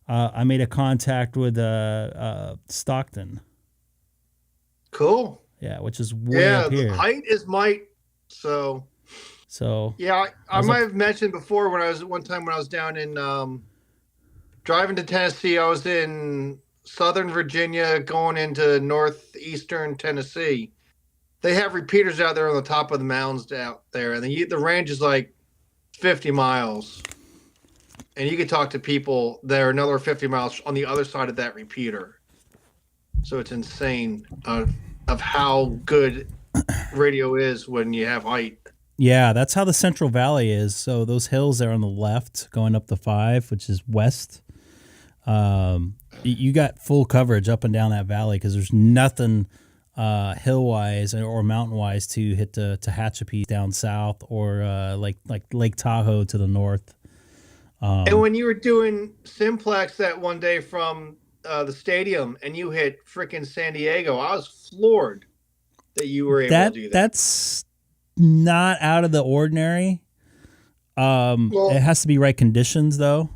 I made a contact with Stockton. Cool. Yeah, which is way up the here. height is might. So yeah, I might have mentioned before when I was down in driving to Tennessee. I was in Southern Virginia going into northeastern Tennessee. They have repeaters out there on the top of the mountains out there, and the range is like 50 miles. And you can talk to people that are another 50 miles on the other side of that repeater. So it's insane of how good radio is when you have height. Yeah, that's how the Central Valley is. So those hills there on the left going up the 5, which is west, you got full coverage up and down that valley because there's nothing hill-wise or mountain-wise to hit to Tehachapi down south or like Lake Tahoe to the north. And when you were doing Simplex that one day from the stadium and you hit freaking San Diego, I was floored that you were able to do that. That's not out of the ordinary. It has to be right conditions, though.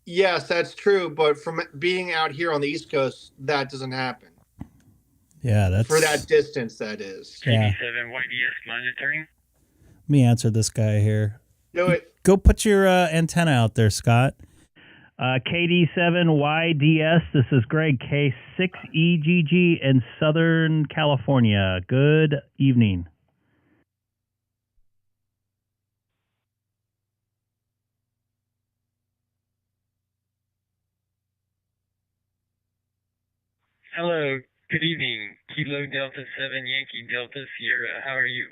Yes, that's true. But from being out here on the East Coast, that doesn't happen. Yeah, that's for that distance. That is. Yeah. 7 YDS monitoring. Let me answer this guy here. Do it. Go put your antenna out there, Scott. KD7YDS. This is Greg, K6EGG in Southern California. Good evening. Hello, good evening. Kilo Delta 7 Yankee Delta Sierra. How are you?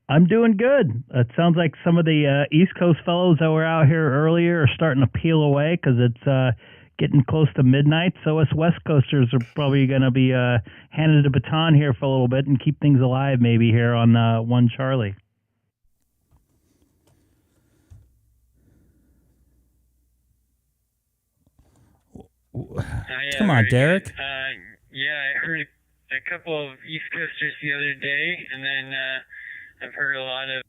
I'm doing good. It sounds like some of the East Coast fellows that were out here earlier are starting to peel away because it's getting close to midnight. So us West Coasters are probably going to be handed the baton here for a little bit and keep things alive maybe here on 1 Charlie. Come on, Derek. Yeah, I heard a couple of East Coasters the other day, and then I've heard a lot of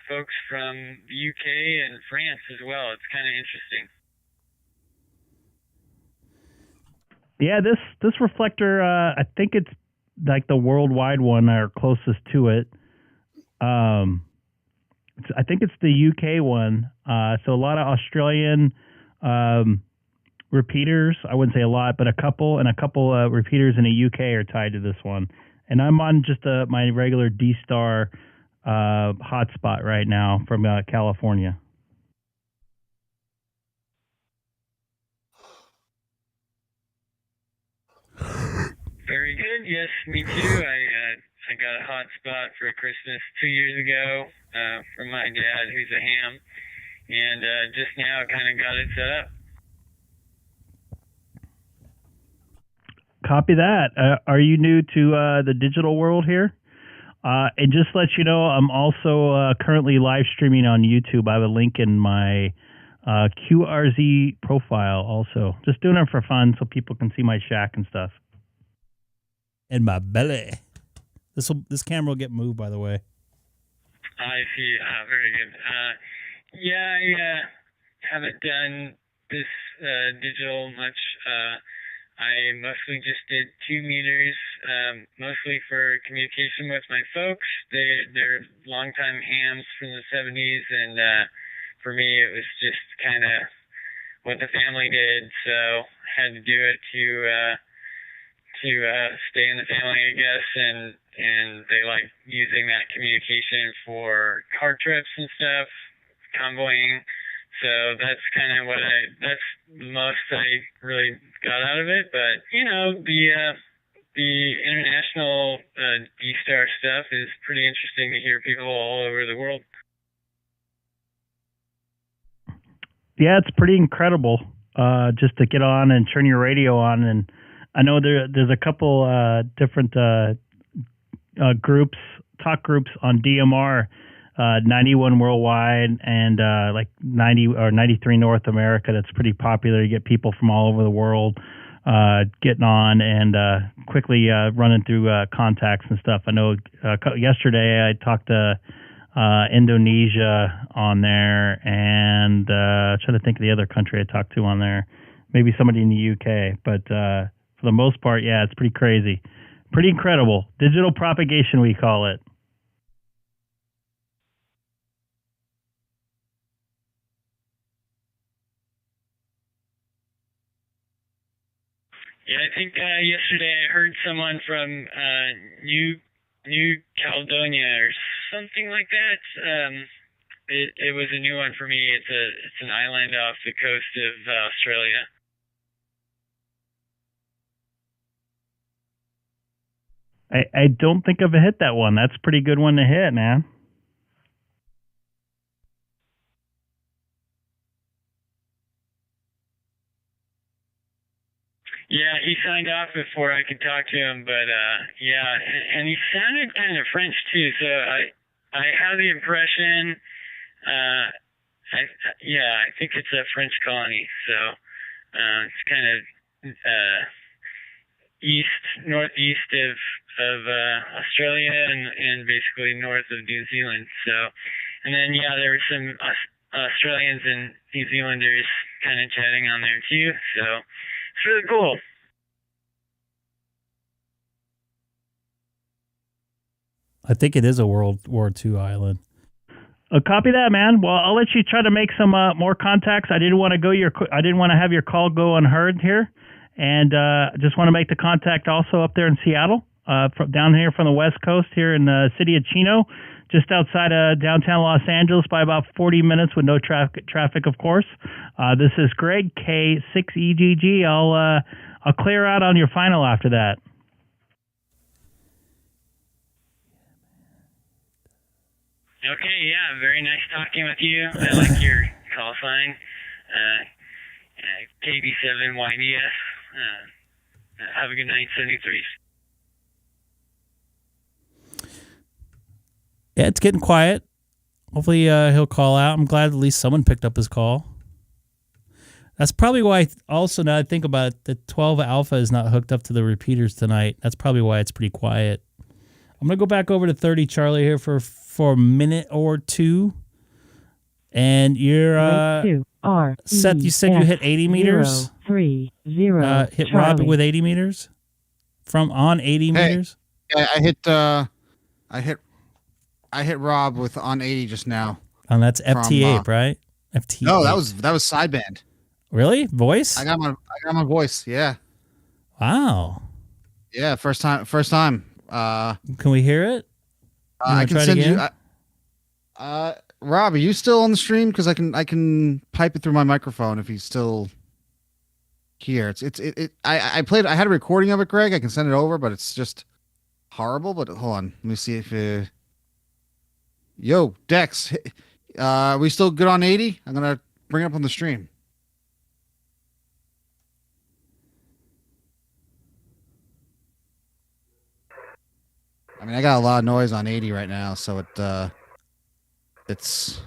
folks from the UK and France as well. It's kind of interesting. Yeah, this reflector, I think it's like the worldwide one or closest to it. I think it's the UK one. So a lot of Australian repeaters. I wouldn't say a lot, but a couple repeaters in the UK are tied to this one. And I'm on just my regular DStar hotspot right now from California. very good. Yes, me too. I got a hot spot for Christmas 2 years ago from my dad, who's a ham, and just now kind of got it set up. Copy that. Are you new to the digital world here? And just to let you know, I'm also currently live streaming on YouTube. I have a link in my QRZ profile also. Just doing it for fun so people can see my shack and stuff. And my belly. This camera will get moved, by the way. I see. Very good. Yeah, I haven't done this digital much. I mostly just did 2 meters, mostly for communication with my folks. They're longtime hams from the 70s, and for me, it was just kind of what the family did, so had to do it to stay in the family, I guess, and they like using that communication for car trips and stuff, convoying. So that's kind of that's the most I really got out of it. But, you know, the international DStar stuff is pretty interesting to hear people all over the world. Yeah, it's pretty incredible just to get on and turn your radio on. And I know there's a couple different groups, talk groups on DMR, 91 worldwide and like 90 or 93 North America. That's pretty popular. You get people from all over the world getting on and quickly running through contacts and stuff. I know yesterday I talked to Indonesia on there, and trying to think of the other country I talked to on there. Maybe somebody in the UK, but for the most part, yeah, it's pretty crazy. Pretty incredible. Digital propagation, we call it. Yeah, I think yesterday I heard someone from New Caledonia or something like that. It was a new one for me. It's an island off the coast of Australia. I don't think I've hit that one. That's a pretty good one to hit, man. Yeah, he signed off before I could talk to him, but yeah, and he sounded kind of French too. So I have the impression, I think it's a French colony. So it's kind of northeast of Australia and basically north of New Zealand. So, and then yeah, there were some Australians and New Zealanders kind of chatting on there too. So. It's really cool. I think it is a World War II island. Copy that, man. Well, I'll let you try to make some more contacts. I didn't want to have your call go unheard here, and just want to make the contact also up there in Seattle, down here from the West Coast, here in the city of Chino, just outside of downtown Los Angeles by about 40 minutes with no traffic, of course. This is Greg, K6EGG. I'll clear out on your final after that. Okay, yeah, very nice talking with you. I like your call sign, KB7YDS. Have a good night, 73. Yeah, it's getting quiet. Hopefully he'll call out. I'm glad at least someone picked up his call. That's probably why, also now I think about it, the 12 Alpha is not hooked up to the repeaters tonight. That's probably why it's pretty quiet. I'm going to go back over to 30 Charlie here for a minute or two. And you're Seth, you said you hit 80 meters? 30 hit Rob with 80 meters? From on 80 meters? Yeah, I hit Rob with on 80 just now. And that's FT8, right? FT8. No, that was sideband. Really? Voice? I got my voice. Yeah. Wow. Yeah, first time. Can we hear it? I can send you. Rob, are you still on the stream? Because I can pipe it through my microphone if he's still. here. I played. I had a recording of it, Greg. I can send it over, but it's just horrible. But hold on, let me see if. Yo, Dex, are we still good on 80? I'm gonna bring it up on the stream. I mean, I got a lot of noise on 80 right now, so it's.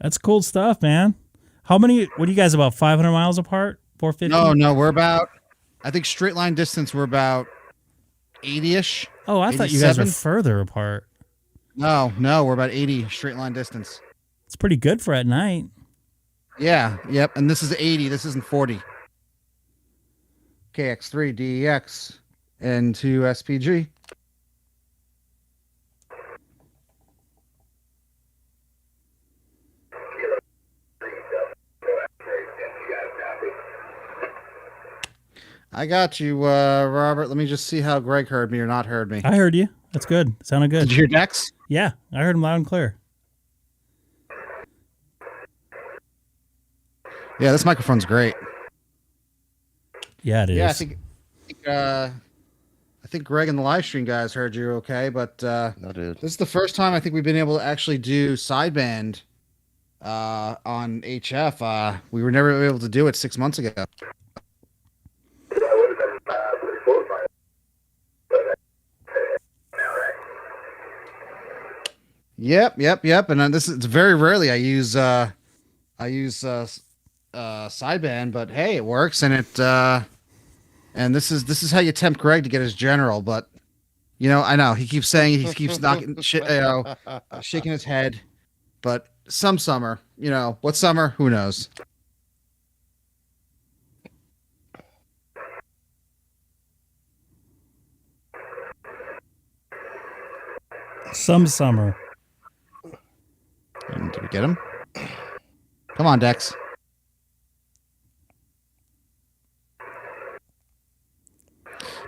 That's cool stuff, man. How many? What are you guys, about 500 miles apart? 450? No, we're about. I think straight line distance we're about 80-ish. Oh, I thought you guys were further apart. No, we're about 80 straight line distance. It's pretty good for at night. Yeah, yep. And this is 80. This isn't 40. KX3 DEX and 2 SPG. I got you, Robert. Let me just see how Greg heard me or not heard me. I heard you. That's good. It sounded good. Did you hear Dex? Yeah, I heard him loud and clear. Yeah, this microphone's great. Yeah, it is. Yeah, I think Greg and the live stream guys heard you okay, but this is the first time I think we've been able to actually do sideband on HF. We were never able to do it 6 months ago. Yep. And it's very rarely I use sideband, but hey, it works, and and this is how you tempt Greg to get his general. But I know he keeps saying he keeps knocking shit, shaking his head. But some summer, what summer? Who knows? Some summer. Did we get him? Come on, Dex.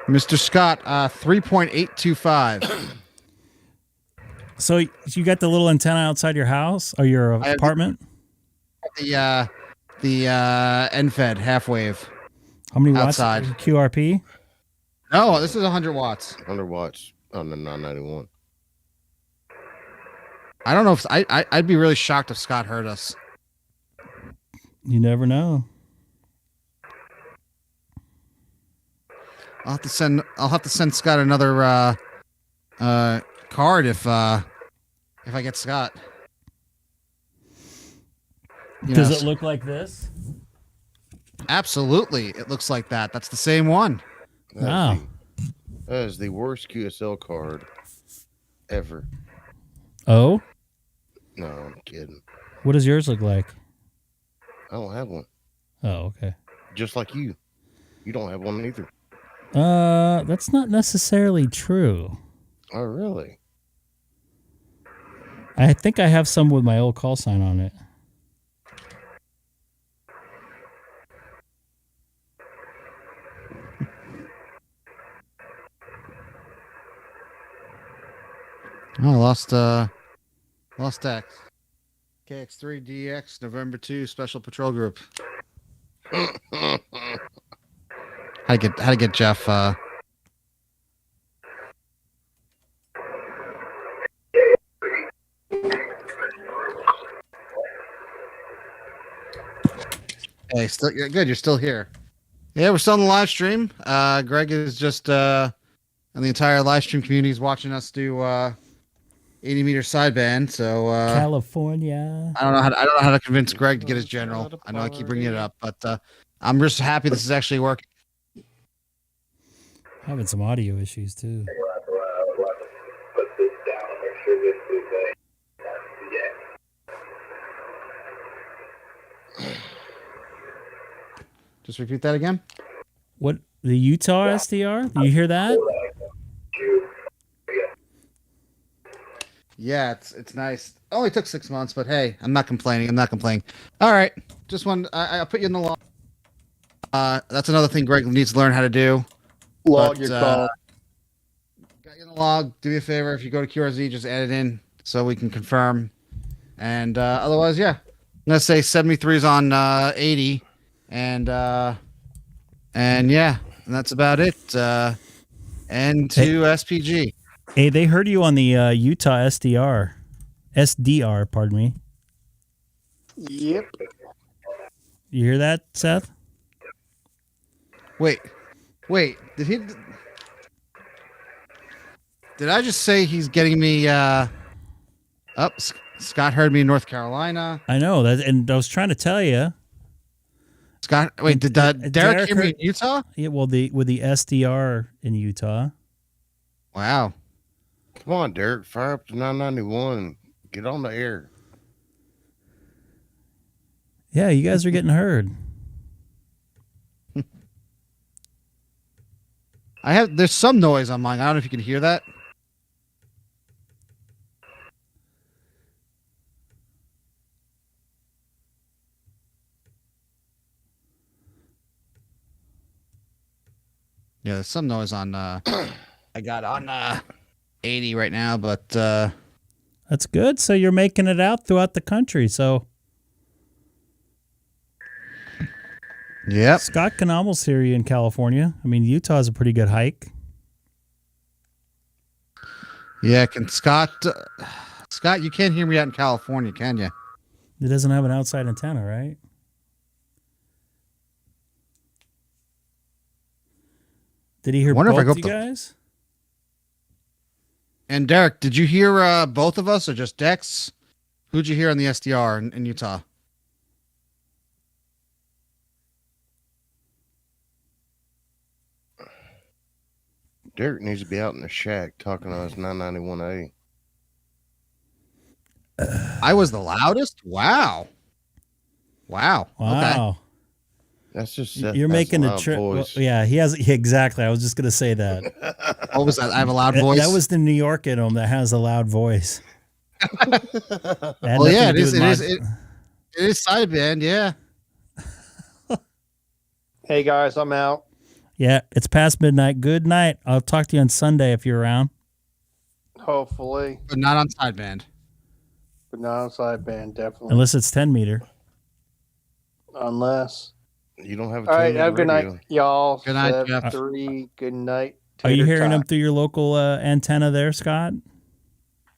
Mr. Scott, 3.825. So you got the little antenna outside your house or your apartment? The NFED half wave. How many watts? Outside. QRP? No, this is 100 watts. 100 watts on the 991. I don't know if I'd be really shocked if Scott heard us. You never know. I'll have to send Scott another card if I get Scott. Does it look like this? Absolutely, it looks like that. That's the same one. Wow. That is the worst QSL card ever. Oh? No, I'm kidding. What does yours look like? I don't have one. Oh, okay. Just like you. You don't have one either. That's not necessarily true. Oh, really? I think I have some with my old call sign on it. Oh, I lost Dex. KX3DX November 2 Special Patrol Group. How to get Jeff Hey, you're good. You're still here. Yeah, we're still on the live stream. Greg is just and the entire live stream community is watching us do 80-meter sideband. So California. I don't know how to convince Greg to get his general. I know I keep bringing it up, but I'm just happy this is actually working. Having some audio issues too. Just repeat that again. What, the Utah SDR? Do you hear that? Yeah, it's nice. Only took 6 months, but hey, I'm not complaining. All right, just one. I'll put you in the log. That's another thing Greg needs to learn how to do. Log your call. Got you in the log. Do me a favor. If you go to QRZ, just add it in so we can confirm. And otherwise, yeah, gonna say 73 is on 80, and yeah, and that's about it. And to SPG. Hey, they heard you on the Utah SDR, pardon me. Yep. You hear that, Seth? Wait, did I just say he's getting me Scott heard me in North Carolina. I know that, and I was trying to tell you. Scott, wait, did Derek hear me in Utah? Yeah, well, with the SDR in Utah. Wow. Come on, Derek, fire up to 991. Get on the air. Yeah, you guys are getting heard. There's some noise on mine. I don't know if you can hear that. Yeah, there's some noise on I got on 80 right now, but that's good. So you're making it out throughout the country. So yep. Scott can almost hear you in California. I mean, Utah's a pretty good hike. Yeah, can Scott, you can't hear me out in California, can you? It doesn't have an outside antenna, right? Did he hear both you guys? And Derek, did you hear both of us or just Dex? Who'd you hear on the SDR in Utah? Derek needs to be out in the shack talking on his 991A. I was the loudest? Wow. Okay. That's just you're making the trip. Well, yeah, he has. Exactly. I was just going to say that. What was that? I have a loud voice. That was the New York in him that has a loud voice. Well, yeah, it is sideband. Yeah. Hey guys, I'm out. Yeah, it's past midnight. Good night. I'll talk to you on Sunday if you're around. Hopefully, but not on sideband. Definitely. Unless it's 10 meter. Unless. You don't have a all right, have a good radio. night, y'all. Good night, Jeff. 3. Good night. Are you hearing them through your local antenna there, Scott?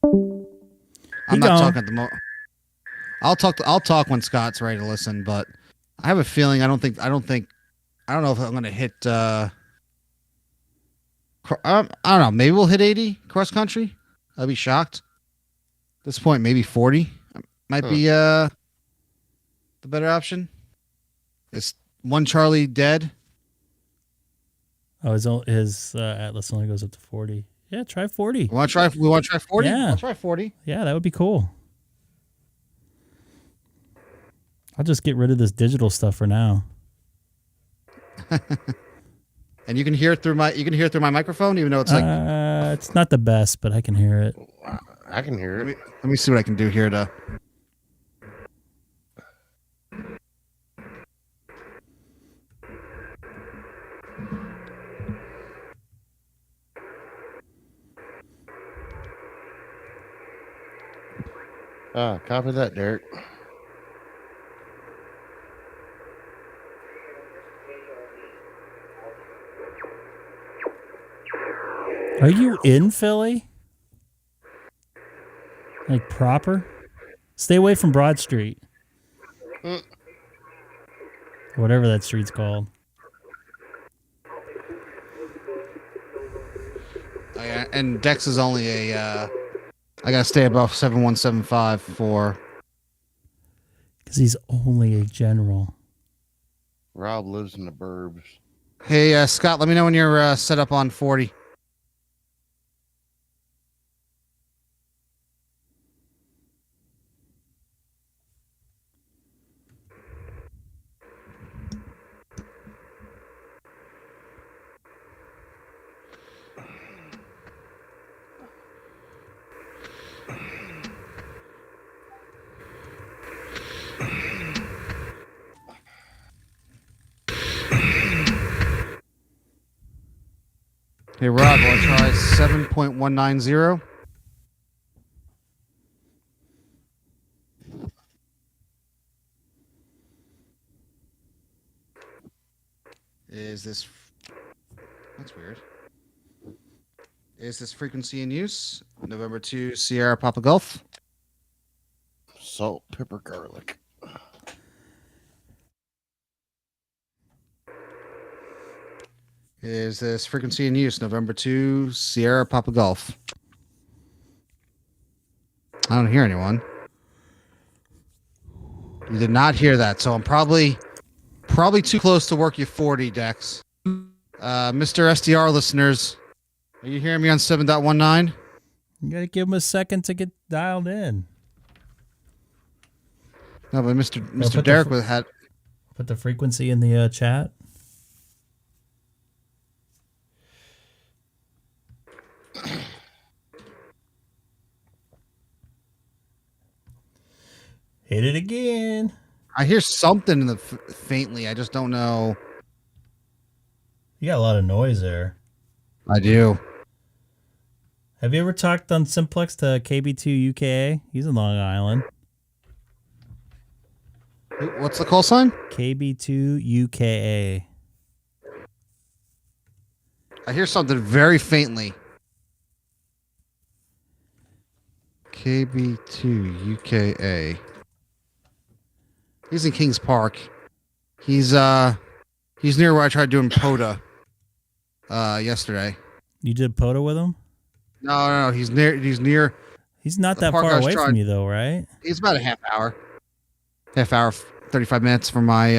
I'm not talking at the moment. I'll talk when Scott's ready to listen, but I have a feeling I don't know if I'm going to hit I don't know, maybe we'll hit 80 cross country. I'll be shocked. At this point, maybe 40 might be the better option. It's one Charlie dead. Oh, his Atlas only goes up to 40. Yeah, try 40. We want to try 40? Yeah. I'll try 40. Yeah, that would be cool. I'll just get rid of this digital stuff for now. And you can hear it through my microphone, even though it's like it's not the best, but I can hear it. I can hear it. Let me see what I can do here to. Copy that, Derek. Are you in Philly? Like proper? Stay away from Broad Street. Whatever that street's called. Oh, yeah, and Dex is only a I gotta stay above 7175 for. Because he's only a general. Rob lives in the burbs. Hey, Scott, let me know when you're set up on 40. Hey, Rob, want to try 7.190? Is this... That's weird. Is this frequency in use? November 2, Sierra Papa Golf. Salt, pepper, garlic. Is this frequency in use? November 2, Sierra Papa Golf. I don't hear anyone. You did not hear that, so I'm probably too close to work you 40, Dex. Mr. SDR listeners, are you hearing me on 7.19? You got to give him a second to get dialed in. No, but Mr. Derek had... Put the frequency in the chat. Hit it again. I hear something in the faintly. I just don't know. You got a lot of noise there. I do. Have you ever talked on Simplex to KB2 UKA? He's in Long Island. What's the call sign? KB2 UKA. I hear something very faintly. KB2 UKA. He's in Kings Park. He's near where I tried doing POTA yesterday. You did POTA with him? No, he's near He's not that far away from you though, right? He's about a half hour. 35 minutes from my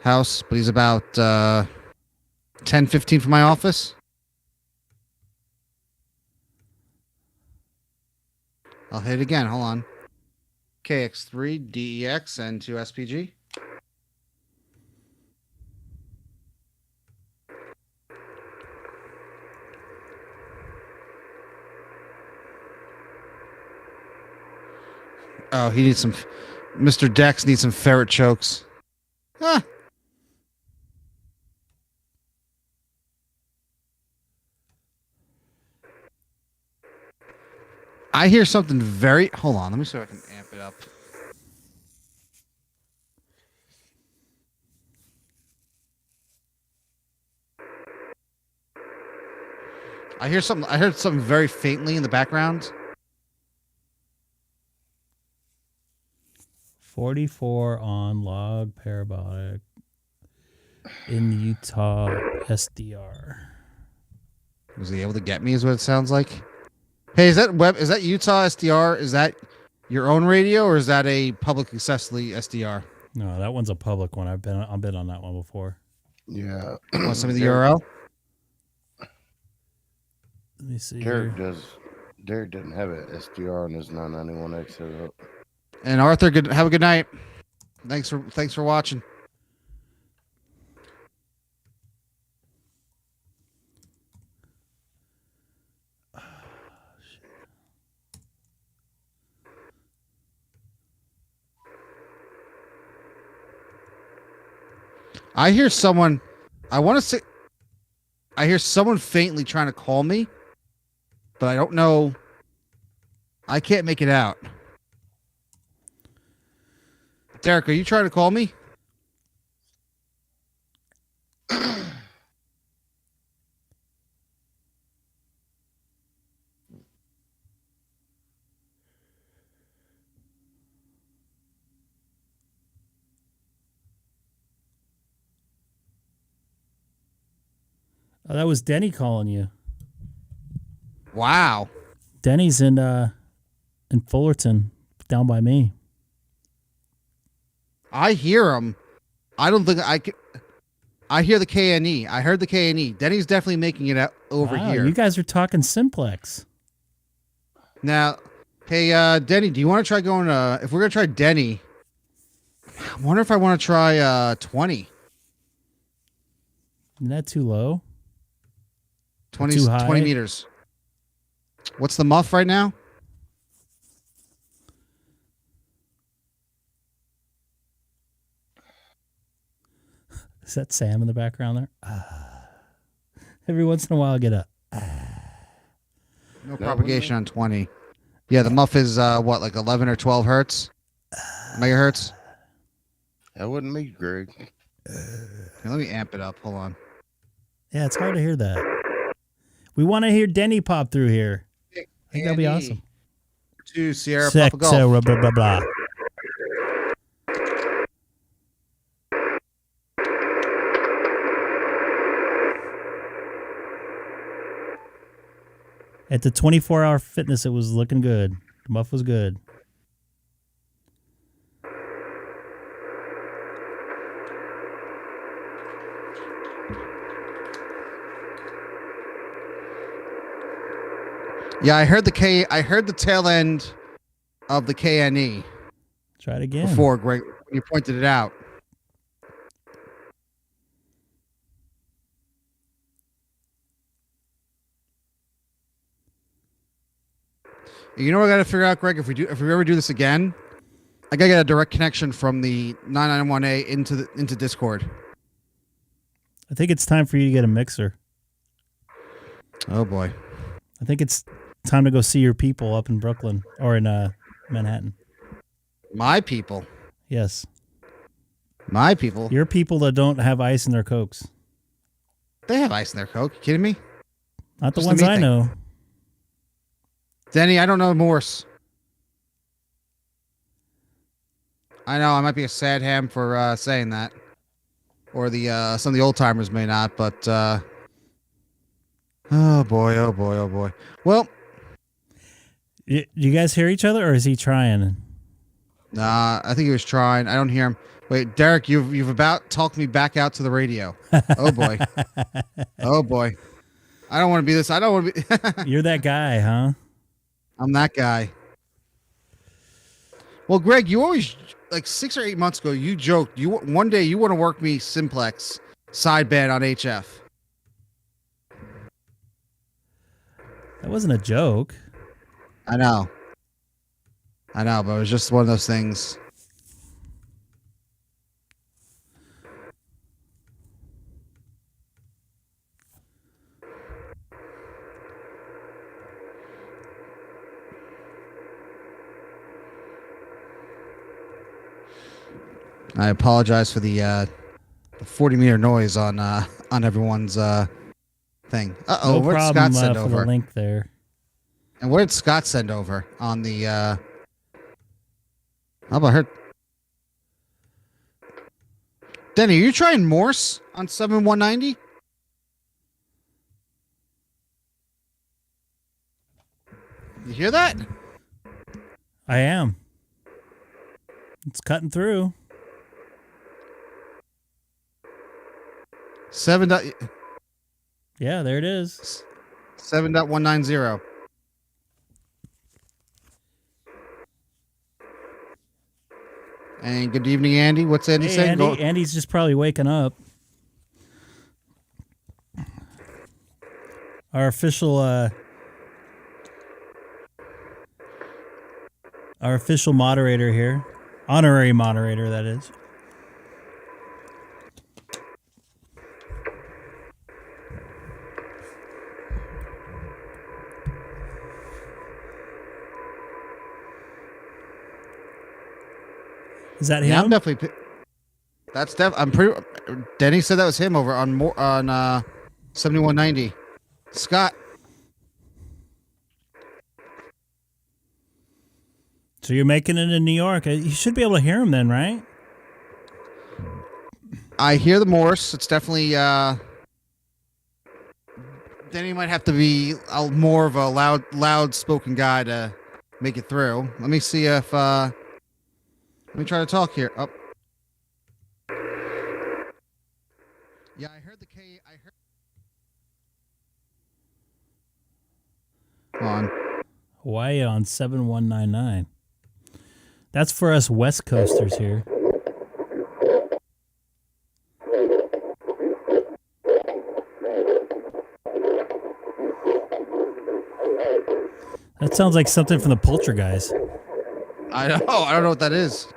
house, but he's about 10, 15 from my office. I'll hit it again. Hold on. KX3, DEX, and 2 SPG. Oh, he needs some... Mr. Dex needs some ferret chokes. Ah. I hear something very... Hold on. Let me see if I can amp it up. I heard something very faintly in the background. 44 on log parabolic in Utah SDR. Was he able to get me is what it sounds like? Hey, is that Utah SDR? Is that your own radio or is that a public accessibly SDR? No, that one's a public one. I've been on that one before. Yeah. Want some of the URL? Let me see. Derek doesn't have an SDR on his 991X setup. And Arthur, have a good night. Thanks for watching. I hear someone. I hear someone faintly trying to call me, but I don't know. I can't make it out. Derek, are you trying to call me? Oh, that was Denny calling you. Wow. Denny's in Fullerton, down by me. I hear him. I don't think I can. I hear the KNE. I heard the KNE. Denny's definitely making it out over here. You guys are talking simplex. Now, hey, Denny, do you want to try going? If we're gonna try Denny, I wonder if I want to try 20. Isn't that too low? 20, Too high? 20 meters. What's the muff right now? Is that Sam in the background there? Every once in a while, I get a. No propagation on 20. Yeah, the muff is what, like 11 or 12 hertz? Megahertz? That wasn't me, Greg. Let me amp it up. Hold on. Yeah, it's hard to hear that. We want to hear Denny pop through here. I think that'd be Andy. awesome. 2 Sierra Sex, Papa Golf. blah, blah, blah. At the 24-hour fitness, it was looking good. The muff was good. Yeah, I heard the tail end of the KNE Try it again. before, Greg, when you pointed it out. You know what I got to figure out, Greg? If we ever do this again, I gotta get a direct connection from the 991A into Discord. I think it's time for you to get a mixer. Oh boy. I think it's time to go see your people up in Brooklyn or in Manhattan. My people. Yes. My people. Your people that don't have ice in their Cokes. They have ice in their Coke. You kidding me? Not the Just ones me I thing. know. Denny, I don't know Morse. I know I might be a sad ham for saying that, or the some of the old timers may not, but oh boy, oh boy, oh boy. Well, You guys hear each other, or is he trying? nah, I think he was trying. I don't hear him. Wait, Derek, you've about talked me back out to the radio. Oh boy, oh boy. I don't want to be this. I don't want to be. You're that guy, huh? I'm that guy. Well, Greg, you always, like 6 or 8 months ago, you joked one day you want to work me simplex sideband on HF. That wasn't a joke. I know, but it was just one of those things. I apologize for the 40-meter noise on everyone's thing. No what did problem Scott send for over? the link there. And what did Scott send over on the? How about her? Denny, are you trying Morse on 7190? You hear that? I am. It's cutting through. 7. Yeah, there it is. 7.190. And good evening, Andy. What's Andy Hey, saying? Andy's just probably waking up. Our official moderator here. Honorary moderator, that is. Is that him? Yeah, I'm definitely. That's I'm pretty. Denny said that was him over on 7190. Scott. So you're making it in New York. You should be able to hear him then, right? I hear the Morse. It's definitely. Denny might have to be more of a loud spoken guy to make it through. Let me see if. Let me try to talk here. Oh. Yeah, I heard the K. I heard. Hold on. Hawaii on 7199. That's for us West Coasters here. That sounds like something from the Poltergeist. I know. I don't know what that is.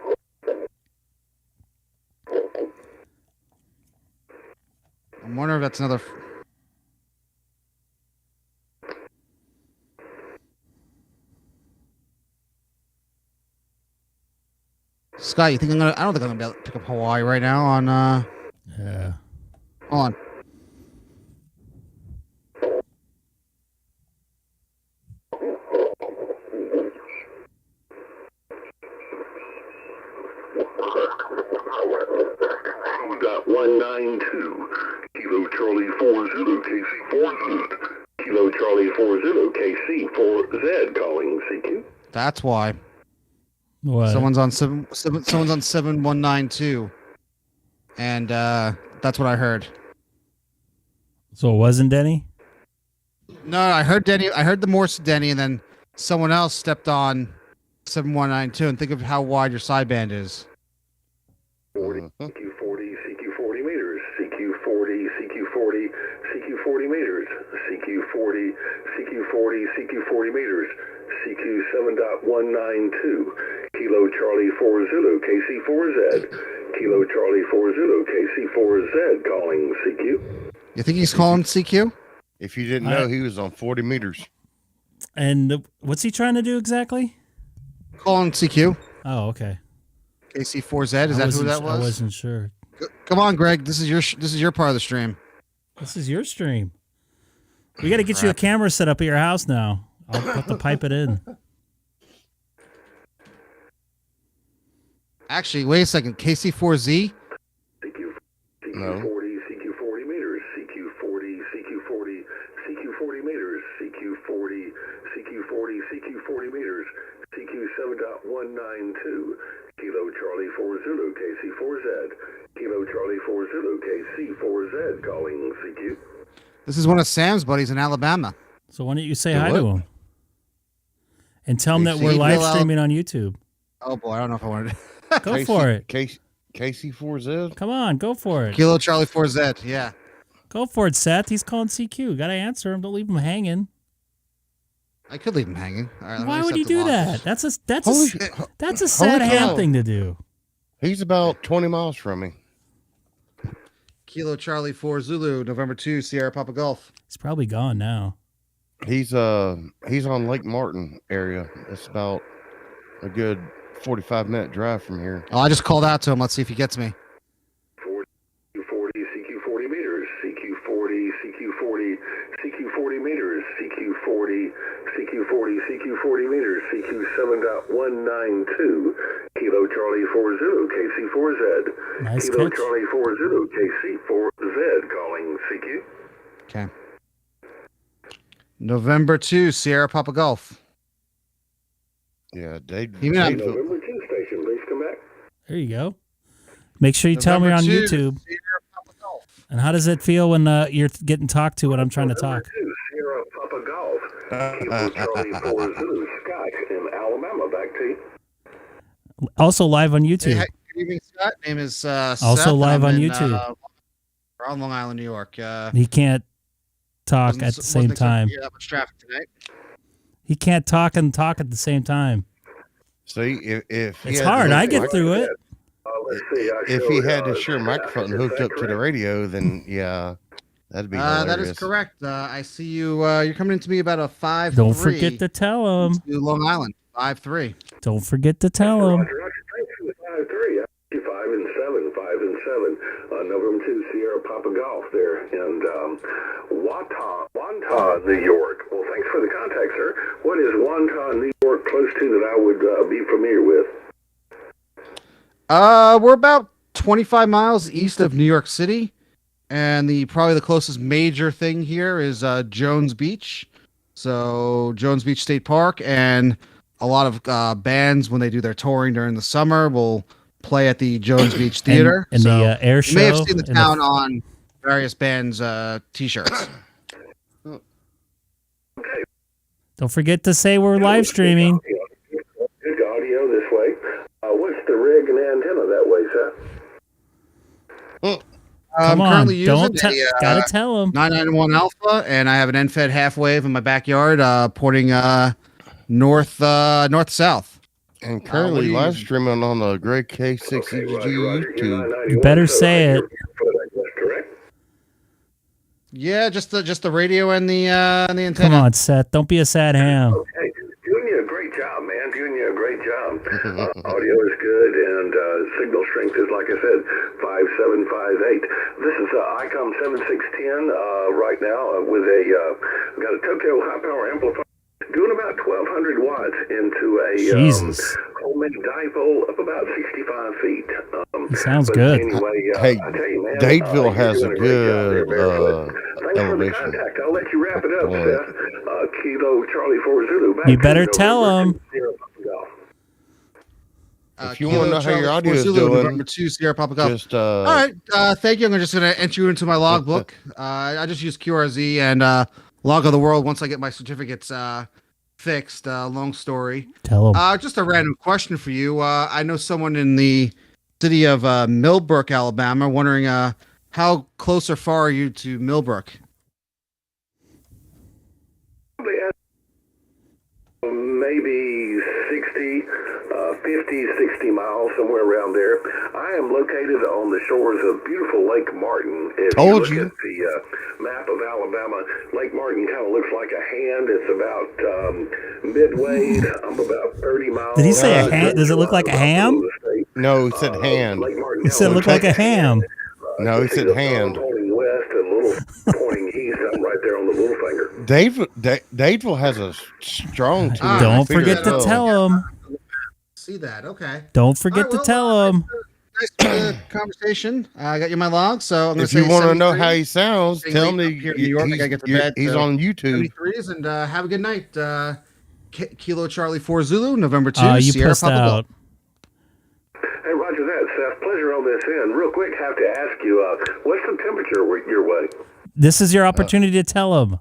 I'm wondering if that's another. Scott, you think I don't think I'm gonna be able to pick up Hawaii right now on Yeah. Hold on. Dot 192 Kilo Charlie 40 KC 40 Kilo Charlie 40 KC 4Z calling CQ. That's why. What? Someone's on 7192. And that's what I heard. So it wasn't Denny? No, I heard Denny. I heard the Morse Denny, and then someone else stepped on 7192. And think of how wide your sideband is. 40 CQ40 CQ40 meters CQ40 CQ40 CQ40 meters CQ40 CQ40 CQ40 meters CQ 7.192 Kilo Charlie 40 KC4Z Kilo Charlie 40 KC4Z calling CQ. You think he's calling CQ? If you didn't know, he was on 40 meters. And what's he trying to do exactly? Calling CQ. Oh, okay. KC4Z. Is that who that was? I wasn't sure. Come on, Greg. This is your part of the stream. This is your stream. We got to get you a camera set up at your house now. I'll have to pipe it in. Actually, wait a second. KC4Z? No. CQ40 meters CQ40 CQ40 CQ40 meters CQ40 CQ40 CQ40 meters CQ 7.192 Kilo Charlie 40 KC4Z Kilo Charlie 40 KC4Z calling CQ. This is one of Sam's buddies in Alabama. So why don't you say hi to him? And tell him that KC we're live Bill streaming on YouTube. Oh, boy. I don't know if I wanted to. Go for it. KC4Z? Come on, go for it. Kilo Charlie 4Z, yeah. Go for it, Seth. He's calling CQ. Got to answer him. Don't leave him hanging. I could leave him hanging. All right, Why would you do that? That's a Holy sad ham cow. thing to do. He's about 20 miles from me. Kilo Charlie 4 Zulu, November 2, Sierra Papa Golf. He's probably gone now. He's on Lake Martin area. It's about a good 45-minute drive from here. Oh, I just called out to him. Let's see if he gets me. CQ40 CQ40 meters CQ40 CQ40 CQ40 meters CQ40 CQ40 CQ40 meters CQ 7.192 Kilo Charlie 40 KC4Z Nice Kilo catch. Charlie 40 KC4Z calling CQ. Okay. November 2, Sierra Papa Golf. Yeah, Dave. You mean I'm- November 2 station, please come back. There you go. Make sure you tell me November on 2, YouTube. And how does it feel when you're getting talked to when I'm trying to talk? Sierra Papa Golf Kilo Charlie 40 Scott in Alabama. Back to you. Also live on YouTube. Hey, good evening, Scott. Name is Also Seth. live I'm on in, YouTube. we're on Long Island, New York. He can't talk at the same time. That much traffic tonight. He can't talk and talk at the same time. See, if he It's had hard. the- I get through it. Let's see. If he had the sure microphone hooked up to the radio, then yeah, that'd be hilarious. That is correct. I see you. You're coming into me about a 5-3. Don't forget to tell him. To Long Island, 5-3. Don't forget to tell him. Thanks for the 5-3. 5 and 7, 5 and 7. November 2 Sierra Papa Golf there in Wantagh, New York. Well, thanks for the contact, sir. What is Wantagh, New York, close to that I would be familiar with? We're about 25 miles east of New York City, and probably the closest major thing here is Jones Beach. So Jones Beach State Park, and a lot of bands when they do their touring during the summer will play at the Jones Beach Theater. And the air show. You may have seen the and town on various bands' T-shirts. Don't forget to say we're live streaming. Good audio this way. What's the rig and antenna that way, sir? Come on, currently don't using gotta tell him. 991 Alpha, and I have an NFED half wave in my backyard, porting north-south. And currently live streaming on the Greg K6EGG YouTube. You better say it. Yeah, just the radio and the antenna. Come on, Seth. Don't be a sad ham. Okay, doing you a great job, man. Doing you a great job. Audio is good, and signal strength is, like I said, 5758. This is Icom 7610 right now with got a Tokyo high power amplifier doing about 1,200 watts into a homemade dipole up about 65 feet. Sounds but good. Anyway, Hey, I tell you, man, Dadeville has a you're doing great job there, good Barefoot. Thanks for the elevation. contact. I'll let you wrap it up, Point. Seth. Kilo Charlie 4 Zulu. Back You to better you, tell November him. 20 Papa Golf. If you want to know how your audio is Zulu, doing, November 2 Sierra Papa Golf. just All right, thank you. I'm just going to enter you into my logbook. I just use QRZ and Log of the World once I get my certificates fixed. Long story. Tell them. Just a random question for you. I know someone in the city of Millbrook, Alabama, wondering how close or far are you to Millbrook? Maybe 60, 50, 60 miles, somewhere around there. I am located on the shores of beautiful Lake Martin. If Told you you. look at the map of Alabama, Lake Martin kind of looks like a hand. It's about midway. I'm about 30 miles. Did he say a ham? Does it look like a ham? No, he said hand. He said it looked like a ham. No, he said hand. Pointing west and little pointing east. I'm right there on the little finger. Dadeville has a strong team. Don't forget to tell him. See that? Okay. Don't forget to tell him. Nice conversation. I got you my log, so I'm going If to say you want to know 73. how he sounds, Being tell late him up here in New York. I gotta get to bed. he's on YouTube. 73s, and have a good night. Kilo Charlie 4 Zulu, November 2, You Sierra pissed Papa Golf. out. Hey, Roger that, Seth. Pleasure on this end. Real quick, have to ask you, what's the temperature your way? This is your opportunity to tell him.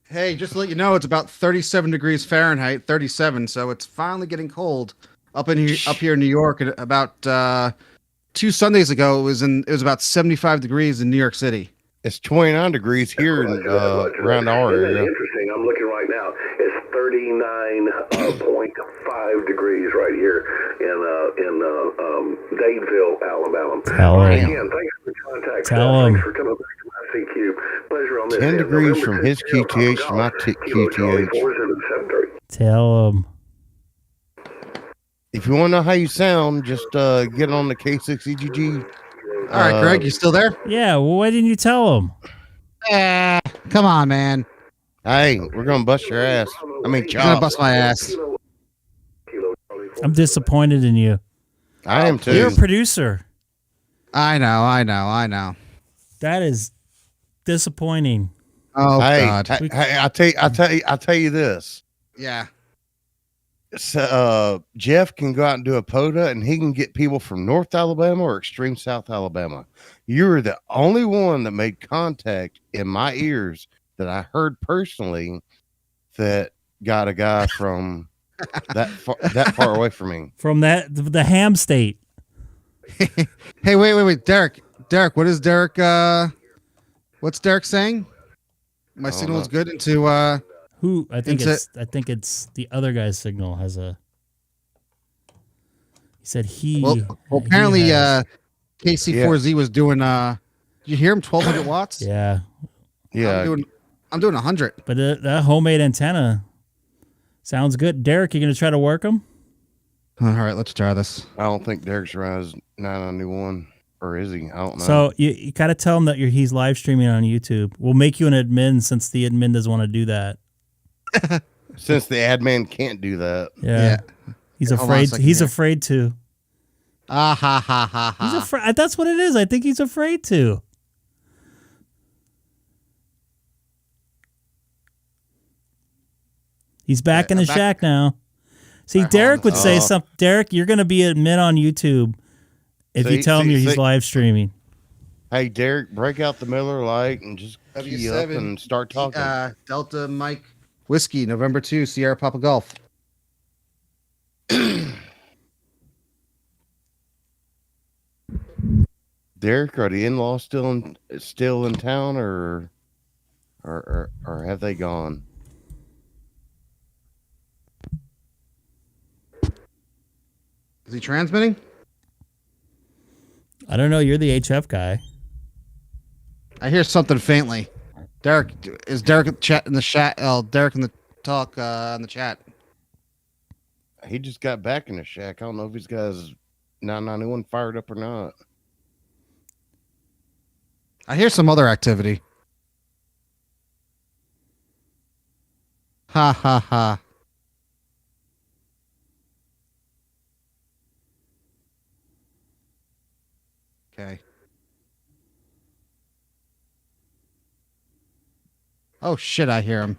Hey, just to let you know, it's about 37 degrees Fahrenheit, 37, so it's finally getting cold up here in New York. At about 2 Sundays ago, it was about 75 degrees in New York City. It's 29 degrees here around our Isn't that area. interesting? I'm looking right now. It's 39.5 degrees right here in Dadeville, Alabama. Tell him. Again, thanks for the contact. Tell him. Thanks for coming back to my CQ. Pleasure on this 10 end. degrees November from 2, his Sierra Papa QTH to my Golf, Kilo Charlie QTH. 4073. Tell him. If you want to know how you sound, just get on the K6EGG. All right, Greg, you still there? Yeah, well, why didn't you tell him? Come on, man. Hey, we're going to bust your ass. I mean, You're gonna chop. bust my ass. I'm disappointed in you. I am too. You're a producer. I know. That is disappointing. Oh Hey, God. hey, I'll tell you this. Yeah. So, Jeff can go out and do a POTA, and he can get people from North Alabama or extreme South Alabama. You're the only one that made contact in my ears that I heard personally that got a guy from that far away from me. From the ham state. Hey, wait, Derek, what is Derek? What's Derek saying? My signal is good into Who? I think it's the other guy's signal has a. He said he. Well, apparently, KC4Z was doing. Did you hear him? 1,200 watts. Yeah. I'm doing 100. But that homemade antenna sounds good. Derek, you gonna try to work them? All right, let's try this. I don't think Derek's around his 991, or is he? I don't know. So you gotta tell him that he's live streaming on YouTube. We'll make you an admin since the admin doesn't want to do that. Since the admin can't do that. Yeah. He's afraid. He's afraid to. Ha ha ha. He's afraid. That's what it is. I think he's afraid to. He's back in the shack now. See, Derek would say something. Derek, you're going to be admin on YouTube if you tell him he's live streaming. Hey, Derek, break out the Miller Lite and just key up and start talking. Delta Mike Whiskey, November 2, Sierra Papa Golf. Derek, are the in-laws still in town, or have they gone? Is he transmitting? I don't know. You're the HF guy. I hear something faintly. Derek, is Derek in the chat? Derek in the talk in the chat. He just got back in the shack. I don't know if he's got his 991 fired up or not. I hear some other activity. Ha ha ha. Okay. Oh shit! I hear him.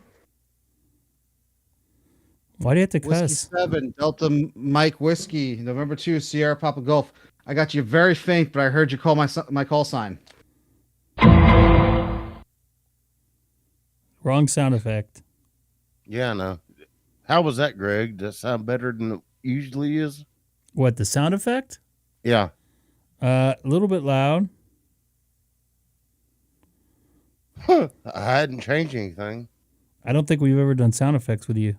Why do you have to Whiskey cuss? 7 Delta Mike Whiskey November 2 Sierra Papa Golf. I got you very faint, but I heard you call my call sign. Wrong sound effect. Yeah, I know. How was that, Greg? Does that sound better than it usually is? What, the sound effect? Yeah. A little bit loud. I hadn't changed anything. I don't think we've ever done sound effects with you.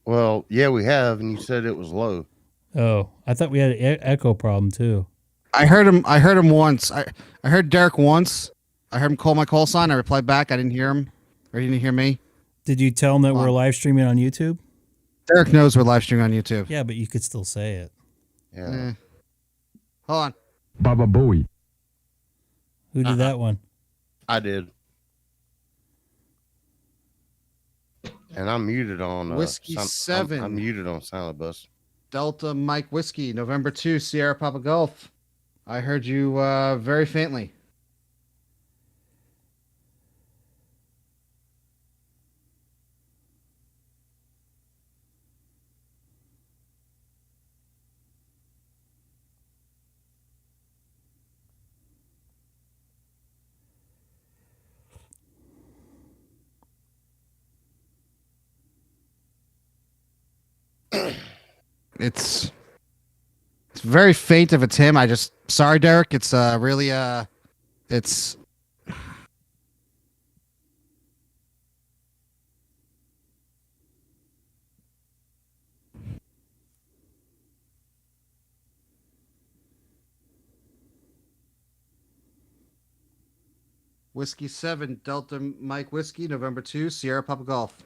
Well, yeah, we have, and you said it was low. Oh, I thought we had an echo problem too. I heard him once. I heard Derek once. I heard him call my call sign. I replied back. I didn't hear him, or he didn't hear me. Did you tell him that we're live streaming on YouTube? Derek knows we're live streaming on YouTube. Yeah, but you could still say it. Yeah. Hold on. Baba Booey. Who did that one? I did. And I'm muted on Whiskey 7. I'm muted on Silent Bus. Delta Mike Whiskey November 2 Sierra Papa Golf. I heard you very faintly. It's very faint if it's him. Sorry, Derek. It's really it's Whiskey 7 Delta Mike Whiskey November 2 Sierra Papa Golf.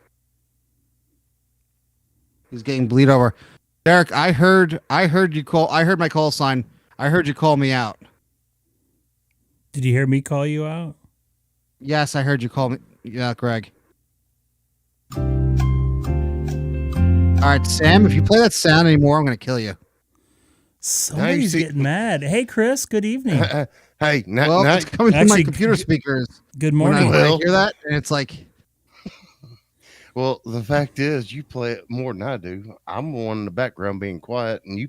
He's getting bleed over. Derek, I heard you call. I heard my call sign. I heard you call me out. Did you hear me call you out? Yes, I heard you call me. Yeah, Greg. All right, Sam. If you play that sound anymore, I'm going to kill you. Somebody's getting mad. Hey, Chris. Good evening. Hey, it's coming through my computer speakers. Good morning. When I hear that, and it's like. Well, the fact is, you play it more than I do. I'm the one in the background being quiet, and you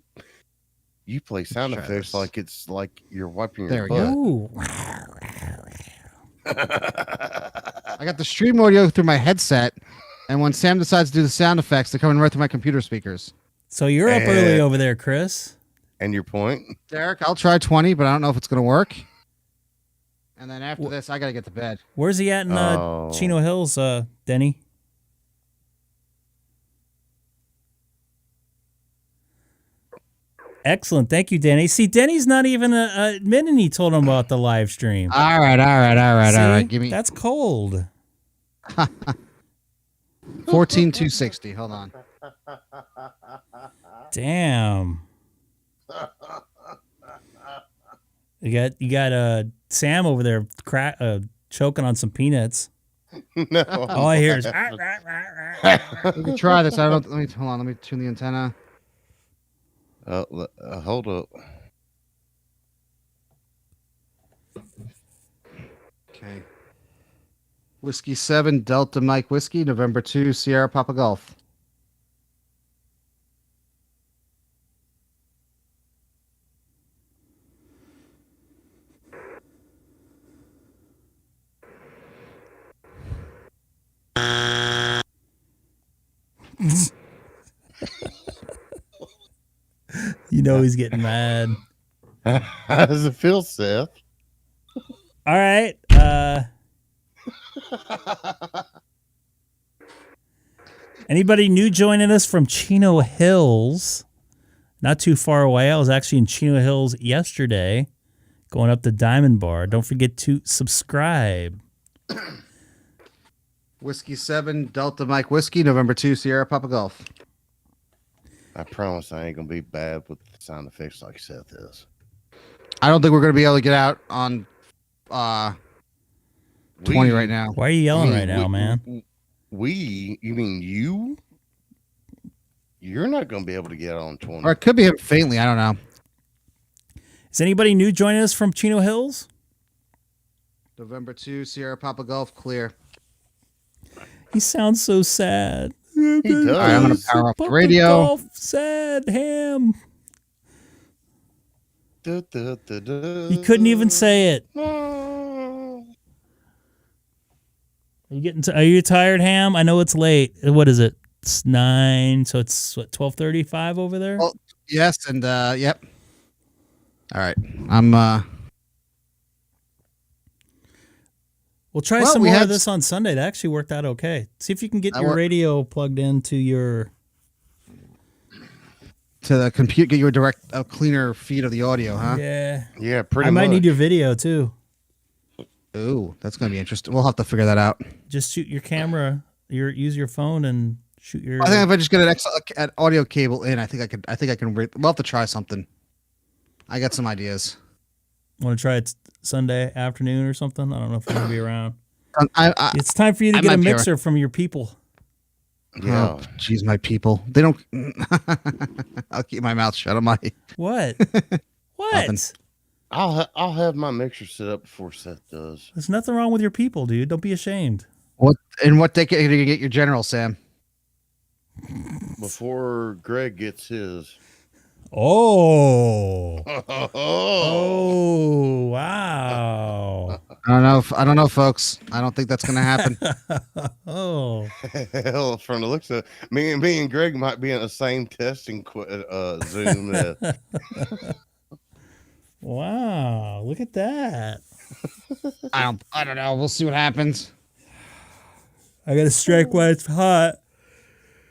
play sound effects like it's like you're wiping your butt. There we go. I got the stream audio through my headset, and when Sam decides to do the sound effects, they're coming right through my computer speakers. So you're up early over there, Chris. And your point? Derek, I'll try 20, but I don't know if it's going to work. And then after this, I got to get to bed. Where's he at in Chino Hills, Denny? Excellent. Thank you, Denny. See, Denny's not even admitting he told him about the live stream. All right. See? Give me. That's cold. 14,260. Hold on. Damn. You got Sam over there choking on some peanuts. No. All I hear is. We can try this. Hold on. Let me tune the antenna. Hold up. Okay. Whiskey 7 Delta Mike Whiskey November 2 Sierra Papa Golf. You know he's getting mad. How does it feel, Seth? All right. Anybody new joining us from Chino Hills? Not too far away. I was actually in Chino Hills yesterday, going up to Diamond Bar. Don't forget to subscribe. Whiskey 7 Delta Mike Whiskey November 2 Sierra Papa Golf. I promise I ain't gonna be bad with the sound effects like Seth is. I don't think we're gonna be able to get out on 20 right now. Why are you yelling right now, man? You mean you? You're not gonna be able to get on 20. Or it could be him faintly. I don't know. Is anybody new joining us from Chino Hills? November 2, Sierra Papa Golf, clear. He sounds so sad. He does. All right, I'm gonna power off the radio. Golf, sad ham. Du, du, du, du. You couldn't even say it. Are you tired, Ham? I know it's late. What is it? It's 9, so it's what, 12:35 over there? Oh, yes, and yep. All right. I'm We'll try some more of this on Sunday. That actually worked out okay. See if you can get your radio plugged into your the computer, get you a cleaner feed of the audio, huh? Yeah. Yeah, pretty I much. might need your video too. Ooh, that's gonna be interesting. We'll have to figure that out. Just shoot your camera. Use your phone and shoot your. I think if I just get an audio cable in, I think I can. We'll have to try something. I got some ideas. Want to try it Sunday afternoon or something? I don't know if I'm gonna be around. It's time for you to get a mixer from your people. Yeah. Oh, geez, my people. They don't. I'll keep my mouth shut on my. What? What? Nothing. I'll have my mixer set up before Seth does. There's nothing wrong with your people, dude. Don't be ashamed. What day can you get your general, Sam? Before Greg gets his. Oh. Oh, wow. I don't know, folks. I don't think that's going to happen. Oh. Hell, from the looks of it, me and Greg might be in the same testing Zoom. Wow, look at that. I don't know. We'll see what happens. I got to strike while it's hot.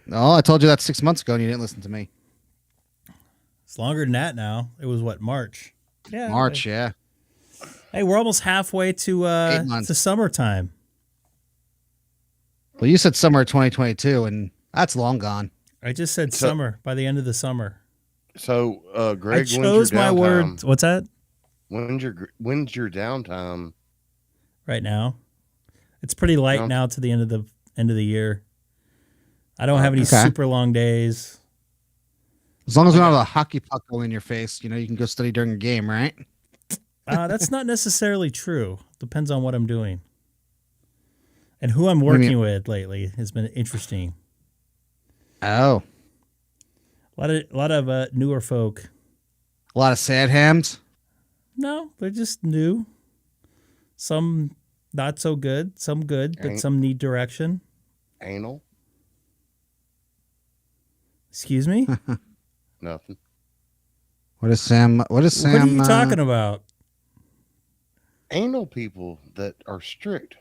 No, I told you that 6 months ago and you didn't listen to me. It's longer than that now. It was what, March? Yeah. March, yeah. Hey, we're almost halfway to summertime. Well, you said summer 2022, and that's long gone. I just said summer, by the end of the summer. So, Greg, I chose my words. What's that? When's your downtime? Right now, it's pretty light now to the end of the year. I don't have any super long days. As long as we don't have a hockey puck go in your face, you can go study during a game, right? That's not necessarily true. Depends on what I'm doing. And who I'm working with lately has been interesting. Oh. A lot of newer folk. A lot of sad hams? No, they're just new. Some not so good, some good, but some need direction. Anal? Excuse me? Nothing. What is Sam? What are you talking about? Anal people that are strict.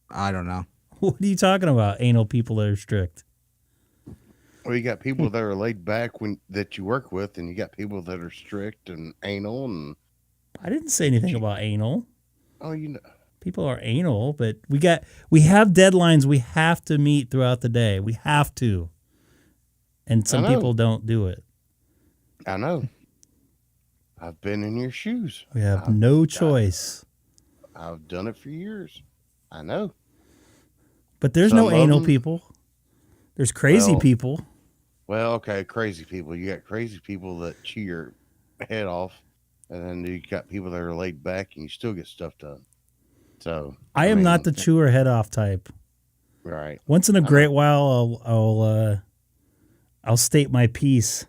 I don't know. What are you talking about? Anal people that are strict. Well, you got people that are laid back that you work with, and you got people that are strict and anal. And I didn't say anything about anal. Oh, people are anal, but we have deadlines we have to meet throughout the day. We have to, and some people don't do it. I know. I've been in your shoes. We have no choice. I've done it for years. I know. But there's no anal people. There's crazy people. Well, okay, crazy people. You got crazy people that chew your head off, and then you got people that are laid back, and you still get stuff done. So I am not the chewer head off type. Right. Once in a great while, I'll state my piece.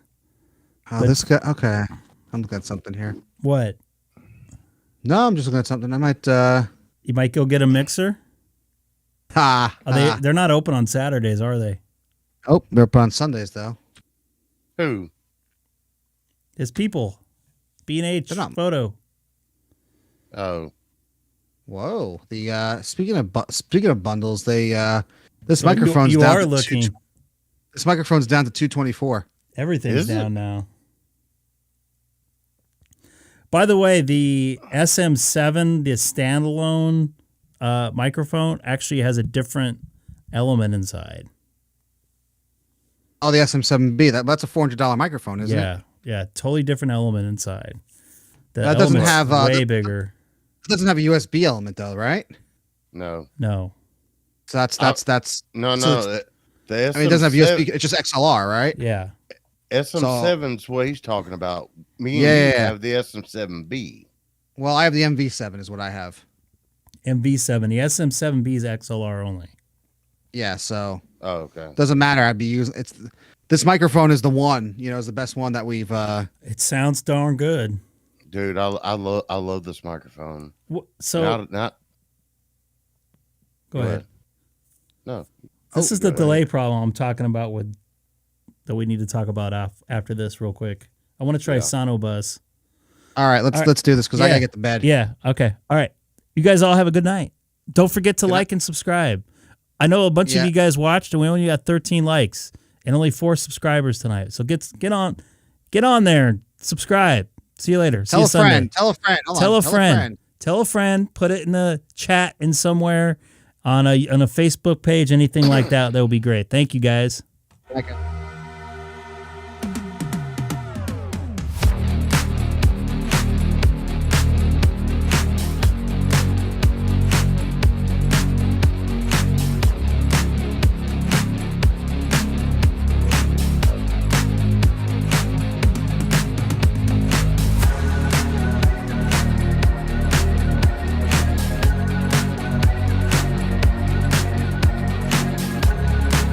Oh, this guy. Okay, I'm looking at something here. What? No, I'm just looking at something. I might. You might go get a mixer. They're not open on Saturdays, are they? Oh, they're open on Sundays though. Who? It's people. B&H photo. Oh. Whoa. The speaking of bundles, this microphone's you down are to looking. This microphone's down to 224. Everything's down now. By the way, the SM7, the standalone microphone, actually has a different element inside. Oh, the SM7B. That's a $400 microphone, isn't it? Yeah, yeah, totally different element inside. The That doesn't element's have way bigger. It doesn't have a USB element though, right? No. So that's no. So The I mean, it doesn't have USB. It's just XLR, right? Yeah. SM7's what he's talking about. Me and you have the SM7B. Well, I have the MV7 is what I have. MV7. The SM7B is XLR only. Yeah, so okay. Doesn't matter. I'd be using this microphone is the one, is the best one that we've It sounds darn good. Dude, I love this microphone. So not Go ahead. No. This is the delay problem I'm talking about that we need to talk about after this real quick. I want to try Sonobuzz. All right, let's do this because I gotta get to bed. Yeah. Okay. All right. You guys all have a good night. Don't forget to like and subscribe. I know a bunch of you guys watched and we only got 13 likes and only 4 subscribers tonight. So get on there and subscribe. See you later. See you Sunday. Tell a friend. Tell a friend. Put it in the chat in somewhere on a Facebook page, anything like that. That would be great. Thank you guys. Okay.